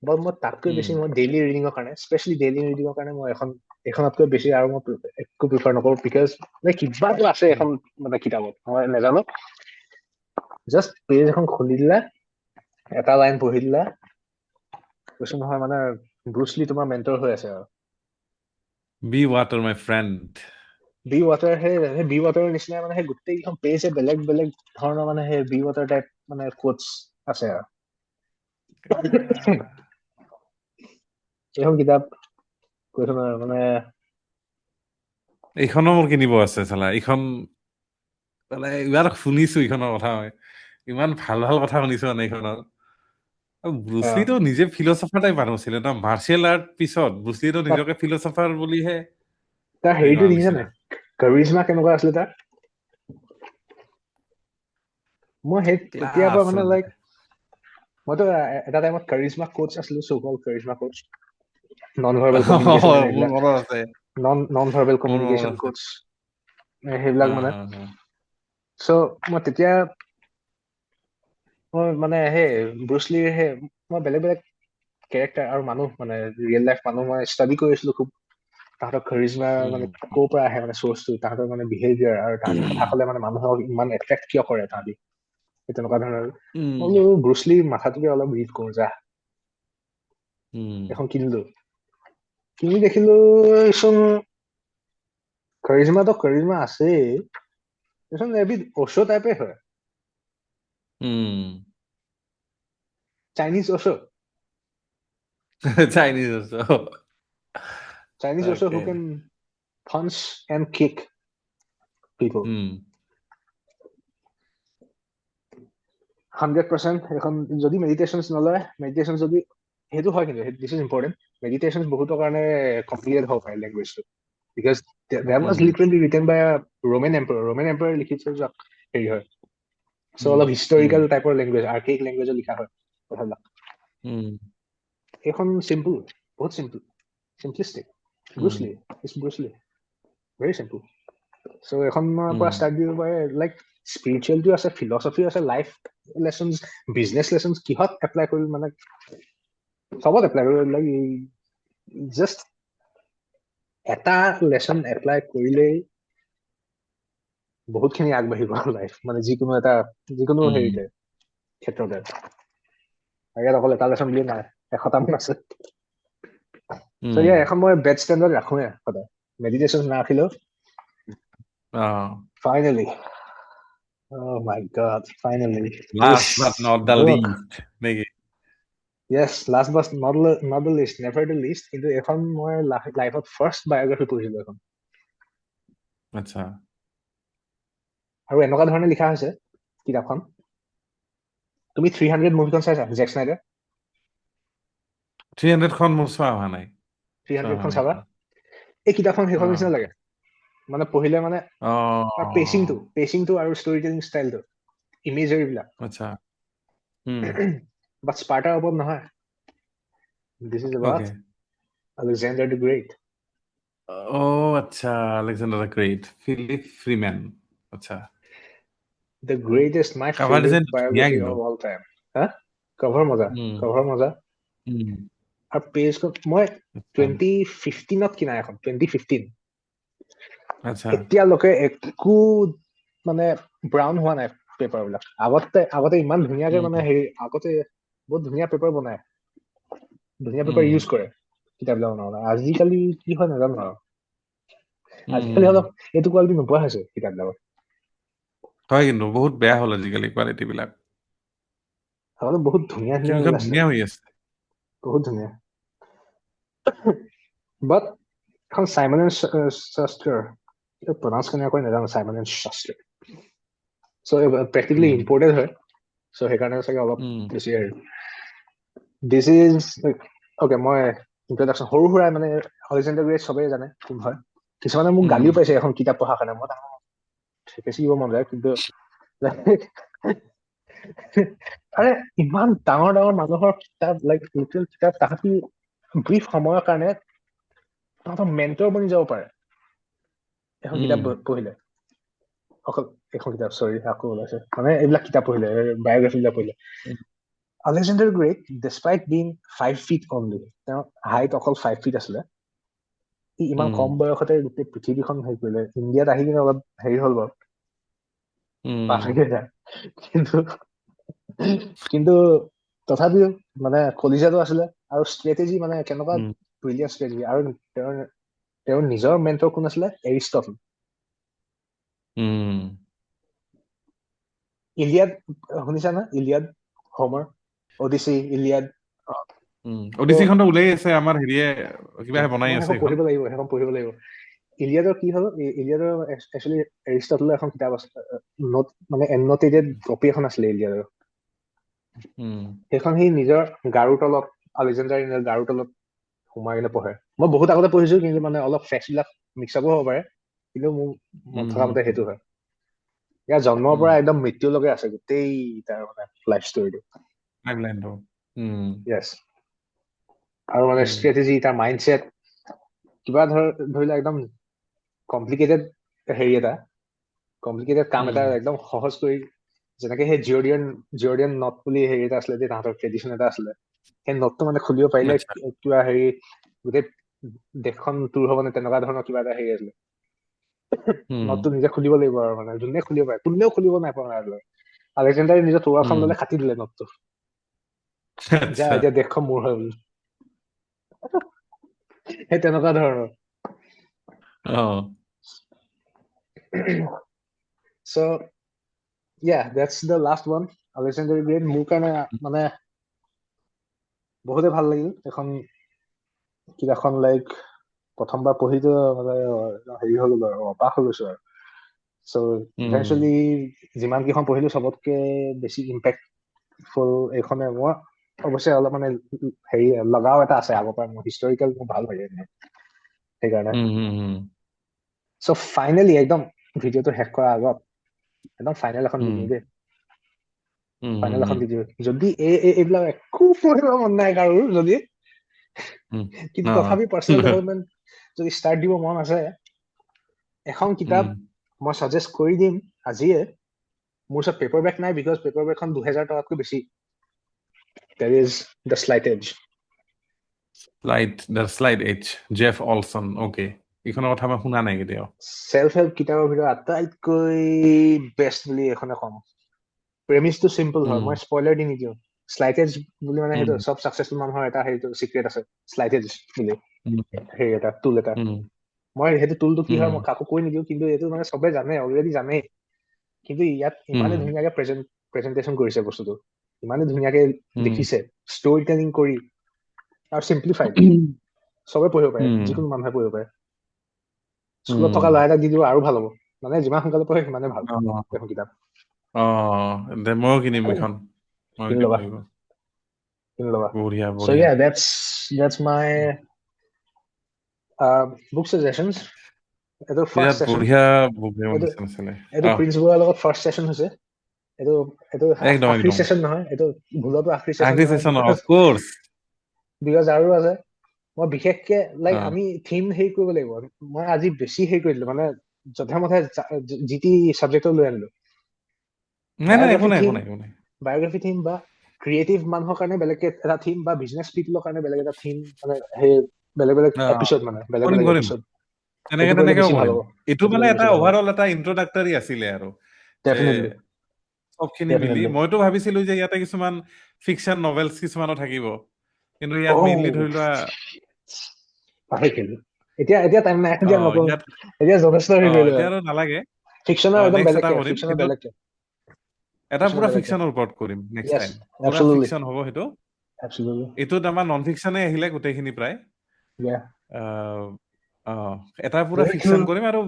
বাট মই তাতকৈ বেছি মই ডেইলি ৰিডিঙৰ কাৰণে, স্পেচিয়েলি ডেইলি ৰিডিঙৰ কাৰণে মই এইখনতকৈ বেছি আৰু মই একো প্ৰিফাৰ নকৰো, বিকজ কিবাটো আছে এখন মানে কিতাপত, মই নাজানো, জাষ্ট পেজ এখন খুলি দিলা, এটা লাইন পঢ়ি দিলা, কৈছো নহয়, মানে ব্ৰুচলি তোমাৰ মেন্টৰ হৈ আছে আৰু। Be water my friend. Be water, সেই বি ৱাটাৰৰ নিচিনা মানে সেই গোটেইকেইখন পেজে বেলেগ বেলেগ ধৰণৰ, মানে সেই বি ৱাটাৰ টাইপ মানে কোটছ আছে আৰু। এইখন কিতাপ কৈছো নহয় মানে এইখনো মোৰ কিনিব আছে চালা। এইখন মানে ইমান শুনিছো এইখনৰ কথা মই, ইমান ভাল ভাল কথা শুনিছো মানে এইখনৰ। ব্ৰুচলিটো নিজে ফিলচফাৰ টাইপ মানুহ আছিলে ন, মাৰ্চিয়েল আৰ্ট পিছত ব্ৰুচলিটো তাত নিজকে ফিলচফাৰ বুলিহে তাৰ হেৰি হেৰিটো কৰাৰ দেখিছা নিচিনা। নাই? কাৰিজমা কেনেকুৱা আছিলে তাৰ? মই সেই তেতিয়াৰ পৰা ক্লাছ মানে মানে। লাইক মইতো এটা টাইমত কাৰিজমা কোচ আছিলো, চৌকল কাৰিজমা কোচ, নন ভাৰ্বেল কমিউনিকেশ্যন মানে মোৰ এইবিলাক, মনত আছে, নন ভাৰ্বেল মোৰ মনত কমিউনিকেশ্যন আছে। কোচ সেইবিলাক হা, মানে। হা, হা। চ' মই তেতিয়া মই মানে সেই ব্ৰুচলিৰ সেই মই বেলেগ বেলেগ কেৰেক্টাৰ আৰু মানুহ মানে ৰিয়েল লাইফ মানুহ মই ষ্টাডি কৰিছিলো খুব। তাহাঁতৰ কাৰিজমা মানে উম, ক'ৰ পৰা আহে মানে চ'ৰ্চটো, তাহাঁতৰ মানে বিহেভিয়াৰ আৰু তাহাঁতি কথা ক'লে মানে মানুহক ইমান এট্ৰেক্ট কিয় কৰে তাহাঁতি, তেনেকুৱা ধৰণৰ। উম, মই বোলো ব্ৰুচলিৰ মাথাটোকে অলপ ৰিড কৰো যা, উম, এখন কিনিলো। কিনি দেখিলো চোন কাৰিজমা আছেই, এইচোন এবিধ অচ' টাইপে হয়, উম। Chinese also'. চাইনিজ আছে। Chinese also তাকে। who can punch and kick people. উম, 100% এখন যদি মেডিটেশ্যন নলয়, মেডিটেশ্যন যদি সেইটো হয়, কিন্তু দিছ ইজ ইম্পৰ্টেণ্ট, মেডিটেশ্যন বহুতৰ কাৰণে কমপ্লিকেটেড হ'ব পাৰে লেংগুৱেজটো, because that was um, literally written by a Roman emperor লিখিছে যাক হেৰি হয়, চ' উম, অলপ উম, হিষ্টৰিকেল টাইপৰ লেংগুৱেজ, আৰ্কেইক লেংগুৱেজত লিখা হয় কথাবিলাক। উম, এইখন চিম্পল, বহুত চিম্পল, চিম্পলিষ্টিক। উম, ব্ৰুচলি ভেৰি চিম্পল। চ' এইখনৰ উম, পৰা ষ্টাৰ্ট দিব পাৰে, লাইক স্পিৰিচুৱেলিটিও আছে, ফিলচফিও আছে, লাইফ লেচনছ, বিজনেছ লেচনছ, কিহত এপ্লাই কৰি মানে চবত এপ্লাই কৰি, লাইক জাষ্ট এটা লেচন এপ্লাই কৰিলেই বহুতখিনি আগবাঢ়িব লাইফ, মানে যিকোনো উম, হেৰিতে ক্ষেত্ৰতে। ইয়াত অকল এটা লেচন বুলি নাই, 100টা মান আছে। চ' উম। এখন মই বেড ষ্টেণ্ডাৰ্ড ৰাখোঁৱে সদায়, মেডিটেশ্যন নাৰাখিলেও। Finally. Oh my God, finally. Last but not the Book. List নেকি? Yes, last but not the least, never the least. কিন্তু এখন মই লাইফত ফাৰ্ষ্ট বায়োগ্ৰাফি পঢ়িছিলো এখন। আচ্ছা। আৰু এনেকুৱা ধৰণে লিখা হৈছে কিতাপখন। তুমি 300 মুভিখন চাইছা, জেক স্নাইডাৰ? 300খন মোৰ চোৱা হোৱা নাই। চোৱা হোৱা 300খন নাই চাবা, এখন। এই কিতাপখন সেইখন নিচিনা অ', লাগে। মানে পঢ়িলে মানে তাৰ অ', পেচিংটো আৰু ষ্টৰি টেলিং ষ্টাইলটো, ইমেজৰীবিলাক। আচ্ছা। উম, বাট স্পাৰ্টাৰ ওপৰত নহয়। This is about okay. Alexander the great. আচ্ছা, Alexander the great, Philip Freeman. আচ্ছা। The greatest, my cover favorite ডিজাইনটো ধুনীয়া biography কিন্তু। of all time. হা? কভাৰ মজা, উম, কভাৰ মজা। উম, আৰু পেজখন মই আচ্ছা, 2015ত কিনা এখন, 2015। আচ্ছা। এতিয়ালৈকে একো মানে ব্ৰাউন হোৱা নাই পেপাৰবিলাক। আগতে ইমান ধুনীয়াকে উম, মানে আগতে বহুত ধুনীয়া পেপাৰ বনায়, ধুনীয়া পেপাৰ উম, ইউজ কৰে কিতাপবিলাক বনাবলৈ। আজিকালি কি হয় নাজানো আৰু, আজিকালি উম। অলপ এইটো কোৱালিটি নোপোৱা হৈছে কিতাপবিলাকত। হয় কিন্তু বহুত বেয়া হ'ল আজিকালি কোৱালিটিবিলাক। আগতে বহুত ধুনীয়া ধুনীয়া এইখন ওলাইছিলে, ধুনীয়া হৈ আছে। বহুত ধুনীয়া। বাট এখন চাইমন এণ্ড শাস্ত্ৰৰ, প্ৰনাউন্স কেনেকৈ নাজানো, চাইমন এণ্ড শাস্ত্ৰৰ। চ' প্ৰেক্টিকেলি উম, ইম্পৰ্টেড হয়, চ' সেইকাৰণে চাগে অলপ উম, বেছি আৰু। দিছ ইজ অকে, মই ইন্ট্ৰডাকশ্যন সৰু সুৰা মানে আলেকজেণ্ডাৰ গ্ৰেট চবেই জানে কোন হয়। কিছুমানে মোক উম, গালিও পাইছে এখন কিতাপ পঢ়াৰ কাৰণে, মই বেছি দিব মন যায়, কিন্তু আৰে ইমান ডাঙৰ ডাঙৰ মানুহৰ কিতাপ, লাইক লিটেল কিতাপ, তাহাঁতি ব্ৰিফ সময়ৰ কাৰণে তাহাঁতৰ মেণ্টৰ বনি যাব পাৰে এখন উম, কিতাপ পঢ়িলে। অকল এখন কিতাপ, চৰি আকৌ ওলাইছে, মানে এইবিলাক কিতাপ পঢ়িলে, বায়োগ্ৰাফী বিলাক পঢ়িলে। Um, Alexander Great, despite being 5 feet only, তেওঁৰ হাইট অকল 5 feet আছিলে। ই ইমান উম, কম বয়সতে গোটেই পৃথিৱীখন হেৰি কৰিলে। ইণ্ডিয়াত আহি কিনে অলপ হেৰি হ'ল বাৰু, উম, পাহৰি যায়, কিন্তু কিন্তু তথাপিও মানে কলিজাটো আছিলে, আৰু ষ্ট্ৰেটেজি মানে কেনেকুৱা উম, ব্ৰিলিয়াণ্ট ষ্ট্ৰেটেজি। আৰু তেওঁৰ নিজৰ মেণ্টৰ কোন আছিলে? এৰিষ্টটল। উম। ইলিয়াড শুনিছা না? Iliad, Homer, Odyssey, Iliad. অডিচিখনটো ওলাই আছে আমাৰ হেৰিয়ে কিবাহে বনাই মই আছে সেইখন এখন। পঢ়িব লাগিব ইলিয়াডৰ কি হ'ল ইলিয়াডৰ একচুৱেলি এৰিষ্টটলৰ এখন কিতাপ আছে নট মানে এননোটেটেড কপি এখন আছিলে ইলিয়াডৰ সেইখন সি নিজৰ গাৰুৰ তলত আলেকজেণ্ডাৰ গাৰুৰ তলত সোমাই কিনে পঢ়ে মই বহুত আগতে পঢ়িছো কিন্তু মানে অলপ ফেক্টছ বিলাক মিক্স আপো হ'ব পাৰে কিন্তু মোৰ মন থকা মতে সেইটো হয় ইয়াৰ জন্মৰ পৰা একদম মৃত্যুলৈকে আছে গোটেই তাৰ মানে লাইফ ষ্টৰিটো য়েছ আৰু মানে ষ্ট্ৰেটেজি তাৰ মাইণ্ডছেট কিবা ধৰিলে একদম কমপ্লিকেটেড কাম এটা একদম সহজ কৰি যেনেকে সেই জিঅৰ্ডিয়ান নট বুলি হেৰি এটা আছিলে যে তাহাঁতৰ ট্ৰেডিশ্যন এটা আছিলে সেই নটটো মানে খুলিব পাৰিলে কিবা হেৰি গোটেই দেশখন টুৰ হ'ব নে তেনেকুৱা ধৰণৰ কিবা এটা হেৰি আছিলে নটটো নিজে খুলিব লাগিব আৰু মানে যোনে খুলিব পাৰে কোনেও খুলিব নাপায় আলেকজেণ্ডাৰে নিজৰ তৰোৱালখন ল'লে কাটি দিলে নটটো যা এতিয়া দেশখন মোৰ হয় বুলি সেই তেনেকুৱা ধৰণৰ so yeah that's the last one Alexander Green মোৰ কাৰণে মানে বহুতে ভাল লাগিল এখন কিতাপখন লাইক প্ৰথমবাৰ পঢ়িতো মানে হেৰি হৈ গ'লো আৰু অবাক হৈ গৈছো আৰু চ' ইভেঞ্চুৱেলি যিমান কেইখন পঢ়িলো চবতকে বেছি ইম্পেক্টফুল এইখনে মই অৱশ্যে অলপ মানে হেৰি লগাও এটা আছে আগৰ পৰা মোৰ হিষ্টৰিকেল মোৰ ভাল লাগে সেইকাৰণে চ' ফাইনেলি একদম ভিডিঅ'টো শেষ কৰাৰ আগত একদম ফাইনেল এখন দি দিওঁ দেই ফাইনেল এখন দি দিওঁ যদি এইবিলাক একো পঢ়িব মন নাই কাৰো যদি কিন্তু তথাপি পাৰ্চনেল ডেভেলপমেণ্ট যদি ষ্টাৰ্ট দিব মন আছে এখন কিতাপ মই ছাজেষ্ট কৰি দিম আজিয়ে মোৰ ওচৰত পেপাৰ বেক নাই বিকজ পেপাৰ বেকখন 2000 টকাতকৈ বেছি there is the slight edge Jeff Olson okay এইখনৰ কথা মই শুনা নাই কেতিয়াও চেল্ফ হেল্প কিতাপৰ ভিতৰত আটাইতকৈ বেষ্ট বুলি এখনে ক'ম প্ৰেমিছটো চিম্পল হয় মই স্পইলাৰ দি নিদিওঁ স্লাইটেজ বুলি মানে সেইটো চব ছাকচেছফুল মানুহৰ এটা হেৰিটো চিক্ৰেট আছে স্লাইটেজ বুলি হেৰি এটা টুল এটা মই সেইটো টুলটো কি হয় মই কাকো কৈ নিদিওঁ কিন্তু এইটো মানে চবে জানে অলৰেডি জানেই কিন্তু ইয়াত ইমানে ধুনীয়াকে প্ৰেজেন্টেশ্যন কৰিছে বস্তুটো ইমানে ধুনীয়াকে দেখিছে ষ্টৰি টেলিং কৰি আৰু চিম্পলিফাইড চবে পঢ়িব পাৰে যিকোনো মানুহে পঢ়িব পাৰে স্কুলত থকা ল'ৰা এটাক দি দিব আৰু ভাল হ'ব মানে যিমান সোনকালে পঢ়ে সিমানে ভাল এখন কিতাপ ময়ো কিনিম এইখন কিনি ল'বা বঢ়িয়া so yeah that's my book suggestions এইটো ফাৰ্ষ্ট সেশন এইটো প্ৰিন্স বৰুৱাৰ লগত ফাৰ্ষ্ট সেশন হৈছে এইটো আখৰি সেশন নহয় এইটো ভুলতো আখৰি সেশন নহয় বিকজ আৰু আছে মই বিশেষকে লাইক আমি থিম হেৰি কৰিব লাগিব মই আজি বেছি হেৰি কৰি দিলো মানে যধে মধে যি টি চাবজেক্টত লৈ আনিলো বায়োগ্ৰাফি থিম বা ক্ৰিয়েটিভ মানুহৰ কাৰণে বেলেগকে এটা থিম বা বিজনেছ পিপলৰ কাৰণে বেলেগ এটা থিম মানে সেই বেলেগ এপিছড মানে বেলেগ এপিছড তেনেকে এইটো মানে এটা ওভাৰঅল এটা ইন্ট্ৰডাক্টৰী আছিলে আৰু চবখিনি মিলি মইতো ভাবিছিলো যে ইয়াতে কিছুমান ফিকশন নভেলছ কিছুমানো থাকিব কিন্তু ইয়াত মেইনলি ধৰি লোৱা এতিয়া টাইম নাই এতিয়া নকৰো এতিয়া যথেষ্ট হেৰি কৰিলো এতিয়া আৰু নালাগে ফিকশনৰ একদম বেলেগকে এটা পুৰা ফিকশনৰ ওপৰত কৰিম নেক্সট টাইম পুৰা ফিকশন হ'ব সেইটো এইটোত আমাৰ নন ফিকশনে আহিলে গোটেইখিনি প্ৰায় এটা পুৰা ফিকশন কৰিম আৰু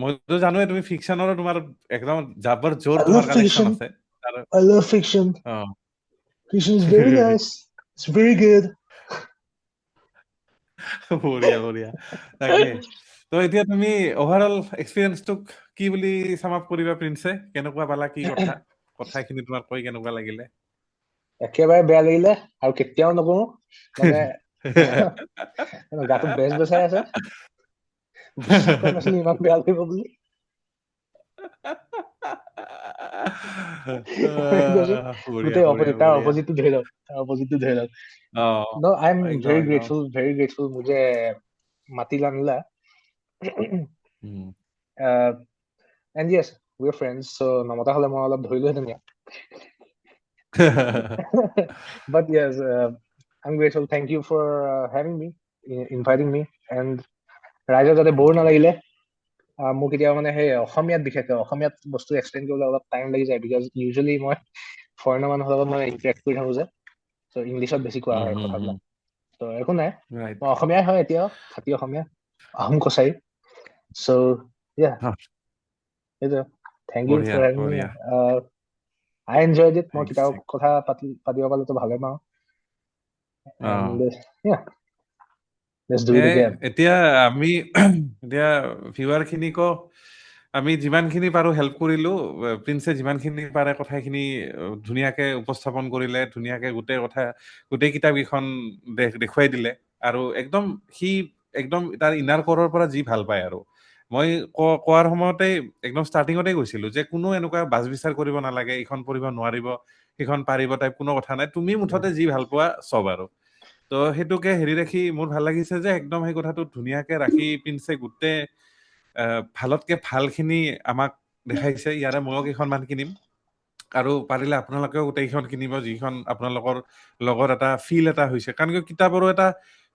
মইতো জানোৱে তুমি ফিকশনৰ তোমাৰ একদম জাবৰ জোৰ তোমাৰ কালেকচন আছে I love fiction. Fiction is very nice. It's very good. বঢ়িয়া তাকে তো এতিয়া তুমি ওভাৰঅল এক্সপেৰিয়েন্সটোক কি বুলি সাম আপ কৰিবা প্ৰিন্সে কেনেকুৱা পালা কি কথাখিনি তোমাক কৈ কেনেকুৱা লাগিলে একেবাৰে বেয়া লাগিলে আৰু কেতিয়াও নকৰো মানে গাটো বেচাই আছে বিশ্বাস কৰা নাছিলো ইমান বেয়া লাগিব বুলি গোটেই অপজিটটো ধৰি লওক No, I'm very grateful मुझे मातीला मिला and yes we're friends so namata hole মই অলপ ধৰিলো হেতেন but yes I'm grateful thank you for having me inviting me and ৰাইজৰ যাতে বৰ নালাগিলে মোক এতিয়া মানে সেই অসমীয়াত বিশেষকৈ অসমীয়াত বস্তু এক্সপ্লেইন কৰিবলৈ অলপ টাইম লাগি যায় বিকজ ইউজুৱেলি মই ফৰেনাৰ মানুহৰ লগত মই ইণ্টাৰেক্ট কৰি থাকো যে চ' ইংলিছত বেছি কোৱা হয় কথাবিলাক। ত' একো নাই, ৰাইট মই অসমীয়াই হয় এতিয়াও, খাটি অসমীয়া, আহোম কছাৰী। চ' ইয়া, সেইটো। থেংক ইউ বঢ়িয়া ফৰ হেভিং মি। বঢ়িয়া আই এনজয়ড ইট। মই থেংকছ কিতাপৰ কথা পাতিব পালেতো ভালে পাওঁ। And yeah, let's do it again. এতিয়া আমি এতিয়া ভিউৱাৰ খিনিকো আমি যিমানখিনি পাৰো হেল্প কৰিলো। প্ৰিন্সে যিমানখিনি পাৰে কথাখিনি ধুনীয়াকে উপস্থাপন কৰিলে, ধুনীয়াকে গোটেই কিতাপ কেইখন দেখুৱাই দিলে, আৰু একদম সি একদম তাৰ ইনাৰ কৰৰ পৰা যি ভাল পায়। আৰু মই কোৱাৰ সময়তে একদম ষ্টাৰ্টিঙতে কৈছিলো যে কোনো এনেকুৱা বাছ বিচাৰ কৰিব নালাগে, এইখন পঢ়িব নোৱাৰিব, সেইখন পাৰিব, টাইপ কোনো কথা নাই। তুমি মুঠতে যি ভাল পোৱা চব। আৰু তো সেইটোকে হেৰি ৰাখি মোৰ ভাল লাগিছে যে একদম সেই কথাটো ধুনীয়াকে ৰাখি প্ৰিন্সে গোটেই ভালতকে ভালখিনি আমাক দেখাইছে। ইয়াৰে ময়ো কেইখনমান কিনিম, আৰু পাৰিলে আপোনালোকেও গোটেইকেইখন কিনিব, যিখন আপোনালোকৰ লগত এটা ফিল এটা হৈছে। কাৰণ কিতাপৰো এটা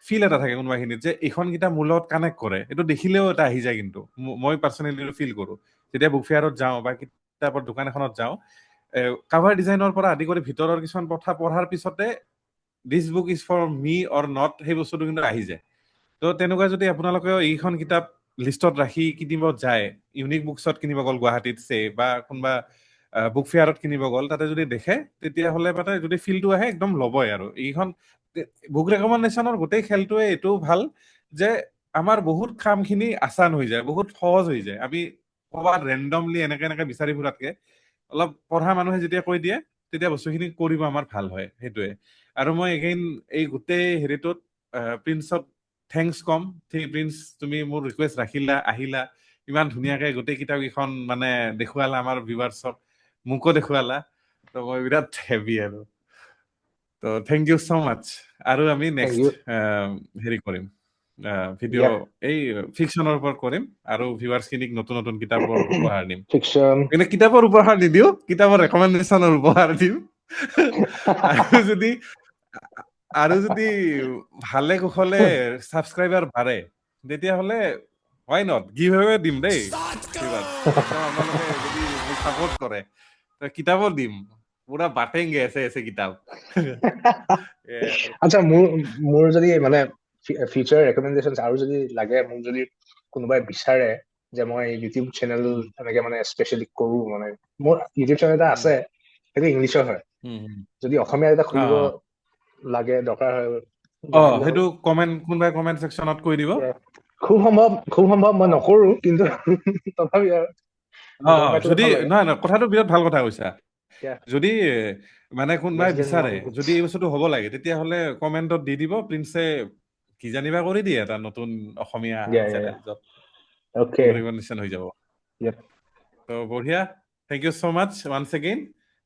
ফিল এটা থাকে কোনোবাখিনিত, যে এইখন কিতাপ মোৰ লগত কানেক্ট কৰে, এইটো দেখিলেও এটা আহি যায়। কিন্তু মই পাৰ্চনেলি ফিল কৰো যেতিয়া বুক ফেয়াৰত যাওঁ বা কিতাপৰ দোকান এখনত যাওঁ, কাভাৰ ডিজাইনৰ পৰা আদি কৰি ভিতৰৰ কিছুমান কথা পঢ়াৰ পিছতে this book is for me or not, সেই বস্তুটো কিন্তু আহি যায়। তো তেনেকুৱা যদি আপোনালোকেও এইখন কিতাপ লিষ্টত ৰাখি কিনিব যায়, ইউনিক বুকছত কিনিব গ'ল গুৱাহাটীত বা কোনোবা বুক ফেয়াৰত কিনিব গ'ল, তাতে যদি দেখে তেতিয়াহ'লে মানে যদি ফিলটো আহে একদম ল'বই। আৰু এইখন বুক ৰেকমেণ্ডেশ্যনৰ গোটেই খেলটোৱে এইটো ভাল যে আমাৰ বহুত কামখিনি আচান হৈ যায়, বহুত সহজ হৈ যায়। আমি ক'ৰবাত ৰেণ্ডমলি এনেকে বিচাৰি ফুৰাতকে অলপ পঢ়া মানুহে যেতিয়া কৈ দিয়ে তেতিয়া বস্তুখিনি কৰিব আমাৰ ভাল হয়। সেইটোৱে। আৰু মই এগেইন এই গোটেই হেৰিটোত প্ৰিন্সক থেংকছ কম। প্ৰিন্স, তুমি মোৰ ৰিকুৱেষ্ট ৰাখিলা, আহিলা, ইমান ধুনীয়াকে গোটেই কিতাপ কেইখন মানে দেখুৱালা আমাৰ ভিউৱাৰ্ছক, মোকো দেখুৱালা। তো মই বিৰাট হেভি। আৰু তো থেংক ইউ ছ' মাছ। আৰু আমি Thank নেক্সট you. হেৰি কৰিম, ভিডিঅ' Yep. এই ফিকশ্যনৰ ওপৰত কৰিম, আৰু ভিউৱাৰ্ছখিনিক নতুন নতুন কিতাপৰ উপহাৰ দিম। Fiction. কিন্তু কিতাপৰ উপহাৰ নিদিও, কিতাপৰ ৰেকমেণ্ডেশ্যনৰ উপহাৰ দিম। আৰু যদি ভালে কুশলে ছাবস্ক্ৰাইবাৰ বাঢ়ে, তেতিয়াহ'লে why not গিভ এৱে দিম দেই। একদম আপোনালোকে যদি মোক ছাপোৰ্ট কৰে, কিতাপো দিম, পুৰা বাটেংগে এছে কিতাপ। আচ্ছা, মোৰ যদি মানে ফিউচাৰ ৰেকমেণ্ডেশ্যন আৰু যদি লাগে, মোক যদি কোনোবাই বিচাৰে যে মই ইউটিউব চেনেল এনেকে মানে স্পেচিয়েলি কৰো, মানে মোৰ ইউটিউব চেনেল এটা আছে, সেইটো ইংলিছৰ হয়। যদি অসমীয়া এটা খুলিব লাগে, দৰকাৰ হয়, জনাই দিলে সেইটো কোনোবাই কমেণ্ট ছেকশ্যনত কৈ দিব। খুব সম্ভৱ মই নকৰো, কিন্তু তথাপি আৰু গম পাই থলে যদি ভাল লাগে। নহয়, কথাটো বিৰাট ভাল কথা কৈছা। যদি মানে কোনোবাই Less than বিচাৰে 1 যদি এই বস্তুটো হ'ব লাগে, তেতিয়াহ'লে কমেণ্টত দি দিব, প্ৰিন্সে কি জানিবা কৰি দিয়ে এটা নতুন অসমীয়া চেনেল, য'ত ৰেকমেণ্ডেশ্যন হৈ যাব। তো বঢ়িয়া, thank you so' much once again,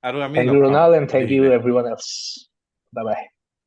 আৰু আমি Thank লগ you, পাম Ronald, and thank you দেৰিলে। everyone else. Bye bye.